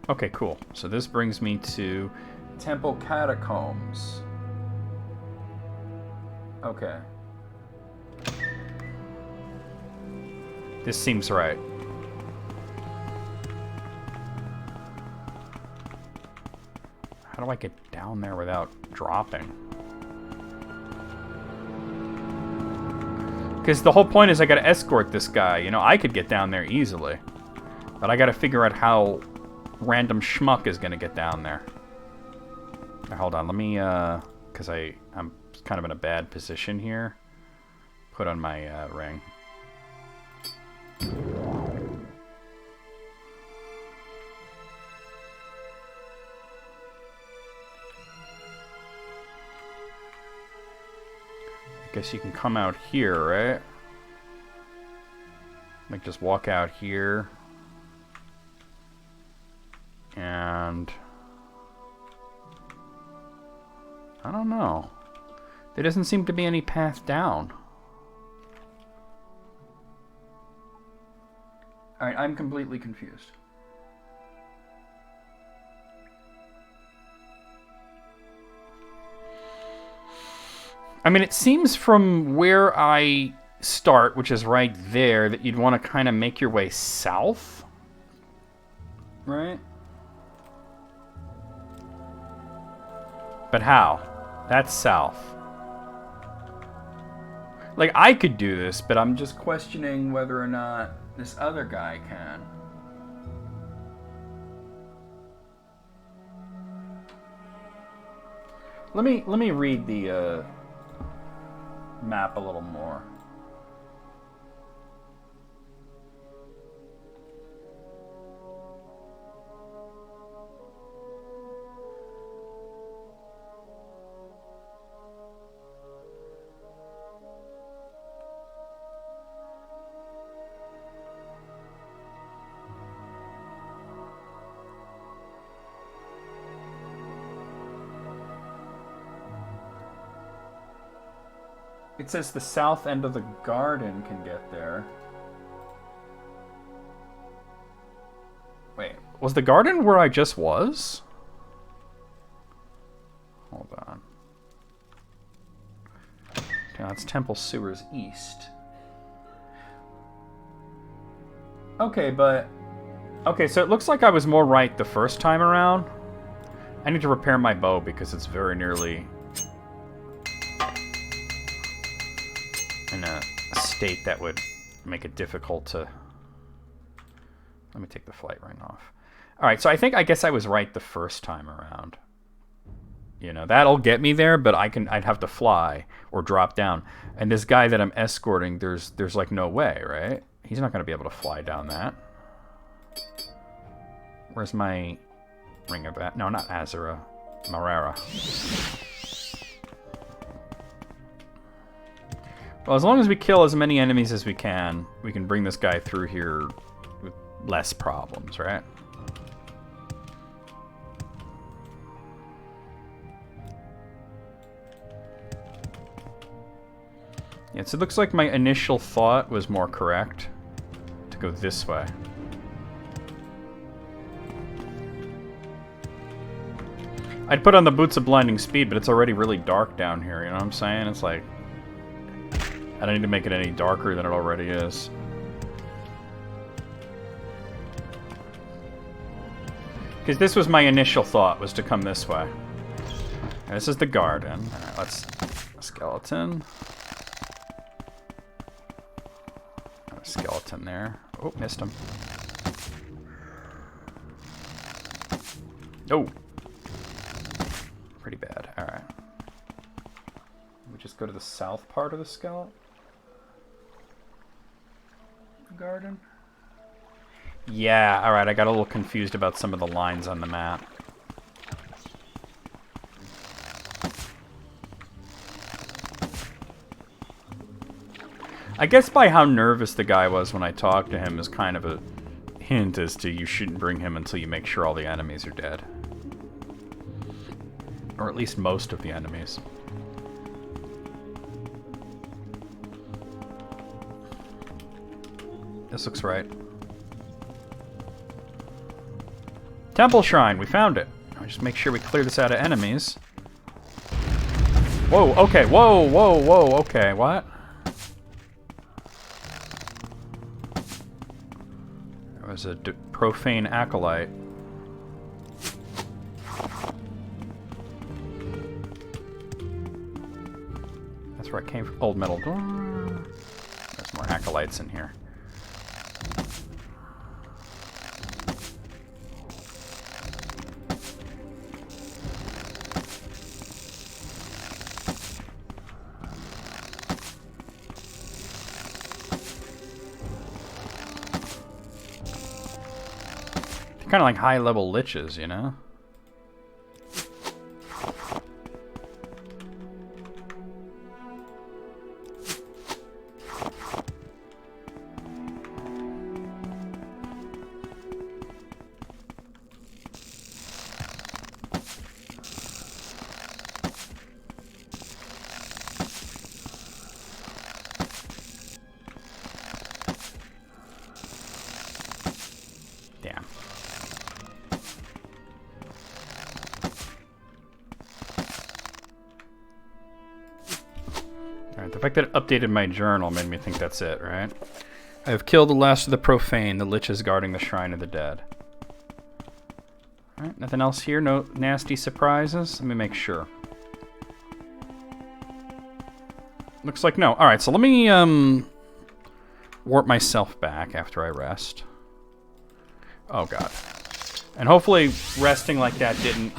Okay, cool. So this brings me to Temple Catacombs. Okay. This seems right. How do I get down there without dropping? Because the whole point is I gotta escort this guy. You know, I could get down there easily. But I gotta figure out how random schmuck is gonna get down there. Now, hold on, let me, because I'm kind of in a bad position here. Put on my ring. I guess you can come out here, right? Like, just walk out here. And... I don't know. There doesn't seem to be any path down. Alright, I'm completely confused. I mean, it seems from where I start, which is right there, that you'd want to kind of make your way south. Right? But how? That's south. Like, I could do this, but I'm just questioning whether or not this other guy can. Let me read the map a little more. It says the south end of the garden can get there. Wait, was the garden where I just was? Hold on. Okay, that's Temple Sewers East. Okay, but... Okay, so it looks like I was more right the first time around. I need to repair my bow because it's very nearly... in a state that would make it difficult to... Let me take the flight ring off. Alright, so I guess I was right the first time around. You know, that'll get me there, but I'd have to fly or drop down. And this guy that I'm escorting, there's like no way, right? He's not going to be able to fly down that. Where's my ring of that? No, not Azura. Marara. Well, as long as we kill as many enemies as we can bring this guy through here with less problems, right? Yeah, so it looks like my initial thought was more correct to go this way. I'd put on the boots of blinding speed, but it's already really dark down here, you know what I'm saying? It's like... I don't need to make it any darker than it already is. Because this was my initial thought, was to come this way. And this is the garden. Alright, let's... skeleton. A skeleton there. Oh, missed him. Oh! Pretty bad. Alright. We just go to the south part of the skeleton? Garden? Yeah, alright, I got a little confused about some of the lines on the map. I guess by how nervous the guy was when I talked to him is kind of a hint as to you shouldn't bring him until you make sure all the enemies are dead. Or at least most of the enemies. This looks right. Temple Shrine, we found it. I'll just make sure we clear this out of enemies. Whoa, okay, whoa, whoa, whoa, okay, what? There was a profane acolyte. That's where I came from. Old metal door. There's more acolytes in here. Kind of like high-level liches, you know? Damn. Alright, the fact that it updated my journal made me think that's it, right? I have killed the last of the profane, the liches guarding the shrine of the dead. Alright, nothing else here? No nasty surprises? Let me make sure. Looks like no. Alright, so let me warp myself back after I rest. Oh god. And hopefully resting like that didn't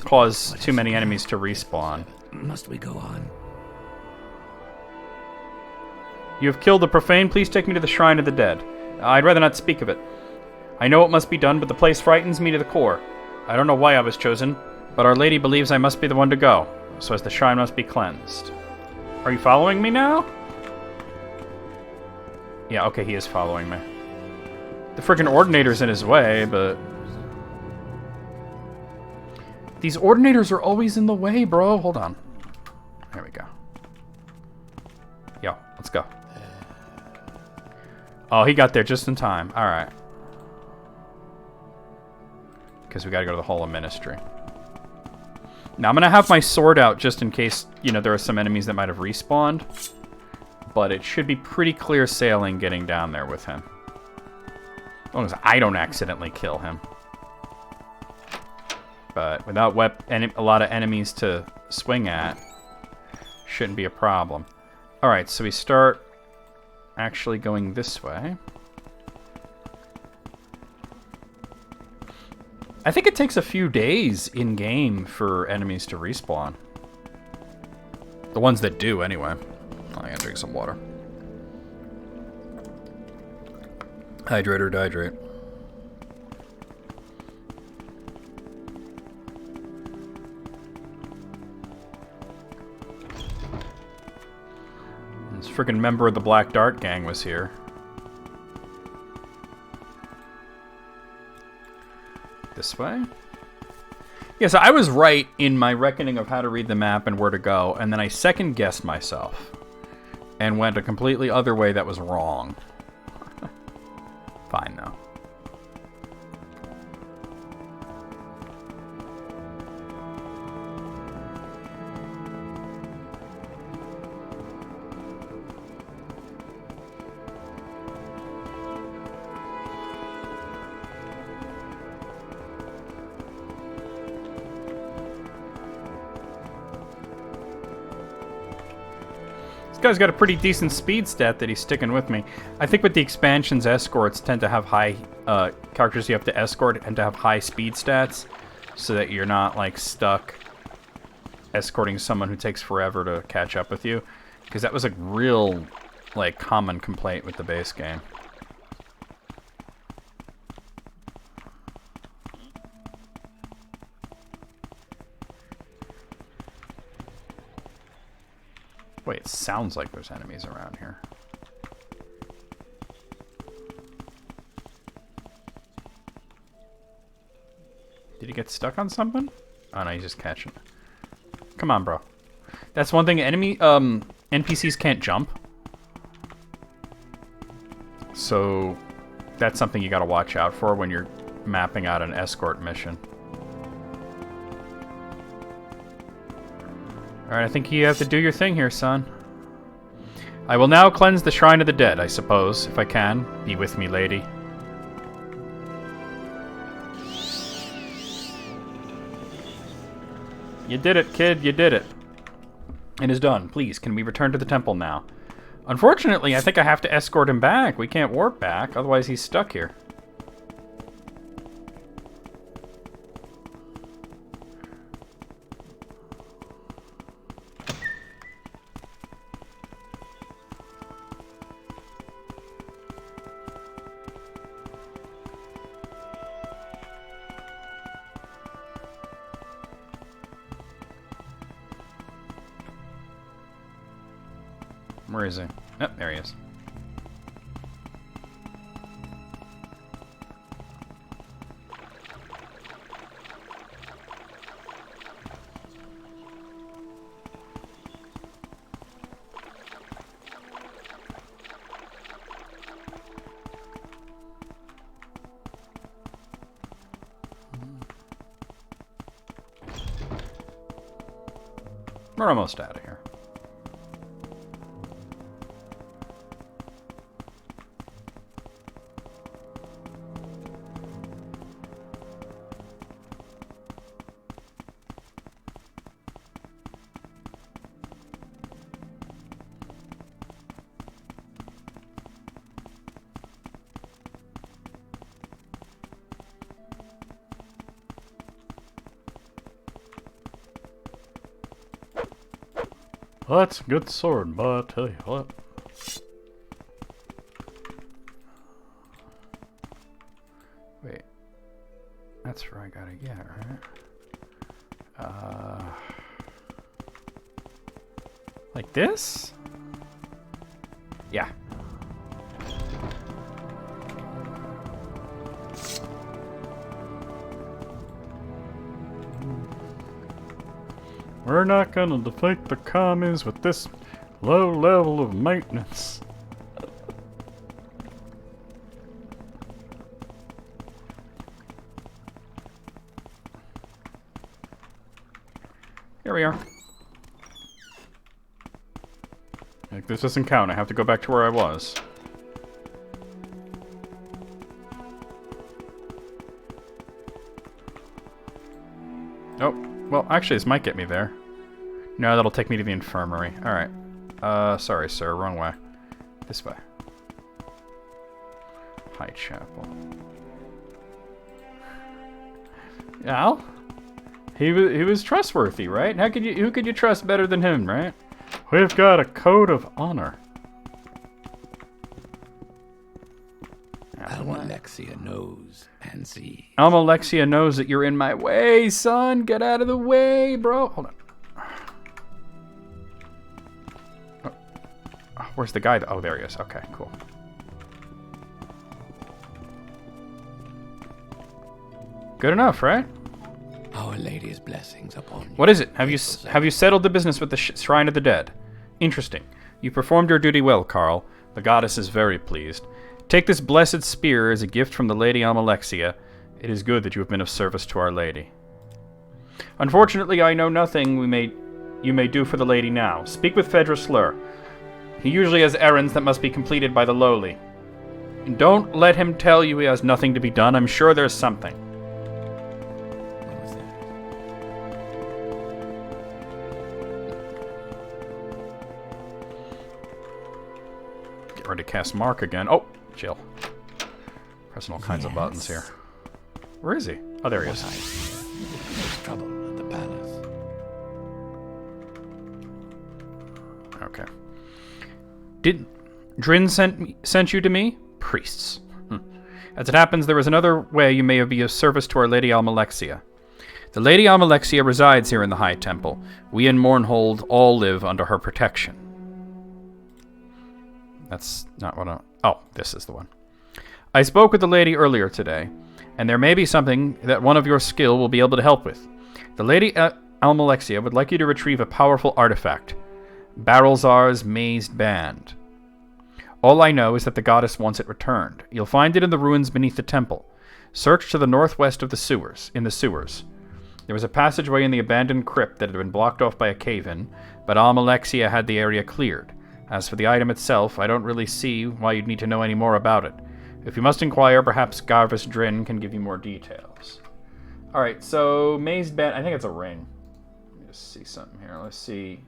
cause too many enemies to respawn. Must we go on? You have killed the profane, please take me to the shrine of the dead. I'd rather not speak of it. I know it must be done, but the place frightens me to the core. I don't know why I was chosen, but Our Lady believes I must be the one to go, so as the shrine must be cleansed. Are you following me now? Yeah, okay, he is following me. The frickin' Ordinator's in his way, but... These Ordinators are always in the way, bro. Hold on. There we go. Let's go. Oh, he got there just in time. Alright. Because we gotta go to the Hall of Ministry. Now, I'm gonna have my sword out just in case, you know, there are some enemies that might have respawned. But it should be pretty clear sailing getting down there with him. As long as I don't accidentally kill him. But without a lot of enemies to swing at, shouldn't be a problem. Alright, so we start actually going this way. I think it takes a few days in-game for enemies to respawn. The ones that do, anyway. Oh, I gotta drink some water. Hydrate or dehydrate. This freaking member of the Black Dart gang was here. This way? Yeah, so I was right in my reckoning of how to read the map and where to go, and then I second-guessed myself. And went a completely other way that was wrong. Fine, though. Guy's got a pretty decent speed stat that he's sticking with me. I think with the expansions, escorts tend to have high characters you have to escort and to have high speed stats, so that you're not like stuck escorting someone who takes forever to catch up with you, because that was a real like common complaint with the base game. Wait, it sounds like there's enemies around here. Did he get stuck on something? Oh no, he's just catching it. Come on, bro. That's one thing, NPCs can't jump. So, that's something you gotta watch out for when you're mapping out an escort mission. Alright, I think you have to do your thing here, son. I will now cleanse the Shrine of the Dead, I suppose, if I can. Be with me, lady. You did it, kid, you did it. It is done. Please, can we return to the temple now? Unfortunately, I think I have to escort him back. We can't warp back, otherwise he's stuck here. Where is he? Oh, there he is. We're almost out of here. Well, that's a good sword, but I'll tell you what. Wait. That's where I gotta get, right? Like this? Yeah. We're not gonna defeat the commies with this Low level of maintenance. Here we are. Like, this doesn't count. I have to go back to where I was. Oh, well, actually, this might get me there. No, that'll take me to the infirmary. Alright. Sorry, sir. Wrong way. This way. High Chapel. Al? He was trustworthy, right? Who could you trust better than him, right? We've got a code of honor. Almalexia knows and sees. Almalexia knows that you're in my way, son. Get out of the way, bro. Hold on. Oh, where's the guy? Oh, there he is. Okay, cool. Good enough, right? Our Lady's blessings upon you. What is it? Have you settled the business with the Shrine of the Dead? Interesting. You performed your duty well, Carl. The goddess is very pleased. Take this blessed spear as a gift from the Lady Almalexia. It is good that you have been of service to Our Lady. Unfortunately, I know nothing you may do for the lady now. Speak with Fedra Slur. He usually has errands that must be completed by the lowly. And don't let him tell you he has nothing to be done. I'm sure there's something. Get ready to cast Mark again. Oh, chill. Pressing all kinds of buttons here. Where is he? Oh, there he is. There's trouble at the palace. Okay. Did Drin sent you to me? Priests. As it happens, there is another way you may be of service to Our Lady Almalexia. The Lady Almalexia resides here in the High Temple. We in Mournhold all live under her protection. That's not what I... Oh, this is the one. I spoke with the lady earlier today, and there may be something that one of your skill will be able to help with. The Lady Almalexia would like you to retrieve a powerful artifact. Barrelzar's Mazed Band. All I know is that the goddess wants it returned. You'll find it in the ruins beneath the temple. Search to the northwest of the sewers. There was a passageway in the abandoned crypt that had been blocked off by a cave-in, but Almalexia had the area cleared. As for the item itself, I don't really see why you'd need to know any more about it. If you must inquire, perhaps Garvis Drin can give you more details. Alright, so Mazed Band, I think it's a ring. Let me just see something here. Let's see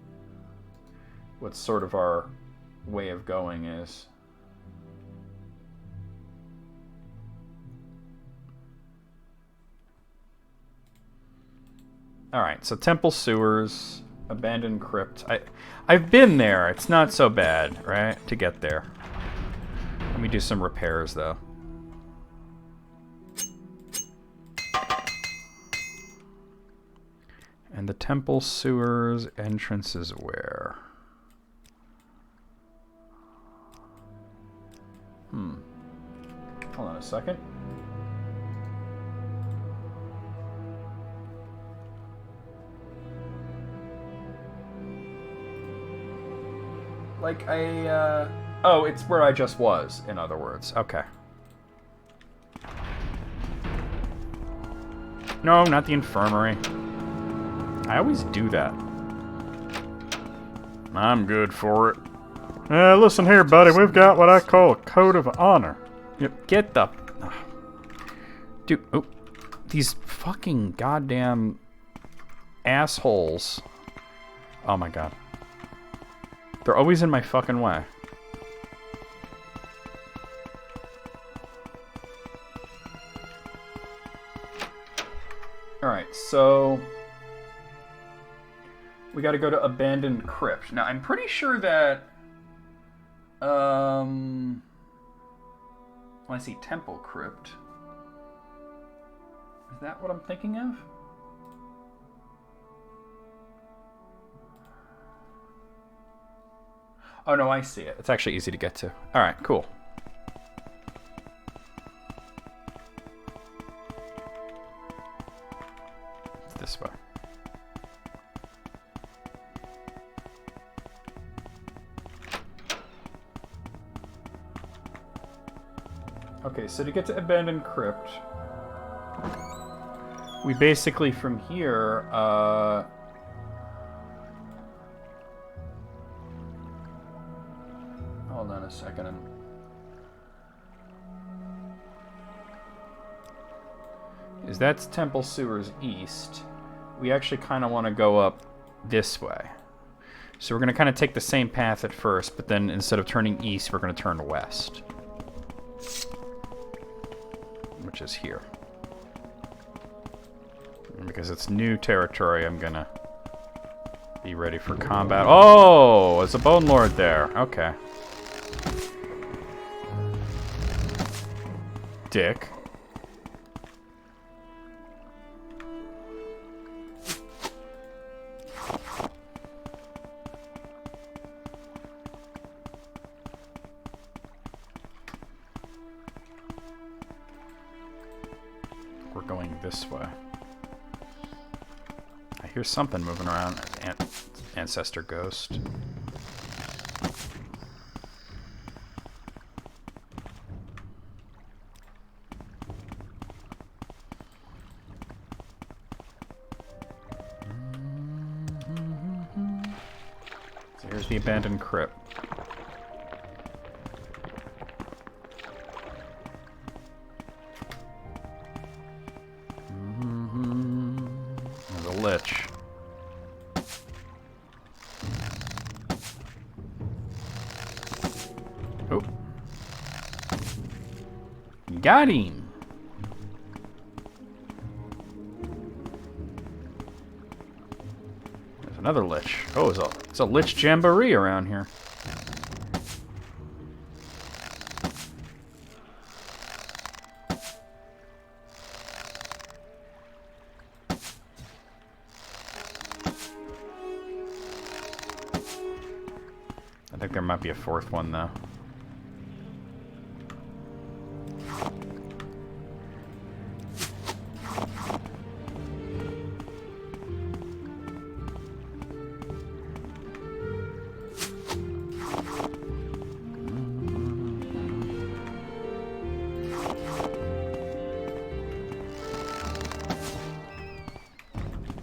what sort of our way of going is. Alright, so temple sewers, abandoned crypt. I've been there. It's not so bad, right? To get there. Let me do some repairs, though. And the temple sewers entrance is where? Hold on a second. Like oh, it's where I just was, in other words. Okay. No, not the infirmary. I always do that. I'm good for it. Listen here, buddy. We've got what I call a code of honor. Yep, get the... Dude, oh, these fucking goddamn assholes. Oh my god. They're always in my fucking way. Alright, so... we gotta go to Abandoned Crypt. Now, I'm pretty sure that... well, I see Temple Crypt. Is that what I'm thinking of? Oh, no, I see it. It's actually easy to get to. Alright, cool. It's this way. Okay, so to get to Abandoned Crypt, we basically from here, hold on a second. Is that's Temple Sewers East. We actually kind of want to go up this way. So we're going to kind of take the same path at first, but then instead of turning east, we're going to turn west. Which is here. And because it's new territory, I'm going to be ready for combat. Oh, there's a Bone Lord there. Okay. Dick. We're going this way. I hear something moving around. Ancestor ghost. So here's the abandoned crypt. There's a lich. Oh. Got him. There's another lich. Oh, it's a lich jamboree around here. I think there might be a fourth one, though.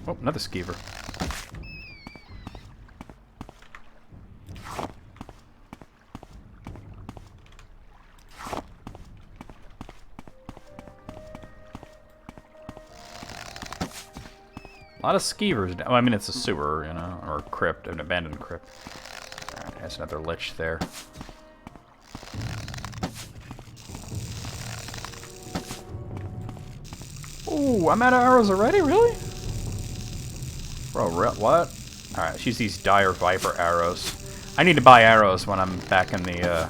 Oh, another skeever. A lot of skeevers. Oh, I mean, it's a sewer, you know, or a crypt, an abandoned crypt. Alright, there's another lich there. Ooh, I'm out of arrows already? Really? Bro, what? Alright, let's use these dire viper arrows. I need to buy arrows when I'm back in the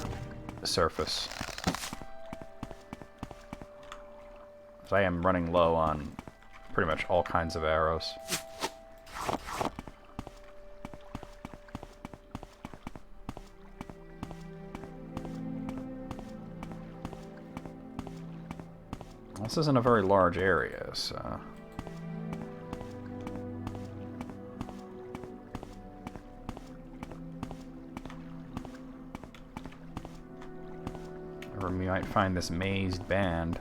surface. So I am running low on pretty much all kinds of arrows. This isn't a very large area, so... Or we might find this mazed band.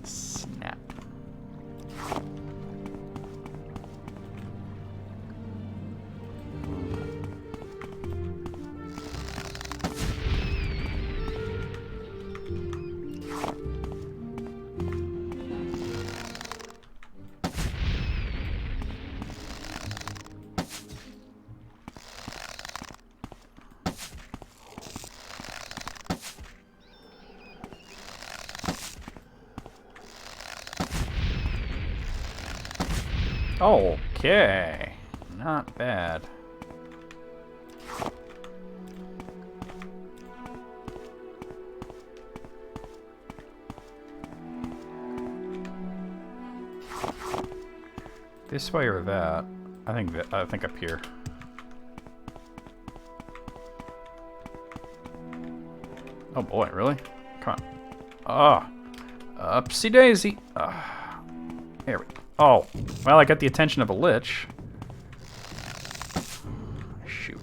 Snap. Okay, not bad. This way or that? I think up here. Oh boy, really? Come on. Ah, upsy daisy. There we go. Oh, well, I got the attention of a lich. Shoot.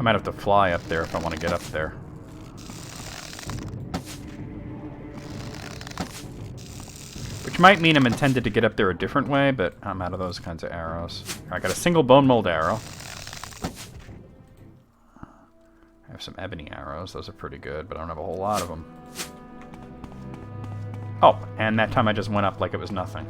I might have to fly up there if I want to get up there. Which might mean I'm intended to get up there a different way, but I'm out of those kinds of arrows. I got a single bone mold arrow. I have some ebony arrows. Those are pretty good, but I don't have a whole lot of them. Oh, and that time I just went up like it was nothing.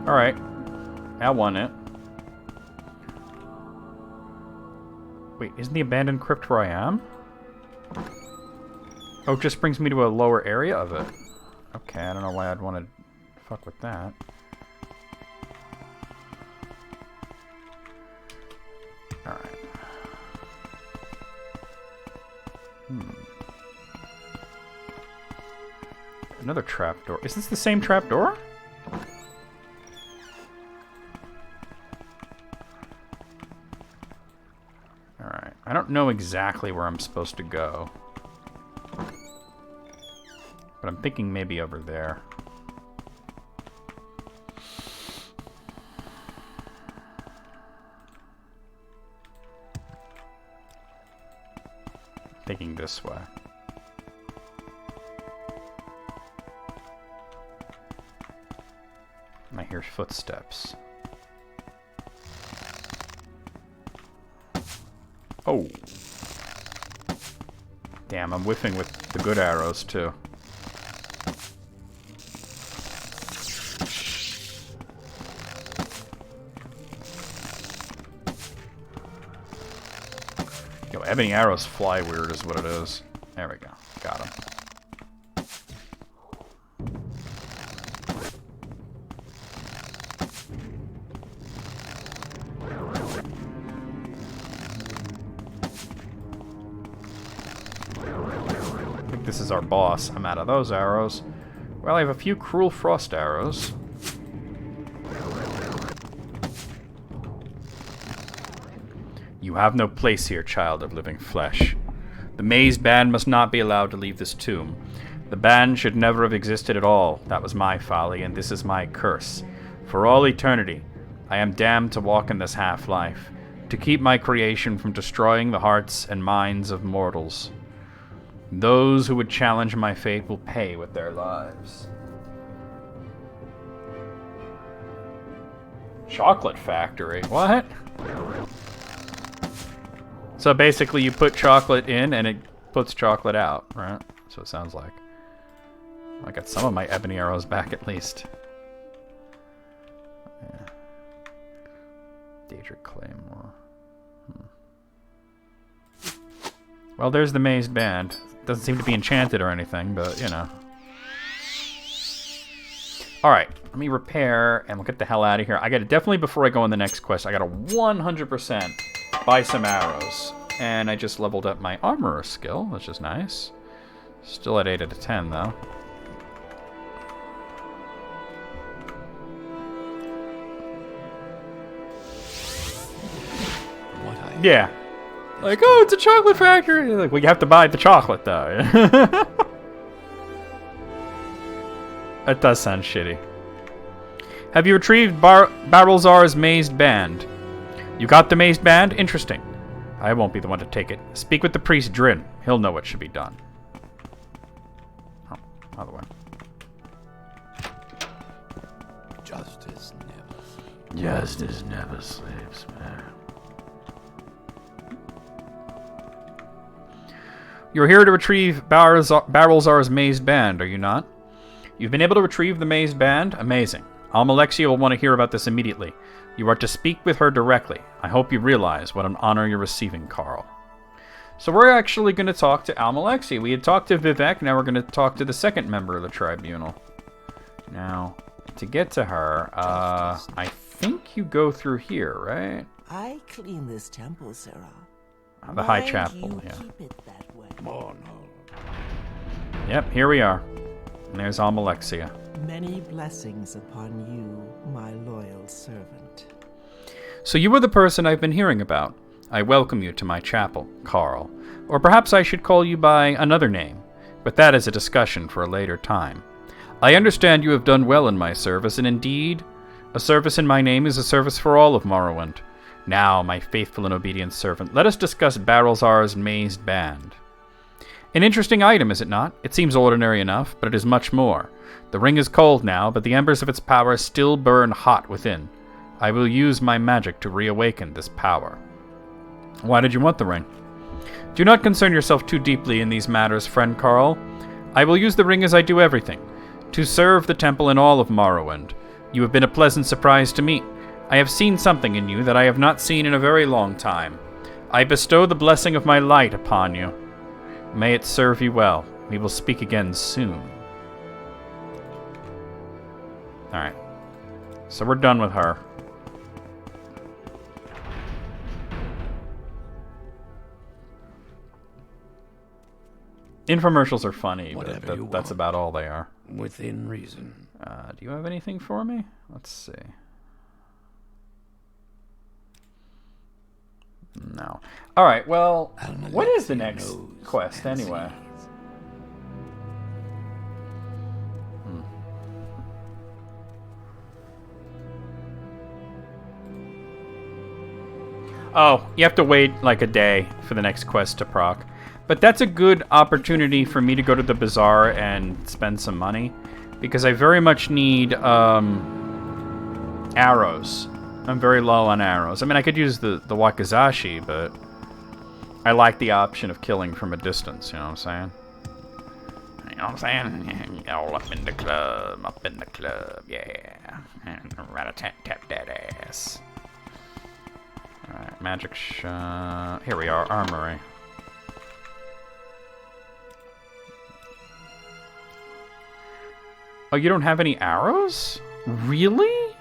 Alright. That won it. Wait, isn't the abandoned crypt where I am? Oh, it just brings me to a lower area of it. Okay, I don't know why I'd want to fuck with that. Alright. Another trapdoor. Is this the same trapdoor? Alright. I don't know exactly where I'm supposed to go. But I'm thinking maybe over there. Thinking this way. I hear footsteps. Oh. Damn, I'm whiffing with the good arrows too. Yo, ebony arrows fly weird is what it is. There we go. Got him. I think this is our boss. I'm out of those arrows. Well, I have a few cruel frost arrows. You have no place here, child of living flesh. The mazed band must not be allowed to leave this tomb. The band should never have existed at all. That was my folly, and this is my curse. For all eternity, I am damned to walk in this half-life, to keep my creation from destroying the hearts and minds of mortals. Those who would challenge my fate will pay with their lives. Chocolate factory? What? So basically you put chocolate in and it puts chocolate out, right? That's what it sounds like. I got some of my ebony arrows back at least. Yeah. Daedric Claymore. Well, there's the mazed band. Doesn't seem to be enchanted or anything, but, you know. Alright, let me repair, and we'll get the hell out of here. I gotta definitely, before I go on the next quest, I gotta 100% buy some arrows. And I just leveled up my armorer skill, which is nice. Still at 8 out of 10, though. Yeah. Like, oh, it's a chocolate factory. Like, well, you have to buy the chocolate, though. That does sound shitty. Have you retrieved Barrelzar's mazed band? You got the mazed band? Interesting. I won't be the one to take it. Speak with the priest Drin. He'll know what should be done. Oh, other way. Justice never sleeps. Justice never sleeps, man. You're here to retrieve Barrelzar's mazed band, are you not? You've been able to retrieve the mazed band? Amazing. Almalexia will want to hear about this immediately. You are to speak with her directly. I hope you realize what an honor you're receiving, Carl. So we're actually going to talk to Almalexia. We had talked to Vivek, now we're going to talk to the second member of the tribunal. Now, to get to her, I think you go through here, right? I clean this temple, Sarah. The High Mind Chapel, you yeah. keep it that way. Oh no. Yep, here we are. And there's Almalexia. Many blessings upon you, my loyal servant. So you are the person I've been hearing about. I welcome you to my chapel, Carl. Or perhaps I should call you by another name, but that is a discussion for a later time. I understand you have done well in my service, and indeed, a service in my name is a service for all of Morrowind. Now, my faithful and obedient servant, let us discuss Barrelzar's mazed band. An interesting item, is it not? It seems ordinary enough, but it is much more. The ring is cold now, but the embers of its power still burn hot within. I will use my magic to reawaken this power. Why did you want the ring? Do not concern yourself too deeply in these matters, friend Carl. I will use the ring as I do everything, to serve the temple in all of Morrowind. You have been a pleasant surprise to meet. I have seen something in you that I have not seen in a very long time. I bestow the blessing of my light upon you. May it serve you well. We will speak again soon. Alright. So we're done with her. Infomercials are funny, but that's about all they are. Within reason. Do you have anything for me? Let's see. No. Alright, well, what is the next quest anyway? Oh, you have to wait like a day for the next quest to proc. But that's a good opportunity for me to go to the bazaar and spend some money, because I very much need arrows. I'm very low on arrows. I mean, I could use the wakizashi, but I like the option of killing from a distance, you know what I'm saying? You know what I'm saying? All up in the club, yeah. And rat-a-tat-tap that ass. Alright, magic shot. Here we are, armory. Oh, you don't have any arrows? Really?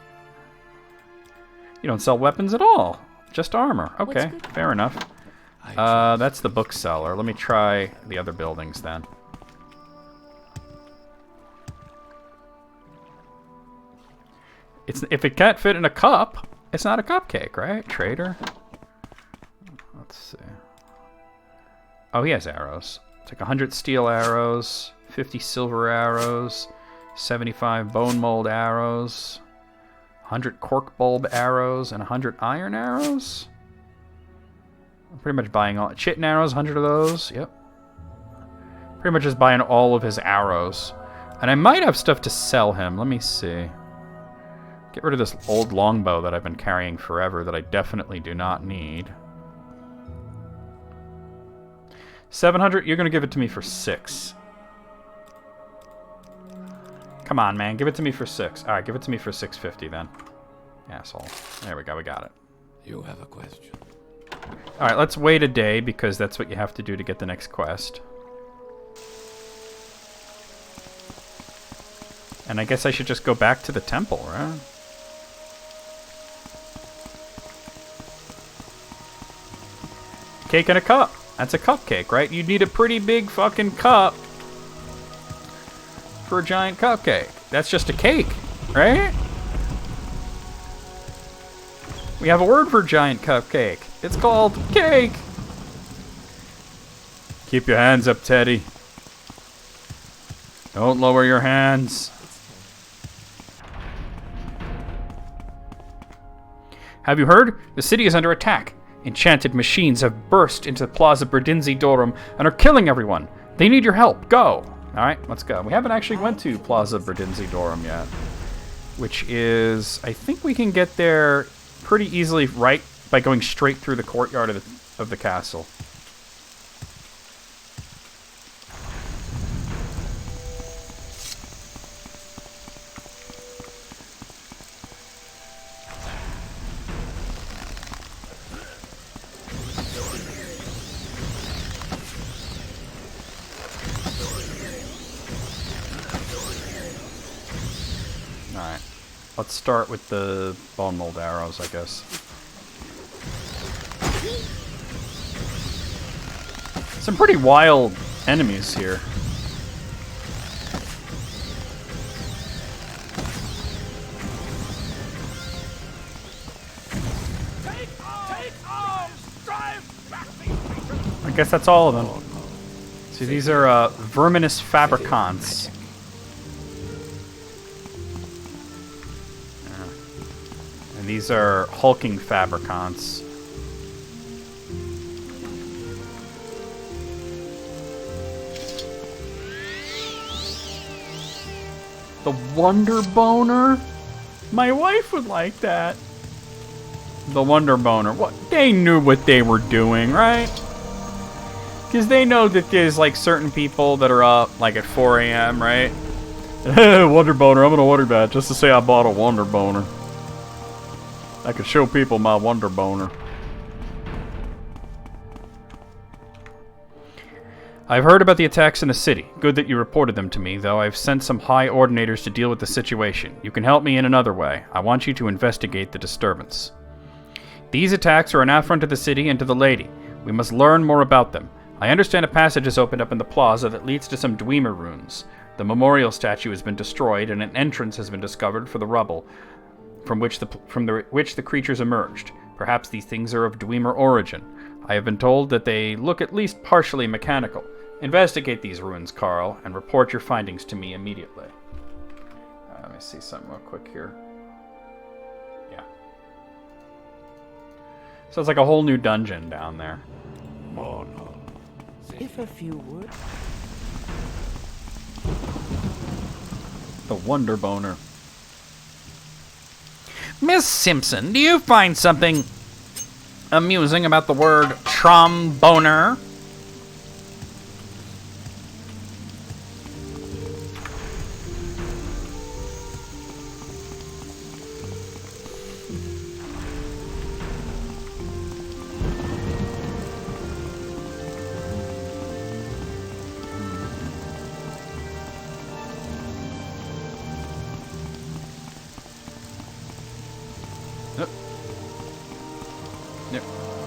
You don't sell weapons at all. Just armor. Okay, fair enough. That's the bookseller. Let me try the other buildings then. If it can't fit in a cup, it's not a cupcake, right? Trader. Let's see. Oh, he has arrows. It's like 100 steel arrows, 50 silver arrows, 75 bone mold arrows, 100 cork bulb arrows, and 100 iron arrows. I'm pretty much buying all chitin arrows, 100 of those. Yep. Pretty much just buying all of his arrows. And I might have stuff to sell him. Let me see. Get rid of this old longbow that I've been carrying forever that I definitely do not need. 700, you're going to give it to me for 6. Come on, man. Give it to me for 6. Alright, give it to me for 650 then. Asshole. There we go, we got it. You have a question. Alright, let's wait a day because that's what you have to do to get the next quest. And I guess I should just go back to the temple, right? Cake in a cup. That's a cupcake, right? You need a pretty big fucking cup for a giant cupcake. That's just a cake, right? We have a word for giant cupcake. It's called cake. Keep your hands up, Teddy. Don't lower your hands. Have you heard? The city is under attack. Enchanted machines have burst into Plaza Berdinzi Dorum and are killing everyone. They need your help. Go. Alright, let's go. We haven't actually went to Plaza Berdinzi Dorum yet. Which is... I think we can get there pretty easily right by going straight through the courtyard of the castle. Alright. Let's start with the bone mold arrows, I guess. Some pretty wild enemies here. I guess that's all of them. See, these are verminous fabricants. And these are hulking fabricants. The Wonder Boner? My wife would like that. The Wonder Boner. What? They knew what they were doing, right? Because they know that there's, like, certain people that are up, like, at 4 a.m., right? Wonder Boner, I'm gonna order that just to say I bought a Wonder Boner. I could show people my Wonder Boner. I've heard about the attacks in the city. Good that you reported them to me, though I've sent some high ordinators to deal with the situation. You can help me in another way. I want you to investigate the disturbance. These attacks are an affront to the city and to the lady. We must learn more about them. I understand a passage has opened up in the plaza that leads to some Dwemer runes. The memorial statue has been destroyed, and an entrance has been discovered for the rubble from which the creatures emerged. Perhaps these things are of Dwemer origin. I have been told that they look at least partially mechanical. Investigate these ruins, Carl, and report your findings to me immediately. Let me see something real quick here. Yeah. So it's like a whole new dungeon down there. If a few would. The Wonder Boner. Miss Simpson, do you find something amusing about the word tromboner?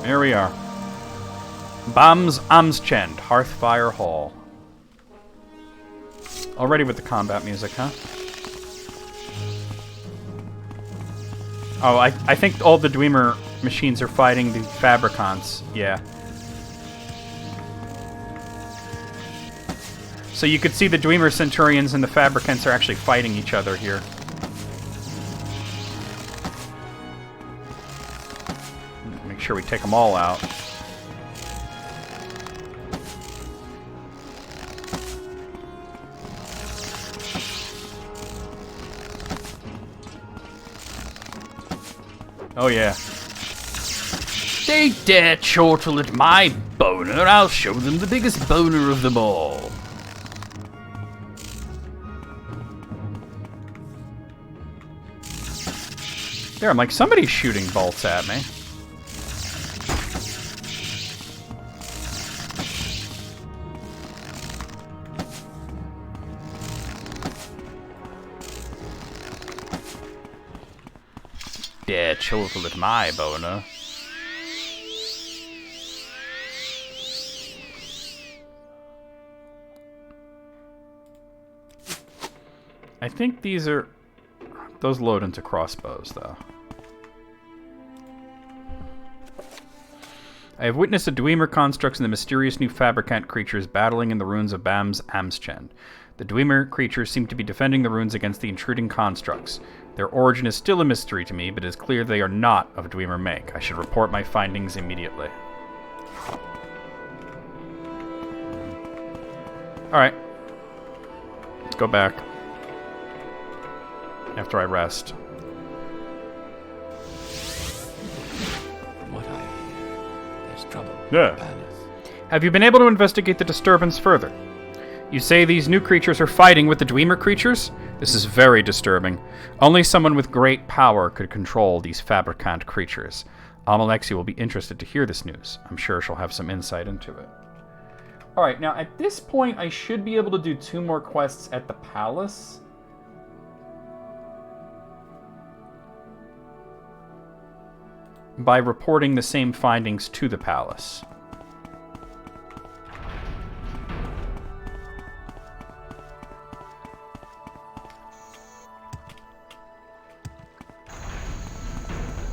Here we are. Bams Amschend, Hearthfire Hall. Already with the combat music, huh? Oh, I think all the Dwemer machines are fighting the Fabricants. Yeah. So you could see the Dwemer Centurions and the Fabricants are actually fighting each other here. Make sure we take them all out. Oh yeah. They dare chortle at my boner, I'll show them the biggest boner of them all. There, I'm like, somebody's shooting bolts at me. Dare chortle at my boner. I think these are... Those load into crossbows, though. I have witnessed the Dwemer constructs and the mysterious new Fabricant creatures battling in the ruins of Bams Amschend. The Dwemer creatures seem to be defending the ruins against the intruding constructs. Their origin is still a mystery to me, but it is clear they are not of Dwemer make. I should report my findings immediately. Alright. Let's go back. After I rest. From what I hear, there's trouble. Yeah. Have you been able to investigate the disturbance further? You say these new creatures are fighting with the Dwemer creatures? This is very disturbing. Only someone with great power could control these Fabricant creatures. Amalexia will be interested to hear this news. I'm sure she'll have some insight into it. Alright, now at this point I should be able to do 2 more quests at the palace. By reporting the same findings to the palace.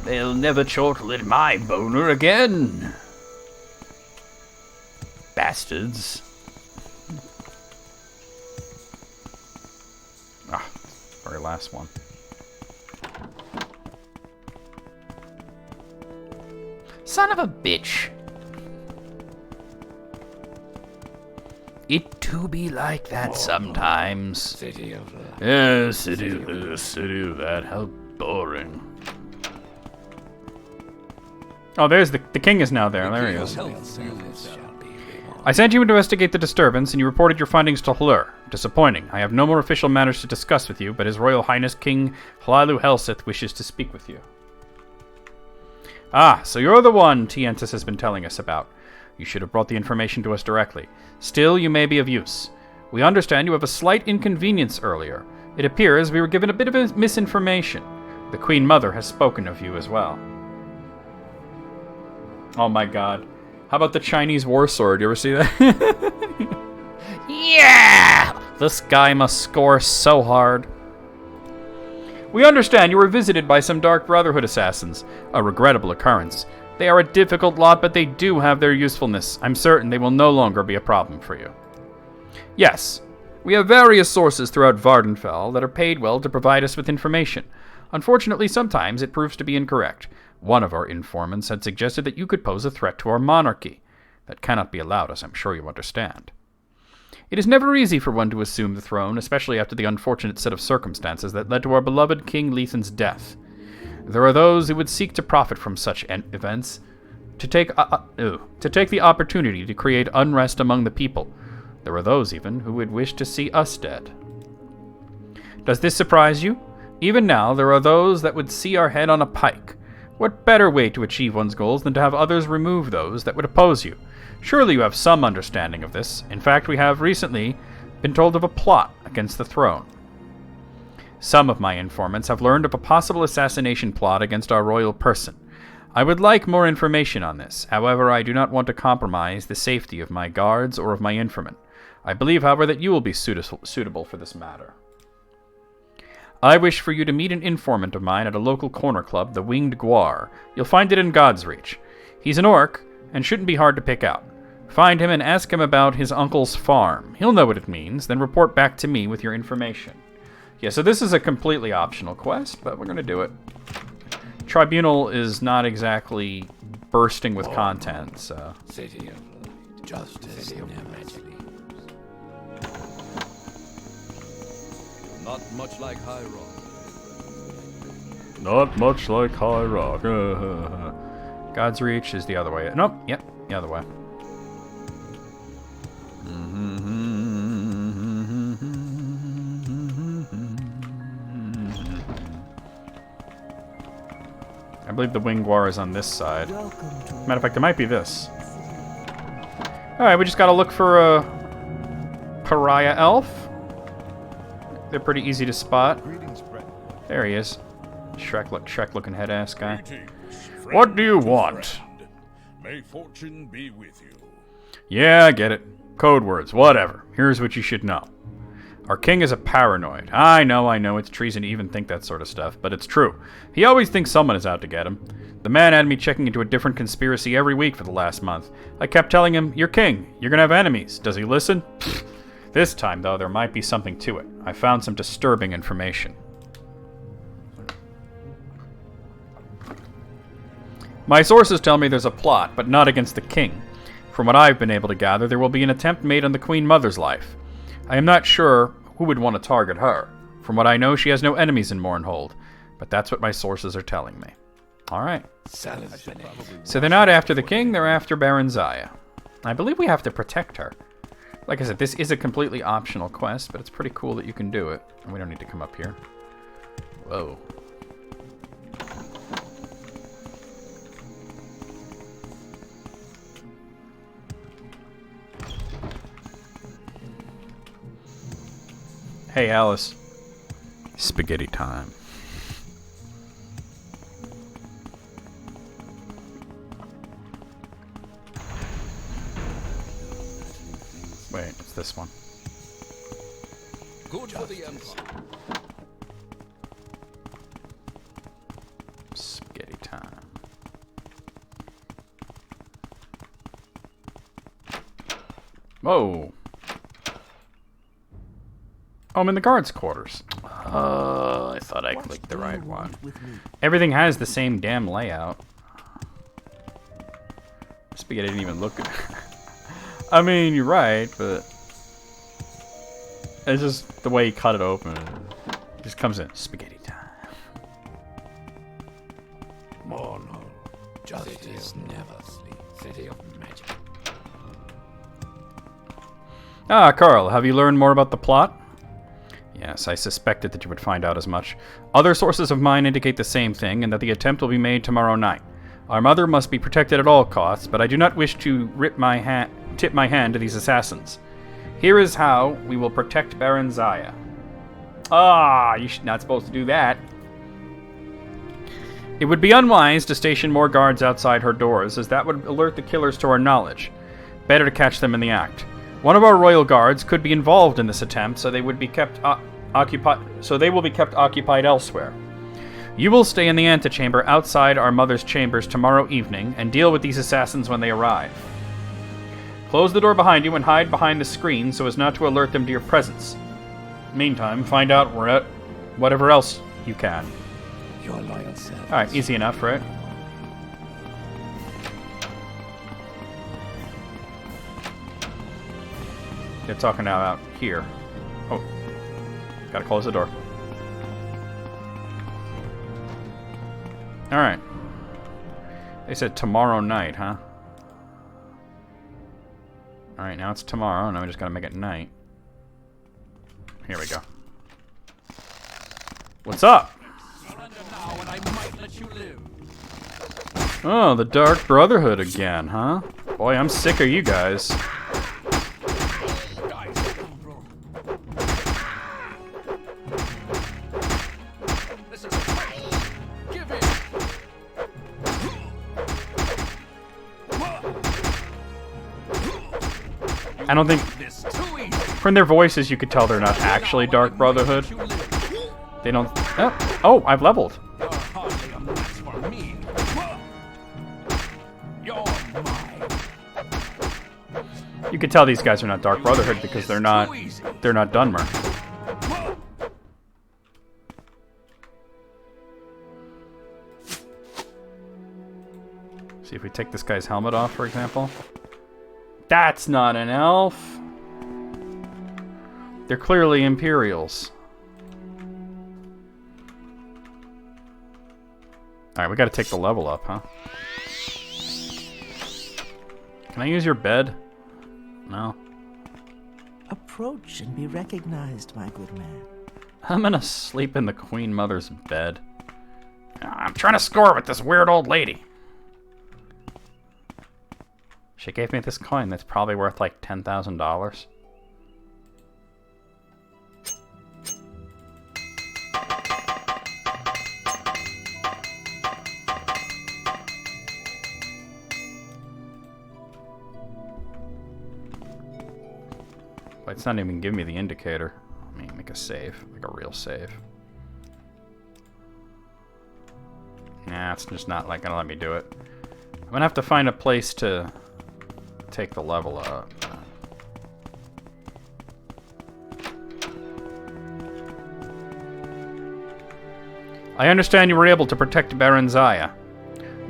They'll never chortle at my boner again. bastards. Ah, very last one. Son of a bitch. It do be like that sometimes. City of Light. Yeah, city of that. How boring. Oh, there's the king is now there. There he is. I sent you to investigate the disturbance, and you reported your findings to Hlur. Disappointing. I have no more official matters to discuss with you, but His Royal Highness King Hlailu Helsith wishes to speak with you. Ah, so you're the one Tientis has been telling us about. You should have brought the information to us directly. Still, you may be of use. We understand you have a slight inconvenience earlier. It appears we were given a bit of misinformation. The Queen Mother has spoken of you as well. Oh my god. How about the Chinese war sword? You ever see that? Yeah! This guy must score so hard. We understand you were visited by some Dark Brotherhood assassins. A regrettable occurrence. They are a difficult lot, but they do have their usefulness. I'm certain they will no longer be a problem for you. Yes, we have various sources throughout Vardenfell that are paid well to provide us with information. Unfortunately, sometimes it proves to be incorrect. One of our informants had suggested that you could pose a threat to our monarchy. That cannot be allowed, as I'm sure you understand. It is never easy for one to assume the throne, especially after the unfortunate set of circumstances that led to our beloved King Lethan's death. There are those who would seek to profit from such events, to take the opportunity to create unrest among the people. There are those, even, who would wish to see us dead. Does this surprise you? Even now, there are those that would see our head on a pike. What better way to achieve one's goals than to have others remove those that would oppose you? Surely you have some understanding of this. In fact, we have recently been told of a plot against the throne. Some of my informants have learned of a possible assassination plot against our royal person. I would like more information on this. However, I do not want to compromise the safety of my guards or of my informant. I believe, however, that you will be suitable for this matter. I wish for you to meet an informant of mine at a local corner club, the Winged Guar. You'll find it in God's Reach. He's an orc, and shouldn't be hard to pick out. Find him and ask him about his uncle's farm. He'll know what it means, then report back to me with your information. Yeah, so this is a completely optional quest, but we're going to do it. Tribunal is not exactly bursting with content, so... City of Light. Justice never sleeps. Not much like High Rock. Not much like High Rock. God's Reach is the other way. Nope, yep, the other way. I believe the Wingwar is on this side. Matter of fact, it might be this. Alright, we just gotta look for a pariah elf. They're pretty easy to spot. There he is. Shrek looking head ass guy. What do you want? May fortune be with you. Yeah, I get it. Code words, whatever. Here's what you should know. Our king is a paranoid. I know, it's treason to even think that sort of stuff, but it's true. He always thinks someone is out to get him. The man had me checking into a different conspiracy every week for the last month. I kept telling him, you're king, you're gonna have enemies. Does he listen? This time, though, there might be something to it. I found some disturbing information. My sources tell me there's a plot, but not against the king. From what I've been able to gather, there will be an attempt made on the Queen Mother's life. I am not sure who would want to target her. From what I know, she has no enemies in Mournhold, but that's what my sources are telling me. Alright. So they're not after the king, they're after Baron Zaya. I believe we have to protect her. Like I said, this is a completely optional quest, but it's pretty cool that you can do it. And we don't need to come up here. Whoa. Hey, Alice. Spaghetti time. Wait, it's this one. Good for the Empire. Spaghetti time. Whoa. Oh, I'm in the guards' quarters. Oh, I thought I clicked the right one. Everything has the same damn layout. Spaghetti didn't even look good. I mean, you're right, but it's just the way you cut it open. It just comes in. Spaghetti time. Morno, justice never sleeps. City of magic. Ah, Carl, have you learned more about the plot? Yes, I suspected that you would find out as much. Other sources of mine indicate the same thing, and that the attempt will be made tomorrow night. Our mother must be protected at all costs, but I do not wish to tip my hand to these assassins. Here is how we will protect Baron Zaya. Ah, you should not supposed to do that. It would be unwise to station more guards outside her doors, as that would alert the killers to our knowledge. Better to catch them in the act. One of our royal guards could be involved in this attempt, so they would be kept occupied. So they will be kept occupied elsewhere. You will stay in the antechamber outside our mother's chambers tomorrow evening and deal with these assassins when they arrive. Close the door behind you and hide behind the screen so as not to alert them to your presence. Meantime, find out whatever else you can. Your loyal servant. All right, easy enough, right? They're talking now out here. Oh, gotta close the door. All right. They said tomorrow night, huh? All right, now it's tomorrow. Now we just gotta make it night. Here we go. What's up? Oh, the Dark Brotherhood again, huh? Boy, I'm sick of you guys. I don't think... From their voices, you could tell they're not actually Dark Brotherhood. They don't... Oh, I've leveled. You could tell these guys are not Dark Brotherhood because they're not Dunmer. See if we take this guy's helmet off, for example. That's not an elf. They're clearly Imperials. Alright, we gotta take the level up, huh? Can I use your bed? No. Approach and be recognized, my good man. I'm gonna sleep in the Queen Mother's bed. I'm trying to score with this weird old lady. She gave me this coin that's probably worth like $10,000. But it's not even giving me the indicator. Let me make a save, like a real save. Nah, it's just not like gonna let me do it. I'm gonna have to find a place to take the level up. I understand you were able to protect Baron Zaya.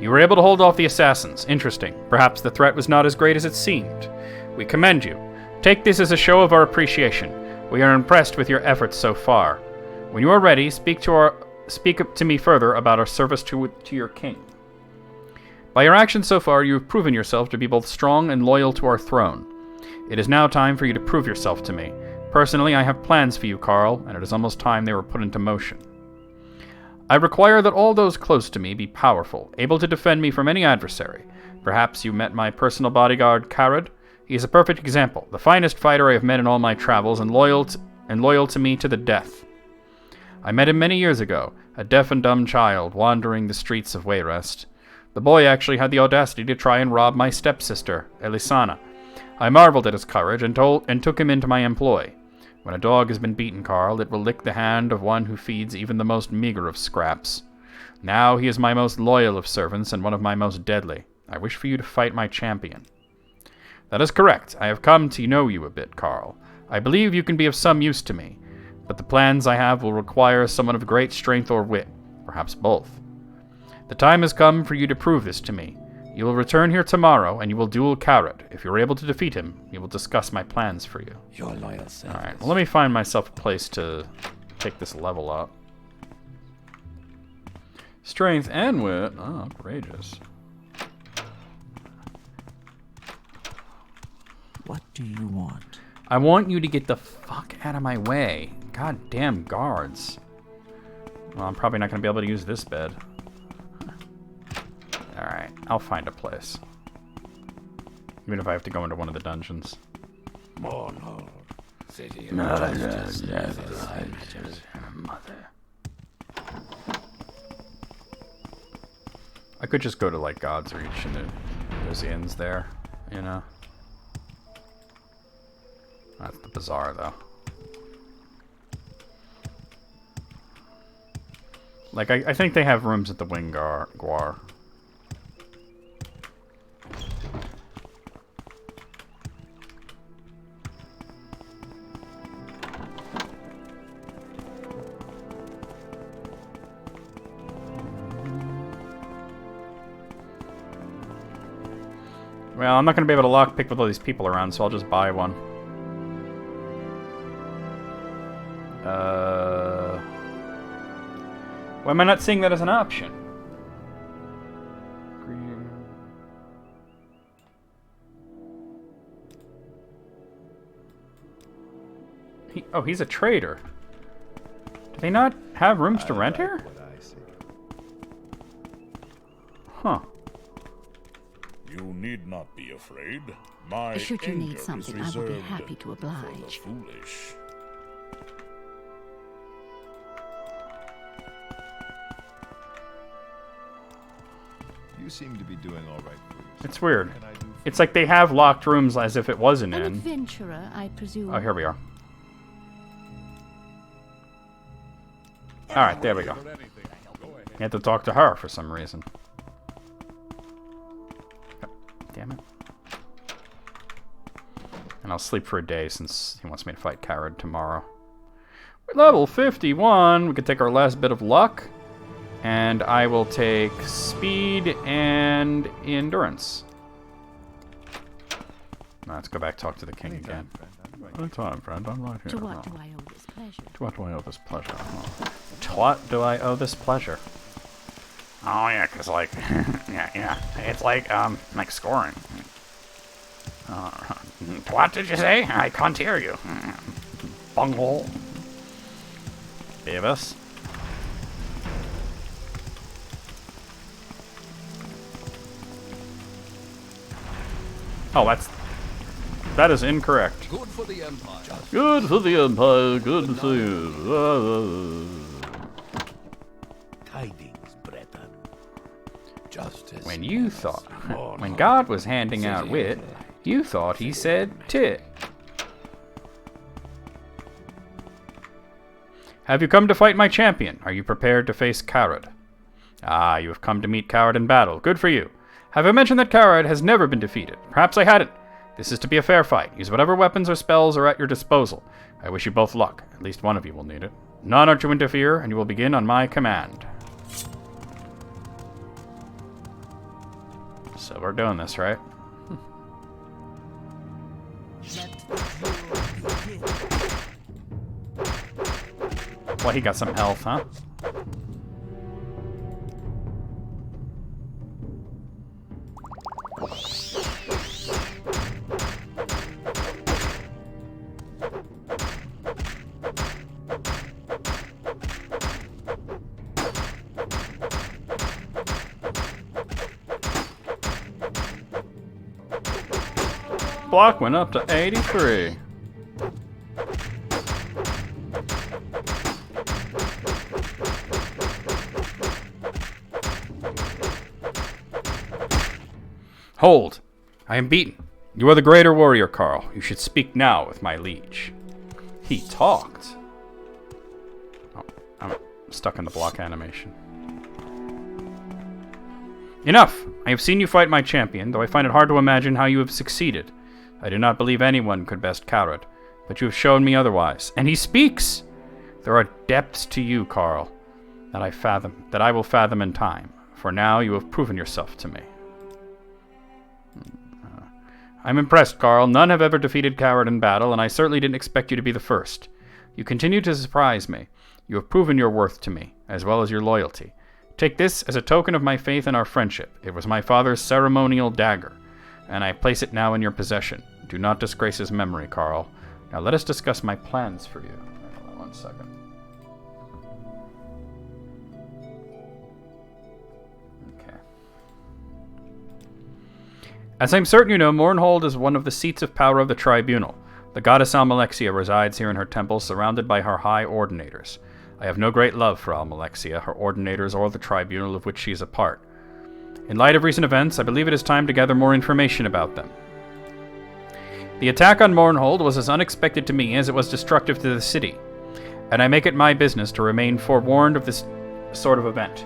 You were able to hold off the assassins. Interesting. Perhaps the threat was not as great as it seemed. We commend you. Take this as a show of our appreciation. We are impressed with your efforts so far. When you are ready, speak to me further about our service to your king. By your actions so far, you have proven yourself to be both strong and loyal to our throne. It is now time for you to prove yourself to me. Personally, I have plans for you, Carl, and it is almost time they were put into motion. I require that all those close to me be powerful, able to defend me from any adversary. Perhaps you met my personal bodyguard, Karad. He is a perfect example, the finest fighter I have met in all my travels, and loyal to me to the death. I met him many years ago, a deaf and dumb child wandering the streets of Wayrest. The boy actually had the audacity to try and rob my stepsister, Elisana. I marveled at his courage and took him into my employ. When a dog has been beaten, Carl, it will lick the hand of one who feeds even the most meager of scraps. Now he is my most loyal of servants and one of my most deadly. I wish for you to fight my champion. That is correct. I have come to know you a bit, Carl. I believe you can be of some use to me, but the plans I have will require someone of great strength or wit, perhaps both. The time has come for you to prove this to me. You will return here tomorrow, and you will duel Kharid. If you're able to defeat him, we will discuss my plans for you. Your loyal service. Alright, well, let me find myself a place to take this level up. Strength and wit. Oh, outrageous. What do you want? I want you to get the fuck out of my way. Goddamn guards. Well, I'm probably not going to be able to use this bed. Alright, I'll find a place. Even if I have to go into one of the dungeons. Morrowind, city of Mother. I could just go to, like, God's Reach and there's inns there, you know? That's the bazaar, though. Like, I think they have rooms at the Guar. Well, I'm not going to be able to lockpick with all these people around, so I'll just buy one. Why am I not seeing that as an option? He's a trader. Do they not have rooms to rent here? Huh. You need not be afraid. My Should you need anger something, is I will be reserved happy to for the oblige. foolish. You seem to be doing all right for yourself. It's weird. It's like they have locked rooms as if it was an An inn. adventurer, I presume. Oh, here we are. Alright, there we go. You have to talk to her for some reason. Oh, damn it. And I'll sleep for a day since he wants me to fight Kharid tomorrow. We're level 51. We can take our last bit of luck. And I will take speed and endurance. Now let's go back talk to the king again. Anytime, friend. I'm right here. To what do I owe this pleasure? To what do I owe this pleasure? To what do I owe this pleasure? Oh yeah, 'cause like, yeah, it's like scoring. What did you say? I can't hear you. Bunghole. Beavis. Oh, that is incorrect. Good for the Empire. Good for the Empire. Good for you. Tidings, brethren. Justice. When you thought, when God was handing out wit, you thought he said tit. Have you come to fight my champion? Are you prepared to face Kharid? Ah, you have come to meet Kharid in battle. Good for you. Have I mentioned that Kharid has never been defeated? Perhaps I hadn't. This is to be a fair fight. Use whatever weapons or spells are at your disposal. I wish you both luck. At least one of you will need it. None are to interfere, and you will begin on my command. So we're doing this, right? Well, he got some health, huh? Block went up to 83. Hold. I am beaten. You are the greater warrior, Carl. You should speak now with my liege. He talked. Oh, I'm stuck in the block animation. Enough! I have seen you fight my champion, though I find it hard to imagine how you have succeeded. I do not believe anyone could best Kharid, but you have shown me otherwise. And he speaks! There are depths to you, Carl, that I will fathom in time. For now, you have proven yourself to me. I'm impressed, Carl. None have ever defeated Kharid in battle, and I certainly didn't expect you to be the first. You continue to surprise me. You have proven your worth to me, as well as your loyalty. Take this as a token of my faith and our friendship. It was my father's ceremonial dagger, and I place it now in your possession. Do not disgrace his memory, Carl. Now let us discuss my plans for you. Hold on 1 second. Okay. As I'm certain you know, Mournhold is one of the seats of power of the Tribunal. The goddess Almalexia resides here in her temple, surrounded by her high ordinators. I have no great love for Almalexia, her ordinators, or the tribunal of which she is a part. In light of recent events, I believe it is time to gather more information about them. The attack on Mournhold was as unexpected to me as it was destructive to the city, and I make it my business to remain forewarned of this sort of event.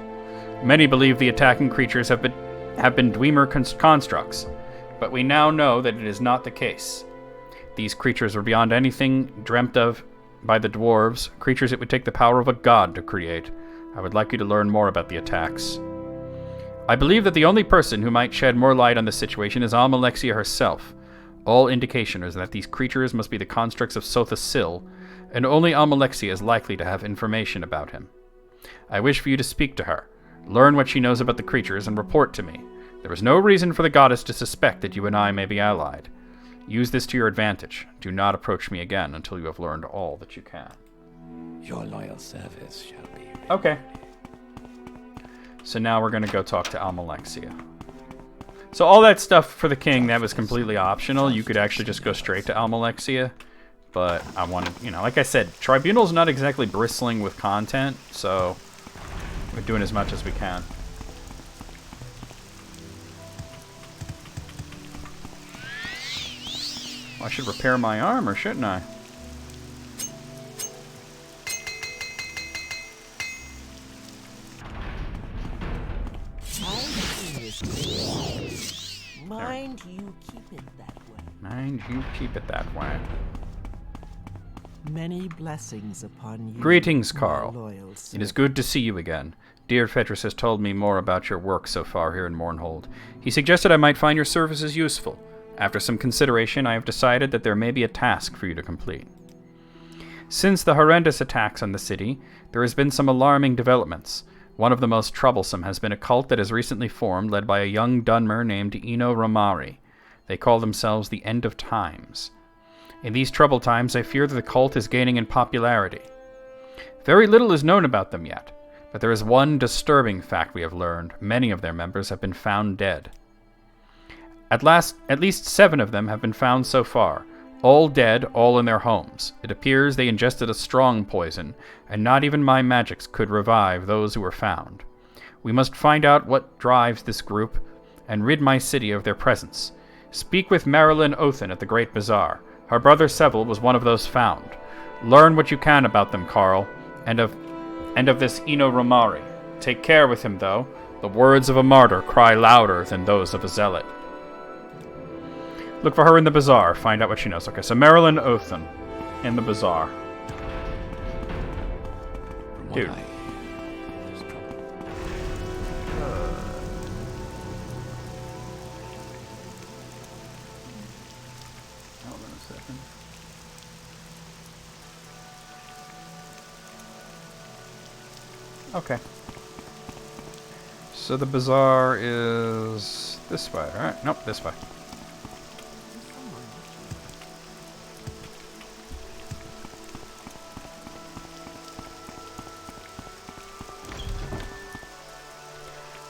Many believe the attacking creatures have been Dwemer constructs, but we now know that it is not the case. These creatures are beyond anything dreamt of by the dwarves, creatures it would take the power of a god to create. I would like you to learn more about the attacks. I believe that the only person who might shed more light on the situation is Almalexia herself. All indication is that these creatures must be the constructs of Sotha Sil, and only Almalexia is likely to have information about him. I wish for you to speak to her, learn what she knows about the creatures, and report to me. There is no reason for the goddess to suspect that you and I may be allied. Use this to your advantage. Do not approach me again until you have learned all that you can. Your loyal service shall be. Okay. So now we're going to go talk to Almalexia. So all that stuff for the king, that was completely optional. You could actually just go straight to Almalexia. But I wanted, like I said, Tribunal's not exactly bristling with content, so we're doing as much as we can. I should repair my armor, shouldn't I? Mind you keep it that way. Mind you keep it that way. Many blessings upon you. Greetings, Carl. It is good to see you again. Dear Fetris has told me more about your work so far here in Mournhold. He suggested I might find your services useful. After some consideration, I have decided that there may be a task for you to complete. Since the horrendous attacks on the city, there has been some alarming developments. One of the most troublesome has been a cult that has recently formed, led by a young Dunmer named Ino Ramari. They call themselves the End of Times. In these troubled times, I fear that the cult is gaining in popularity. Very little is known about them yet, but there is one disturbing fact we have learned. Many of their members have been found dead. At least 7 of them have been found so far, all dead, all in their homes. It appears they ingested a strong poison, and not even my magics could revive those who were found. We must find out what drives this group, and rid my city of their presence. Speak with Marilyn Othen at the Great Bazaar. Her brother Seville was one of those found. Learn what you can about them, Carl, and of this Ino Ramari. Take care with him, though. The words of a martyr cry louder than those of a zealot. Look for her in the bazaar. Find out what she knows. Okay, so Marilyn Othen in the bazaar. Dude. Hold on a second. Okay. So the bazaar is this way, right? Nope, this way.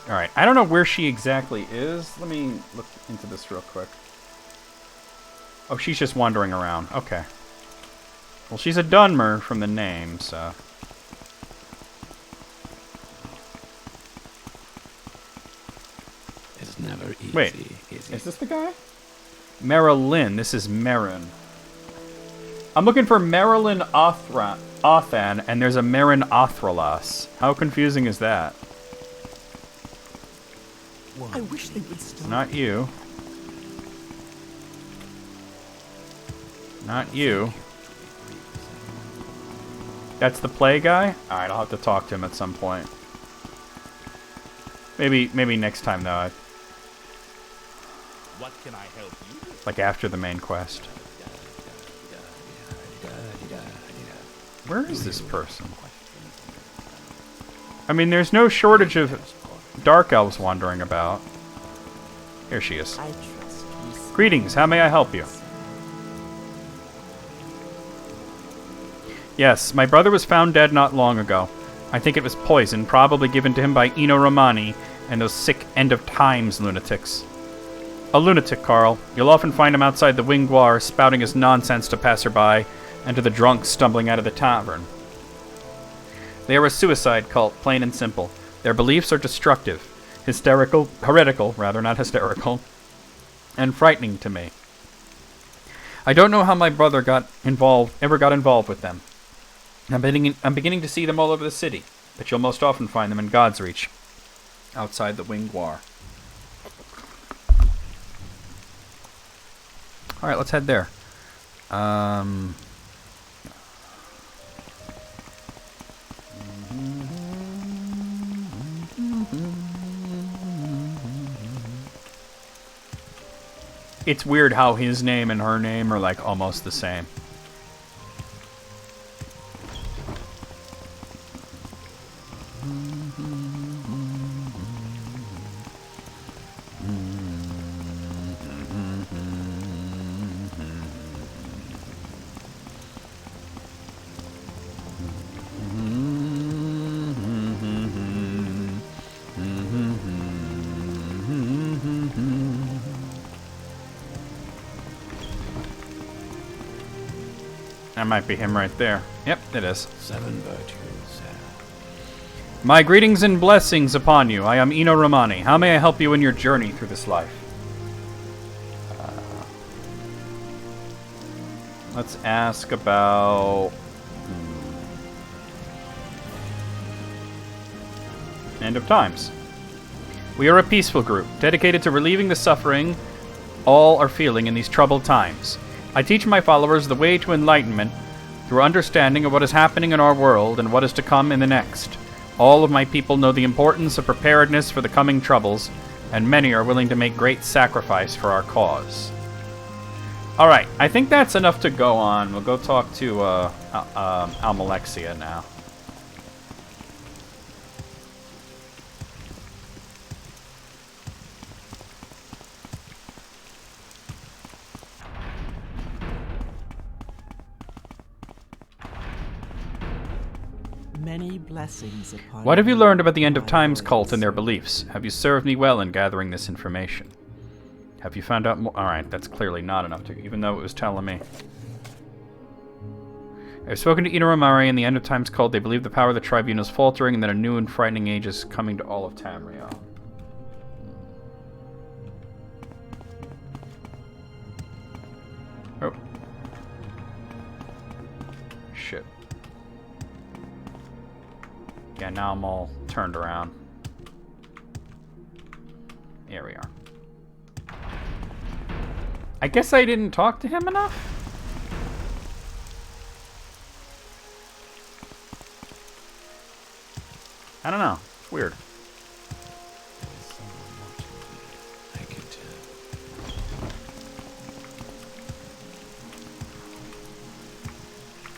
Alright, I don't know where she exactly is. Let me look into this real quick. Oh, she's just wandering around. Okay. Well, she's a Dunmer from the name, so... It's never easy. Wait, is this the guy? Marilyn. This is Marin. I'm looking for Marilyn Othan, and there's a Marin Othralas. How confusing is that? I wish they would stop. Not you. Not you. That's the play guy? Alright, I'll have to talk to him at some point. Maybe next time, though. What can I help you with? Like after the main quest. Where is this person? I mean, there's no shortage of dark elves wandering about. Here she is. Greetings, how may I help you? Yes, my brother was found dead not long ago. I think it was poison, probably given to him by Eno Romani and those sick end-of-times lunatics. A lunatic, Carl. You'll often find him outside the Wingwar, spouting his nonsense to passerby and to the drunks stumbling out of the tavern. They are a suicide cult, plain and simple. Their beliefs are destructive, heretical, not hysterical, and frightening to me. I don't know how my brother ever got involved with them. I'm beginning to see them all over the city, but you'll most often find them in God's Reach, outside the Wingwar. Alright, let's head there. It's weird how his name and her name are like almost the same. That might be him right there. Yep, it is. 7 virtues. My greetings and blessings upon you. I am Eno Romani. How may I help you in your journey through this life? Let's ask about... End of Times. We are a peaceful group, dedicated to relieving the suffering all are feeling in these troubled times. I teach my followers the way to enlightenment through understanding of what is happening in our world and what is to come in the next. All of my people know the importance of preparedness for the coming troubles, and many are willing to make great sacrifice for our cause. Alright, I think that's enough to go on. We'll go talk to Almalexia now. Many blessings upon What have you you, learned about the End of my Times loyal cult and their servant. beliefs? Have you served me well in gathering this information? Have you found out more? Alright, that's clearly not enough to, even though it was telling me. I've spoken to Eno Romari and the End of Times cult. They believe the power of the tribunal is faltering and that a new and frightening age is coming to all of Tamriel. Oh. Shit. Yeah, now I'm all turned around. Here we are. I guess I didn't talk to him enough? I don't know. It's weird. I can tell.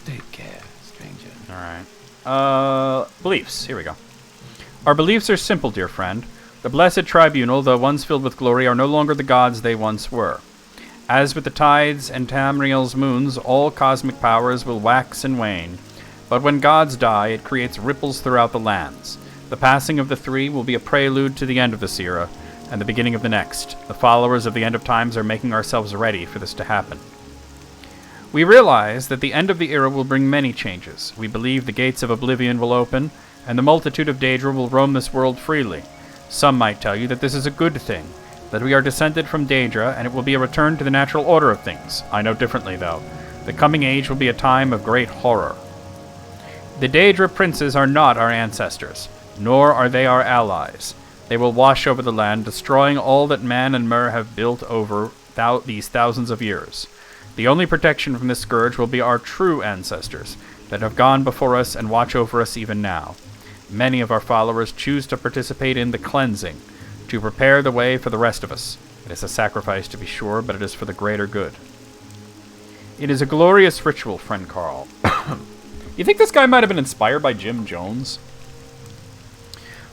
Take care, stranger. Alright. Beliefs. Here we go. Our beliefs are simple, dear friend. The blessed tribunal, though once filled with glory, are no longer the gods they once were. As with the tides and Tamriel's moons, all cosmic powers will wax and wane. But when gods die, it creates ripples throughout the lands. The passing of the three will be a prelude to the end of this era, and the beginning of the next. The followers of the End of Times are making ourselves ready for this to happen. We realize that the end of the era will bring many changes. We believe the gates of oblivion will open, and the multitude of Daedra will roam this world freely. Some might tell you that this is a good thing, that we are descended from Daedra, and it will be a return to the natural order of things. I know differently, though. The coming age will be a time of great horror. The Daedra princes are not our ancestors, nor are they our allies. They will wash over the land, destroying all that man and Mer have built over these thousands of years. The only protection from this scourge will be our true ancestors that have gone before us and watch over us even now. Many of our followers choose to participate in the cleansing, to prepare the way for the rest of us. It is a sacrifice, to be sure, but it is for the greater good. It is a glorious ritual, friend Carl. You think this guy might have been inspired by Jim Jones?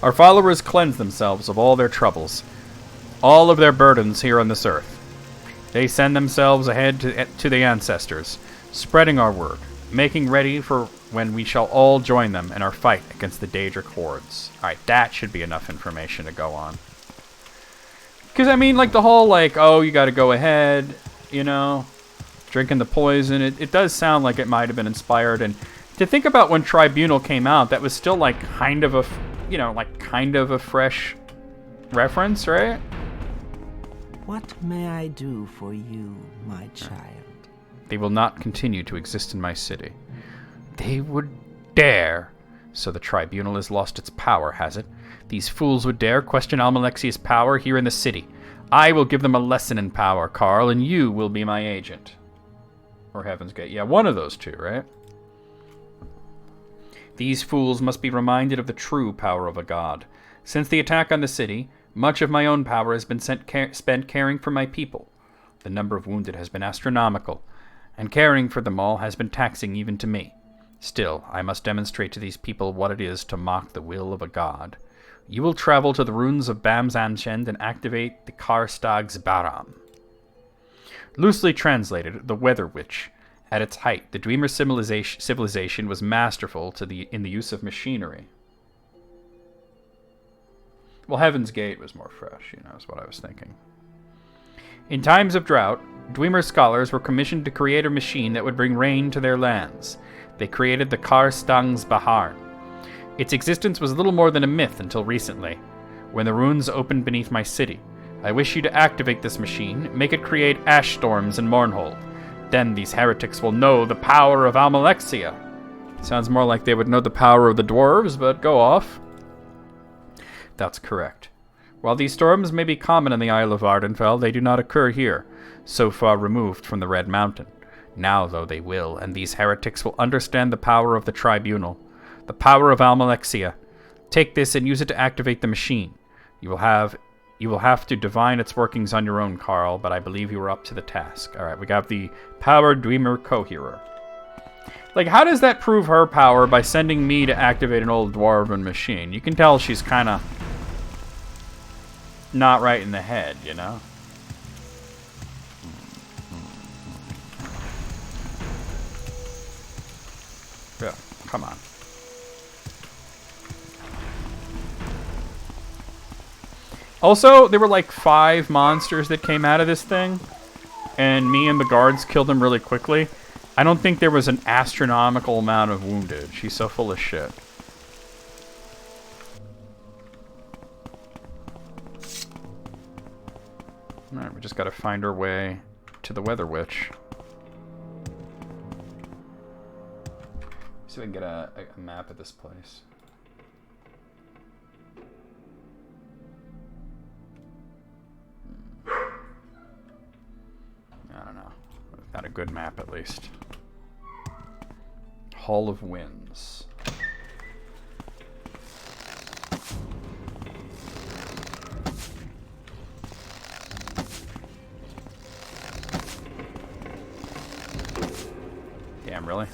Our followers cleanse themselves of all their troubles, all of their burdens here on this earth. They send themselves ahead to the ancestors, spreading our word, making ready for when we shall all join them in our fight against the Daedric hordes. Alright, that should be enough information to go on. Because, I mean, like, the whole, like, oh, you gotta go ahead, you know, drinking the poison, it does sound like it might have been inspired. And to think about when Tribunal came out, that was still, like, kind of a, you know, like, kind of a fresh reference, right? What may I do for you, my child? They will not continue to exist in my city. They would dare. So the Tribunal has lost its power, has it? These fools would dare question Almalexia's power here in the city. I will give them a lesson in power, Carl, and you will be my agent. Or Heaven's Gate. Yeah, one of those two, right? These fools must be reminded of the true power of a god. Since the attack on the city, much of my own power has been spent caring for my people. The number of wounded has been astronomical, and caring for them all has been taxing even to me. Still, I must demonstrate to these people what it is to mock the will of a god. You will travel to the ruins of Bamsanchend and activate the Karstag's Baram. Loosely translated, the Weather Witch. At its height, the Dreamer civilization was masterful in the use of machinery. Well, Heaven's Gate was more fresh, you know, is what I was thinking. In times of drought, Dwemer scholars were commissioned to create a machine that would bring rain to their lands. They created the Karstag's Bahar. Its existence was little more than a myth until recently, when the runes opened beneath my city. I wish you to activate this machine, make it create ash storms in Mournhold. Then these heretics will know the power of Almalexia. Sounds more like they would know the power of the dwarves, but go off. That's correct. While these storms may be common in the Isle of Ardenfell, they do not occur here, so far removed from the Red Mountain. Now, though, they will, and these heretics will understand the power of the Tribunal, the power of Almalexia. Take this and use it to activate the machine. You will have to divine its workings on your own, Carl, but I believe you are up to the task. Alright, we got the Powered Dwemer Coherer. Like, how does that prove her power by sending me to activate an old dwarven machine? You can tell she's kind of not right in the head, you know? Yeah, come on. Also, there were like 5 monsters that came out of this thing, and me and the guards killed them really quickly. I don't think there was an astronomical amount of wounded. She's so full of shit. Alright, we just gotta find our way to the Weather Witch. See if we can get a map of this place. I don't know. Not a good map, at least. Hall of Winds. Damn, really?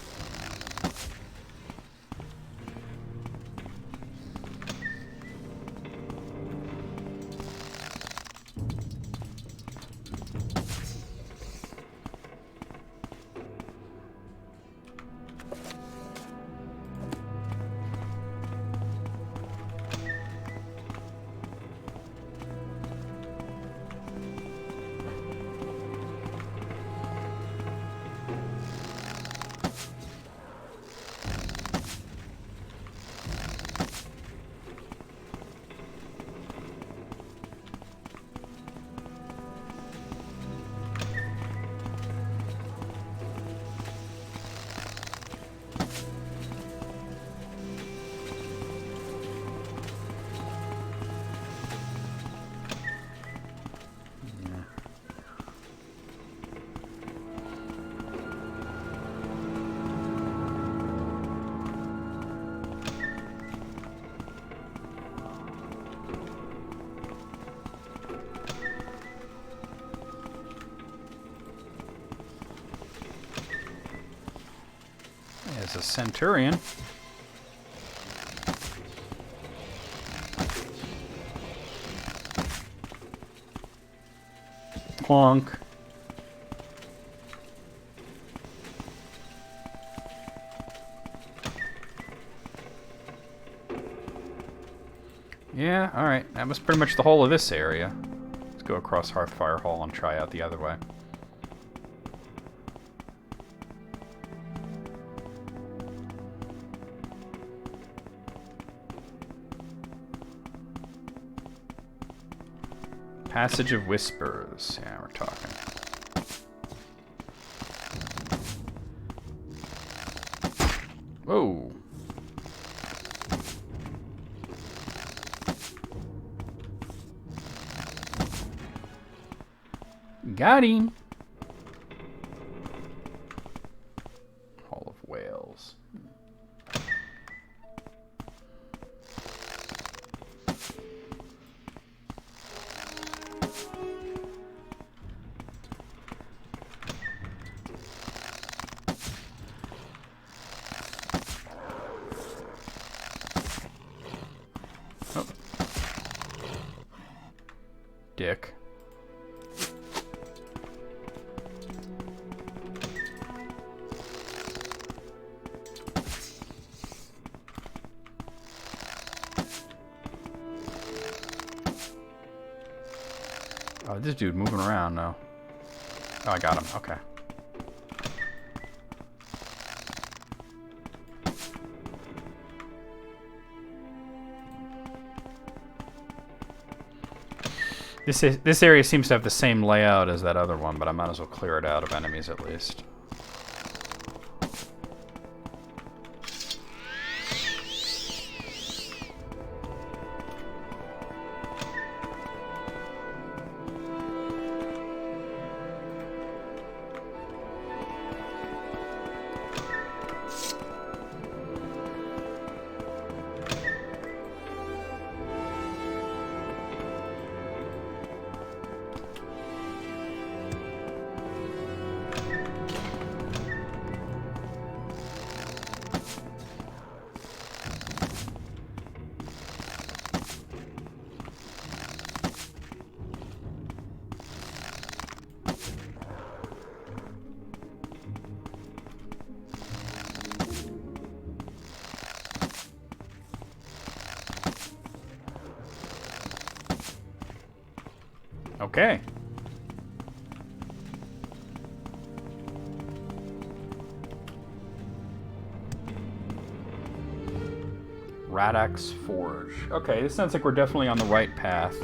a centurion. Clonk. Yeah, alright. That was pretty much the whole of this area. Let's go across Hearthfire Hall and try out the other way. Passage of Whispers. Yeah, we're talking. Whoa. Got him. Hall of Whales. Oh. Dick. Oh, this dude moving around now. Oh, I got him. Okay. This area seems to have the same layout as that other one, but I might as well clear it out of enemies at least. Okay. Radak's Forge. Okay, this sounds like we're definitely on the right path.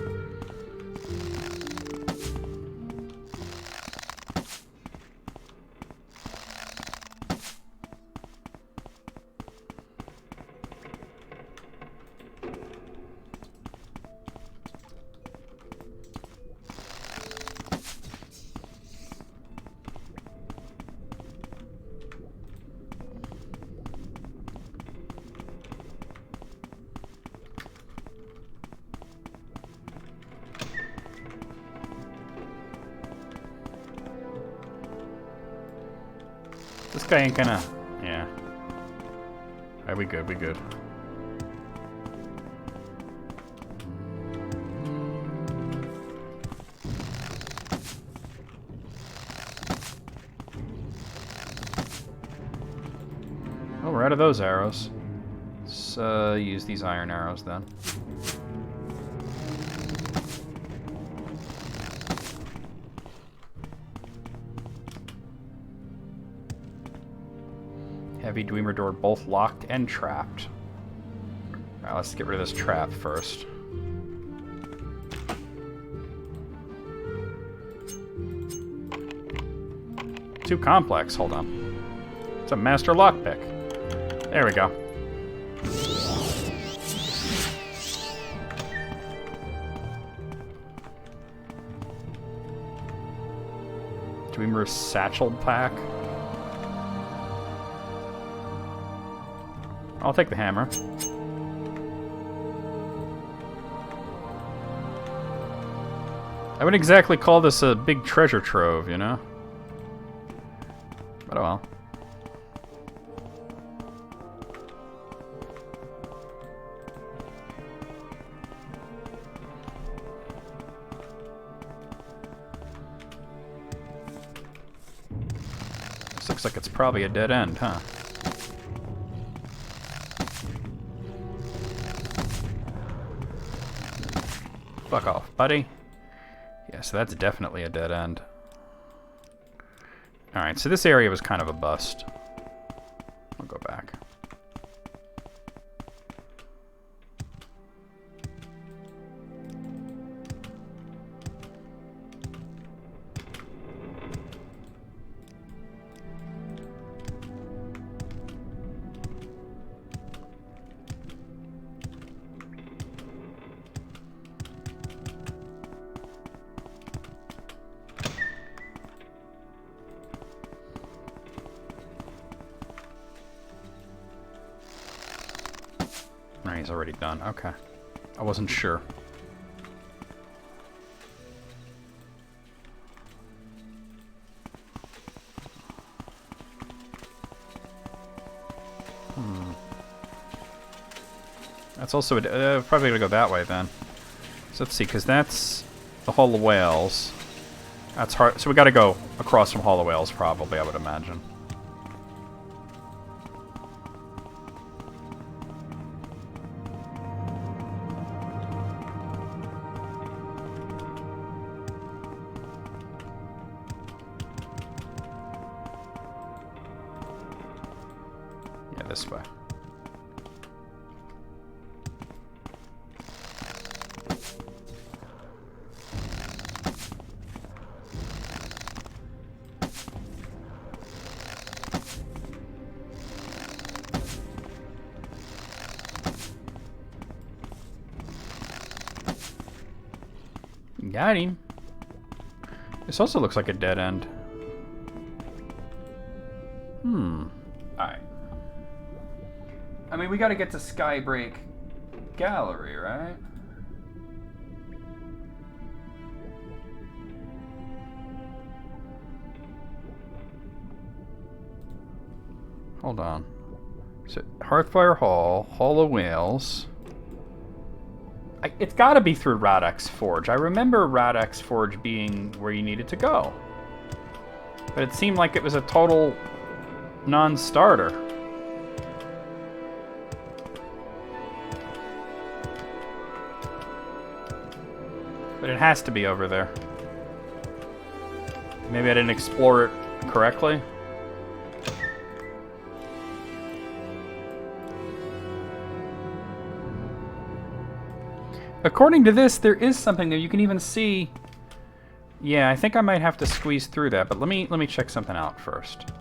This guy ain't gonna... Yeah. Alright, we good, we good. Oh, we're out of those arrows. Let's use these iron arrows then. Heavy Dwemer door both locked and trapped. Alright, let's get rid of this trap first. Too complex, hold on. It's a master lockpick. There we go. Dwemer satchel pack. I'll take the hammer. I wouldn't exactly call this a big treasure trove, you know? But oh well. This looks like it's probably a dead end, huh? Fuck off, buddy. Yeah, so that's definitely a dead end. Alright, so this area was kind of a bust. I'll go back. No, he's already done. Okay. I wasn't sure. That's also probably gonna go that way then. So let's see, because that's the Hall of Whales. That's hard. So we got to go across from Hall of Whales, probably. I would imagine. Yeah, this way. Got him. This also looks like a dead end. Alright. I mean, we gotta get to Skybreak Gallery, right? Hold on. So, Hearthfire Hall, Hall of Whales. It's gotta be through Radek's Forge. I remember Radek's Forge being where you needed to go. But it seemed like it was a total non-starter. But it has to be over there. Maybe I didn't explore it correctly. According to this, there is something that you can even see. Yeah, I think I might have to squeeze through that, but let me check something out first.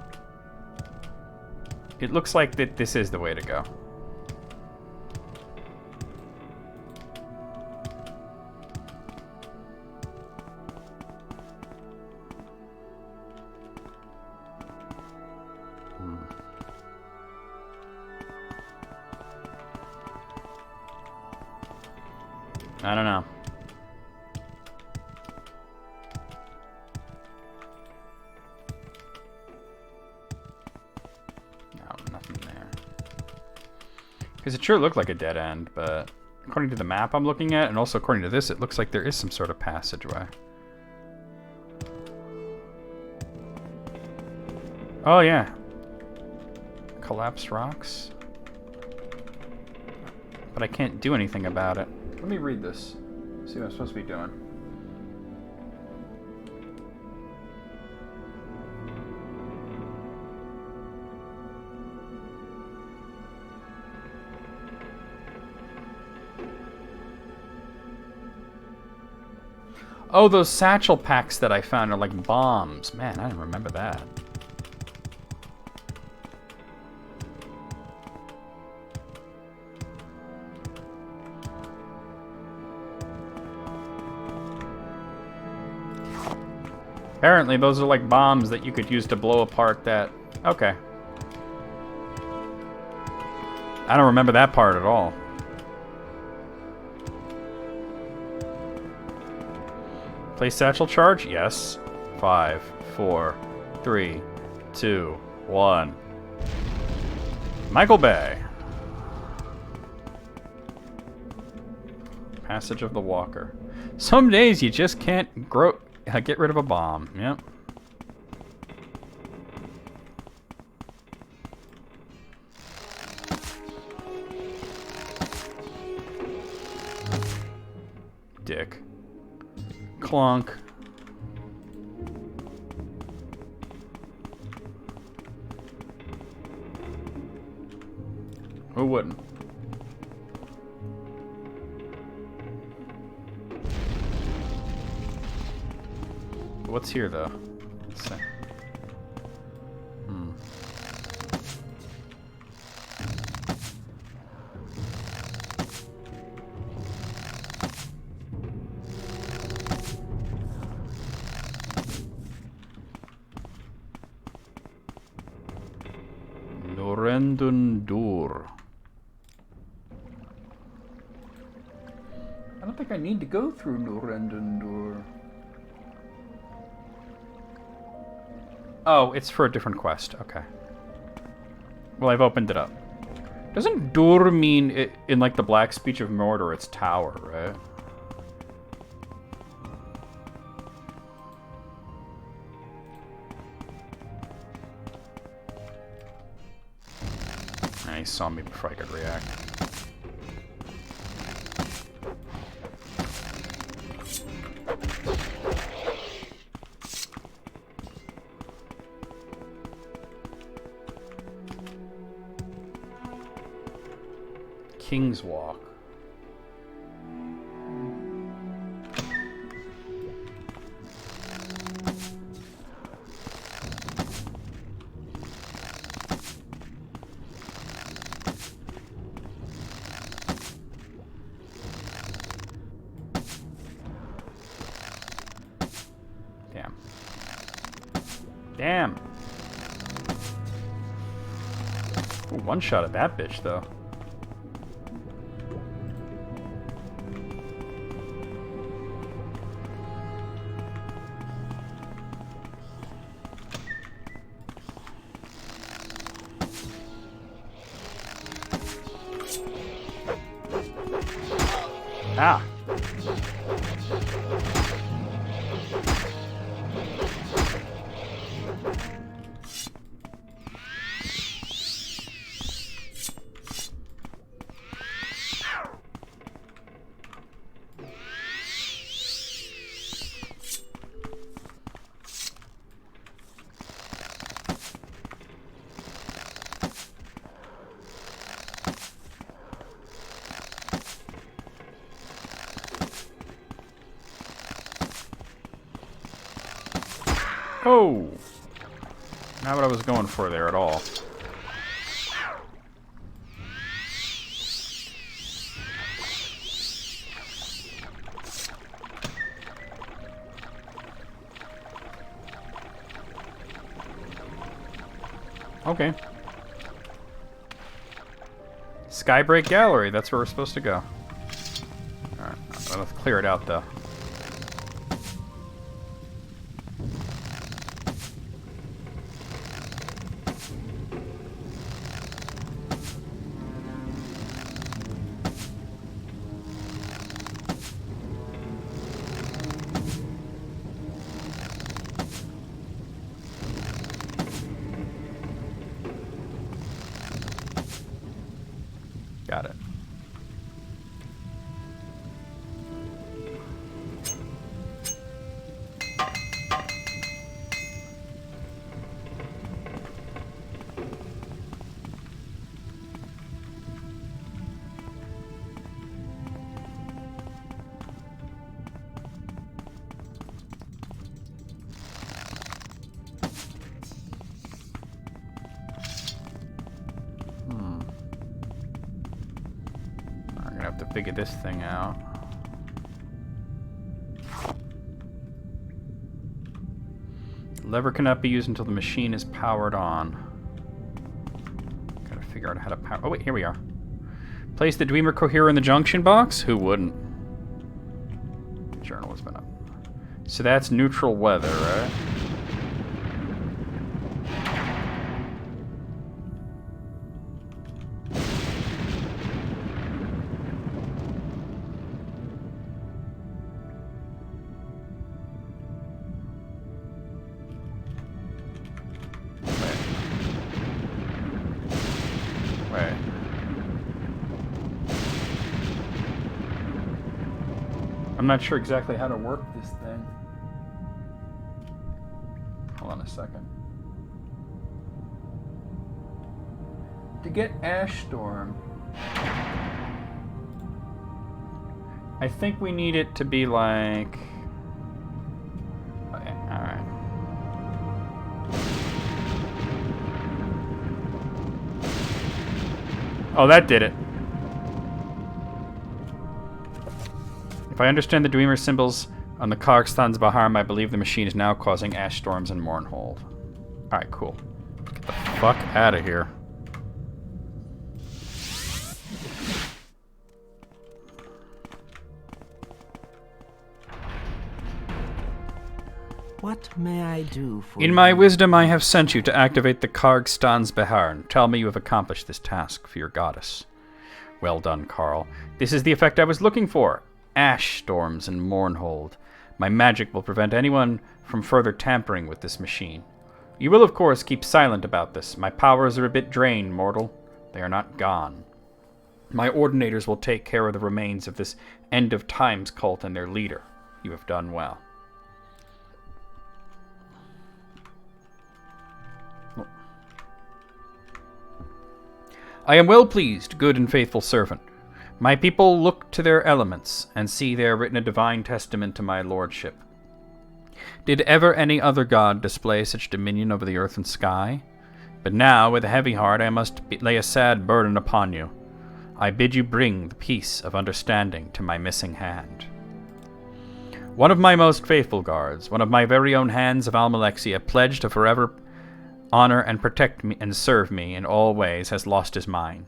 It looks like that this is the way to go. I don't know. No, nothing there. Because it sure looked like a dead end, but according to the map I'm looking at, and also according to this, it looks like there is some sort of passageway. Oh, yeah. Collapsed rocks. But I can't do anything about it. Let me read this. See what I'm supposed to be doing. Oh, those satchel packs that I found are like bombs. Man, I didn't remember that. Apparently, those are like bombs that you could use to blow apart that... Okay. I don't remember that part at all. Place satchel charge? Yes. 5, 4, 3, 2, 1. Michael Bay. Passage of the Walker. Some days you just can't get rid of a bomb. Yep. Dick. Clunk. Who wouldn't? What's here, though? Let's see. Norendundur. I don't think I need to go through Norendundur. Oh, it's for a different quest. Okay. Well, I've opened it up. Doesn't Dur mean, in like the black speech of Mordor, it's tower, right? And he saw me before I could react. King's Walk. Damn. Damn. Ooh, one shot at that bitch, though. Ah. Oh! Not what I was going for there at all. Okay. Skybreak Gallery, that's where we're supposed to go. Alright, let's clear it out though. Got it. To figure this thing out. Lever cannot be used until the machine is powered on. Gotta figure out how to power. Oh wait, here we are. Place the Dreamer Coherer in the junction box? Who wouldn't? Journal has been up. So that's neutral weather, right? I'm not sure exactly how to work this thing. Hold on a second. To get Ash Storm, I think we need it to be like... Okay, alright. Oh, that did it. If I understand the Dwemer symbols on the Kargstan's Baharm, I believe the machine is now causing ash storms in Mournhold. Alright, cool. Get the fuck out of here. What may I do for you? In my wisdom, I have sent you to activate the Kargstan's Baharn. Tell me you have accomplished this task for your goddess. Well done, Carl. This is the effect I was looking for. Ash storms in Mournhold. My magic will prevent anyone from further tampering with this machine. You will, of course, keep silent about this. My powers are a bit drained, mortal. They are not gone. My ordinators will take care of the remains of this end-of-times cult and their leader. You have done well. I am well pleased, good and faithful servant. My people look to their elements, and see there written a divine testament to my lordship. Did ever any other god display such dominion over the earth and sky? But now, with a heavy heart, I must lay a sad burden upon you. I bid you bring the peace of understanding to my missing hand. One of my most faithful guards, one of my very own hands of Almalexia, pledged to forever honor and protect me and serve me in all ways, has lost his mind.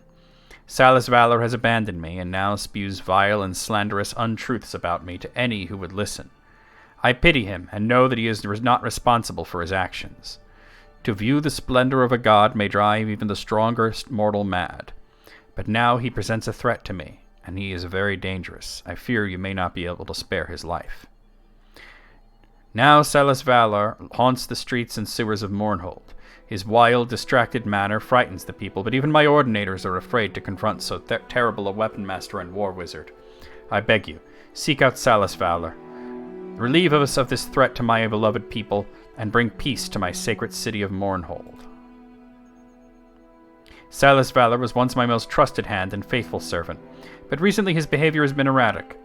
Salus Valor has abandoned me, and now spews vile and slanderous untruths about me to any who would listen. I pity him, and know that he is not responsible for his actions. To view the splendor of a god may drive even the strongest mortal mad. But now he presents a threat to me, and he is very dangerous. I fear you may not be able to spare his life. Now Salus Valor haunts the streets and sewers of Mournhold. His wild, distracted manner frightens the people, but even my ordinators are afraid to confront so terrible a weapon master and war wizard. I beg you, seek out Salus Valor. Relieve us of this threat to my beloved people, and bring peace to my sacred city of Mournhold. Salus Valor was once my most trusted hand and faithful servant, but recently his behavior has been erratic.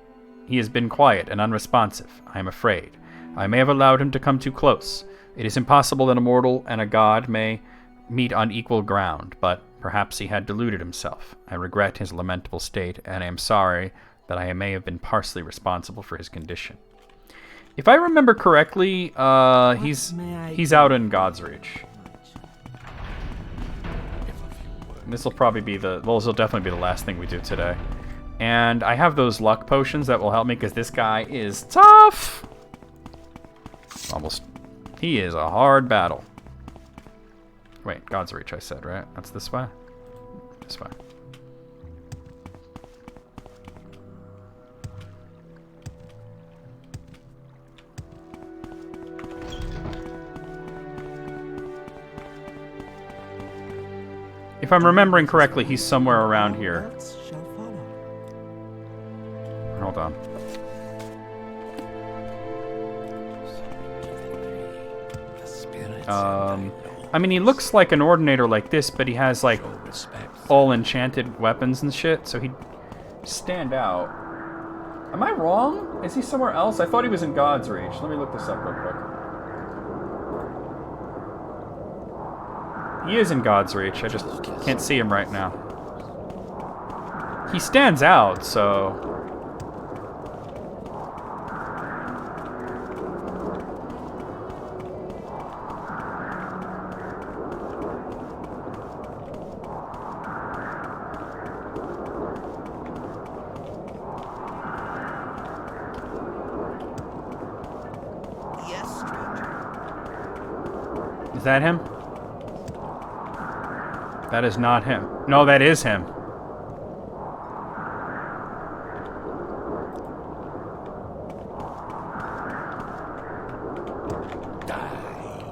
He has been quiet and unresponsive, I am afraid. I may have allowed him to come too close. It is impossible that a mortal and a god may meet on equal ground, but perhaps he had deluded himself. I regret his lamentable state, and I am sorry that I may have been partially responsible for his condition. If I remember correctly, he's out in God's Reach. This will probably be this will definitely be the last thing we do today. And I have those luck potions that will help me, because this guy is tough. He is a hard battle. Wait, God's Reach I said, right? That's this way? This way. If I'm remembering correctly, he's somewhere around here. Hold on. I mean, he looks like an ordinator like this, but he has, like, all enchanted weapons and shit, so he'd stand out. Am I wrong? Is he somewhere else? I thought he was in God's Reach. Let me look this up real quick. He is in God's Reach. I just can't see him right now. He stands out, so... Is that him? That is not him. No, that is him.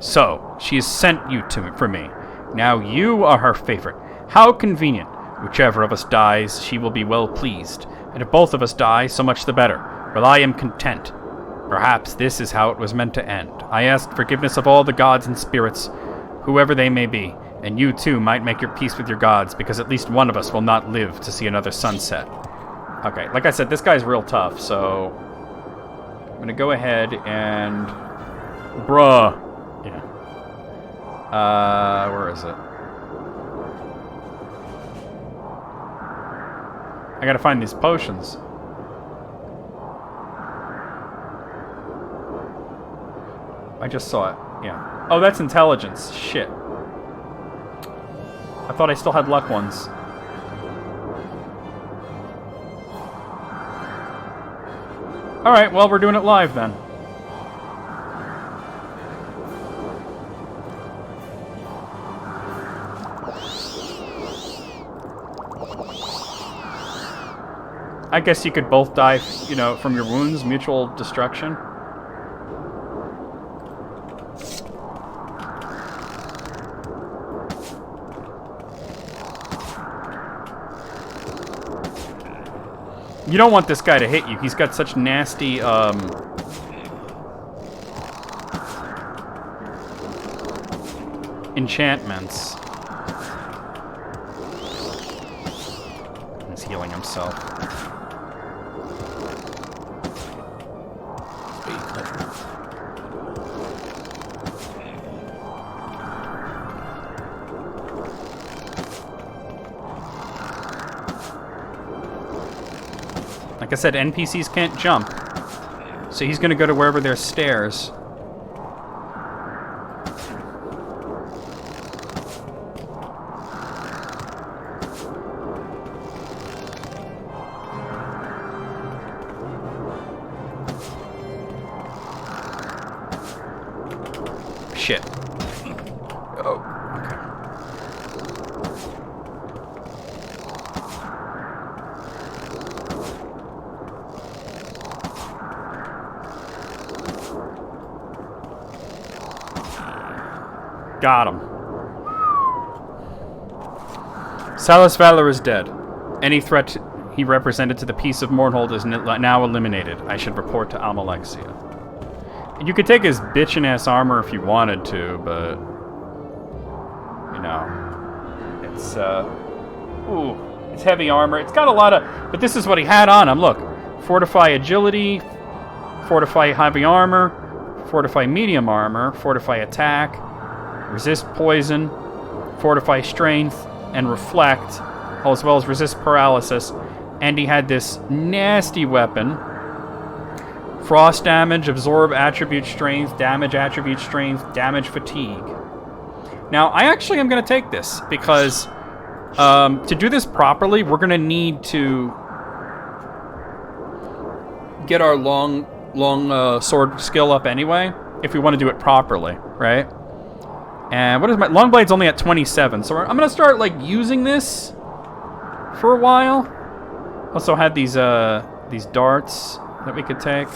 So, she has sent you for me. Now you are her favorite. How convenient. Whichever of us dies, she will be well pleased. And if both of us die, so much the better. Well, I am content. Perhaps this is how it was meant to end. I ask forgiveness of all the gods and spirits, whoever they may be, and you too might make your peace with your gods, because at least one of us will not live to see another sunset. Okay, like I said, this guy's real tough, so I'm gonna go ahead and... Bruh. Yeah. Where is it? I gotta find these potions. I just saw it. Yeah. Oh, that's intelligence. Shit. I thought I still had luck ones. Alright, well, we're doing it live then. I guess you could both die, you know, from your wounds, mutual destruction. You don't want this guy to hit you. He's got such nasty, enchantments. He's healing himself. Like I said, NPCs can't jump. So he's gonna go to wherever there's stairs. Shit. Oh, okay. Got him. Salus Valor is dead. Any threat he represented to the peace of Mournhold is now eliminated. I should report to Almalexia. You could take his bitchin' ass armor if you wanted to, but... You know... It's, ooh. It's heavy armor. It's got a lot of... But this is what he had on him, look. Fortify agility, fortify heavy armor, fortify medium armor, fortify attack, resist poison, fortify strength, and reflect, as well as resist paralysis. And he had this nasty weapon. Frost damage, absorb attribute strength, damage attribute strength, damage fatigue. Now, I actually am going to take this, because to do this properly, we're going to need to get our long sword skill up anyway, if we want to do it properly, right? And what is my... Longblade's only at 27, so I'm going to start, like, using this for a while. Also had these darts that we could take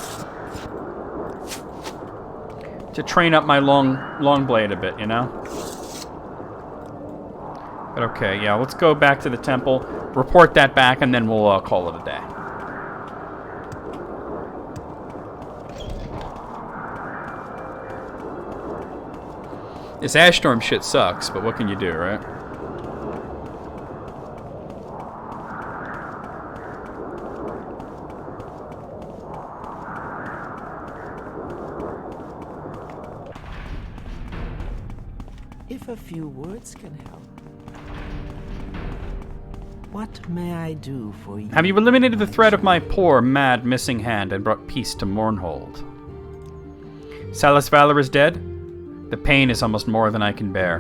to train up my long blade a bit, you know? But okay, yeah, let's go back to the temple, report that back, and then we'll call it a day. This Ash Storm shit sucks, but what can you do, right? If a few words can help. What may I do for you? Have you eliminated the threat of my poor, mad, missing hand and brought peace to Mournhold? Salus Valor is dead? The pain is almost more than I can bear.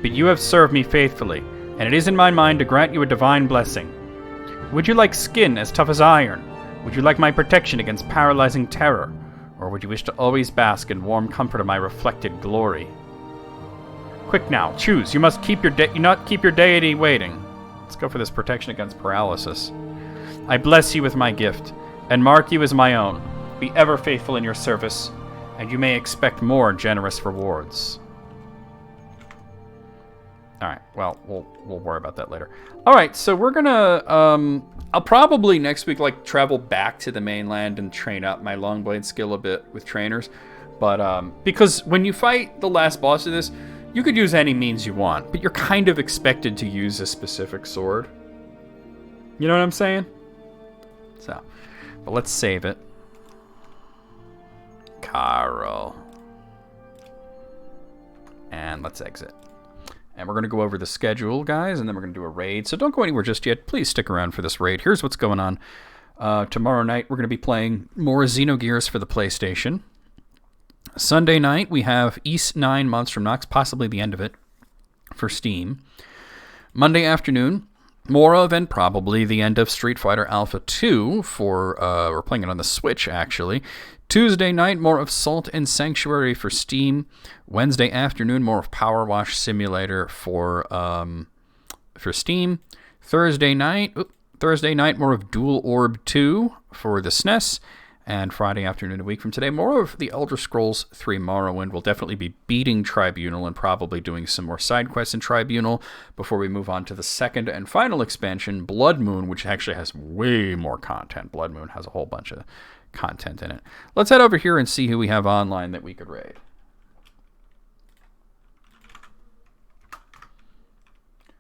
But you have served me faithfully, and it is in my mind to grant you a divine blessing. Would you like skin as tough as iron? Would you like my protection against paralyzing terror? Or would you wish to always bask in warm comfort of my reflected glory? Quick now, choose. You must keep your not keep your deity waiting. Let's go for this protection against paralysis. I bless you with my gift, and mark you as my own. Be ever faithful in your service, and you may expect more generous rewards. All right. Well, we'll worry about that later. All right. So we're gonna. I'll probably next week like travel back to the mainland and train up my longblade skill a bit with trainers, but because when you fight the last boss of this, you could use any means you want, but you're kind of expected to use a specific sword. You know what I'm saying? So, but let's save it. Carl. And let's exit. And we're going to go over the schedule, guys, and then we're going to do a raid. So don't go anywhere just yet. Please stick around for this raid. Here's what's going on. Tomorrow night, we're going to be playing more Xenogears for the PlayStation. Sunday night, we have East 9 Months from Nox, possibly the end of it, for Steam. Monday afternoon, more of and probably the end of Street Fighter Alpha 2 for, we're playing it on the Switch, actually. Tuesday night, more of Salt and Sanctuary for Steam. Wednesday afternoon, more of Power Wash Simulator for Steam. Thursday night, more of Dual Orb 2 for the SNES. And Friday afternoon, a week from today, more of the Elder Scrolls 3 Morrowind. We'll definitely be beating Tribunal and probably doing some more side quests in Tribunal before we move on to the second and final expansion, Blood Moon, which actually has way more content. Blood Moon has a whole bunch of content in it. Let's head over here and see who we have online that we could raid.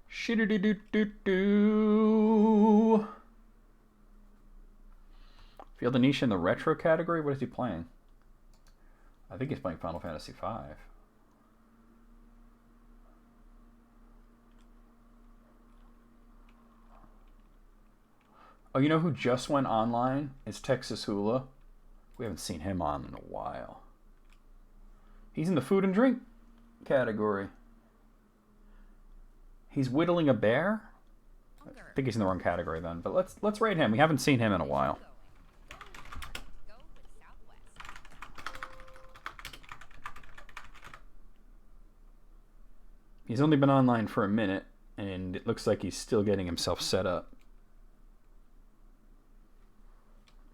Shoo-doo-doo-doo-doo. Feel the niche in the retro category? What is he playing? I think he's playing Final Fantasy V. Oh, you know who just went online? It's Texas Hula. We haven't seen him on in a while. He's in the food and drink category. He's whittling a bear? I think he's in the wrong category then, but let's rate him. We haven't seen him in a while. He's only been online for a minute, and it looks like he's still getting himself set up.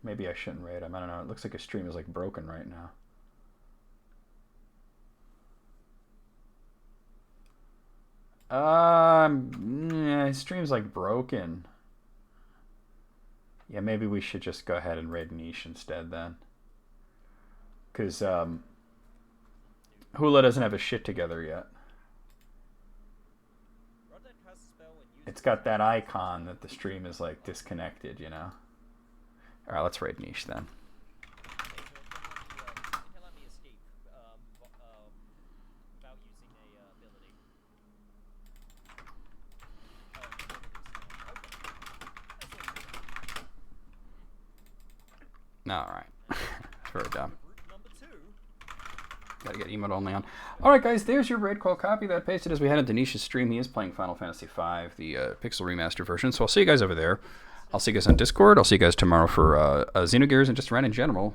Maybe I shouldn't rate him. I don't know. It looks like his stream is like broken right now. Yeah, his stream's like broken. Yeah, maybe we should just go ahead and raid Niche instead then. Because Hula doesn't have his shit together yet. It's got that icon that the stream is like disconnected, you know? Alright, let's raid Niche then. Alright. That's very dumb. Gotta get emote only on. Alright guys, there's your raid call. Copy that, paste it as we head into Nisha's stream. He is playing Final Fantasy V, the Pixel Remaster version. So I'll see you guys over there. I'll see you guys on Discord. I'll see you guys tomorrow for Xenogears and just around in general.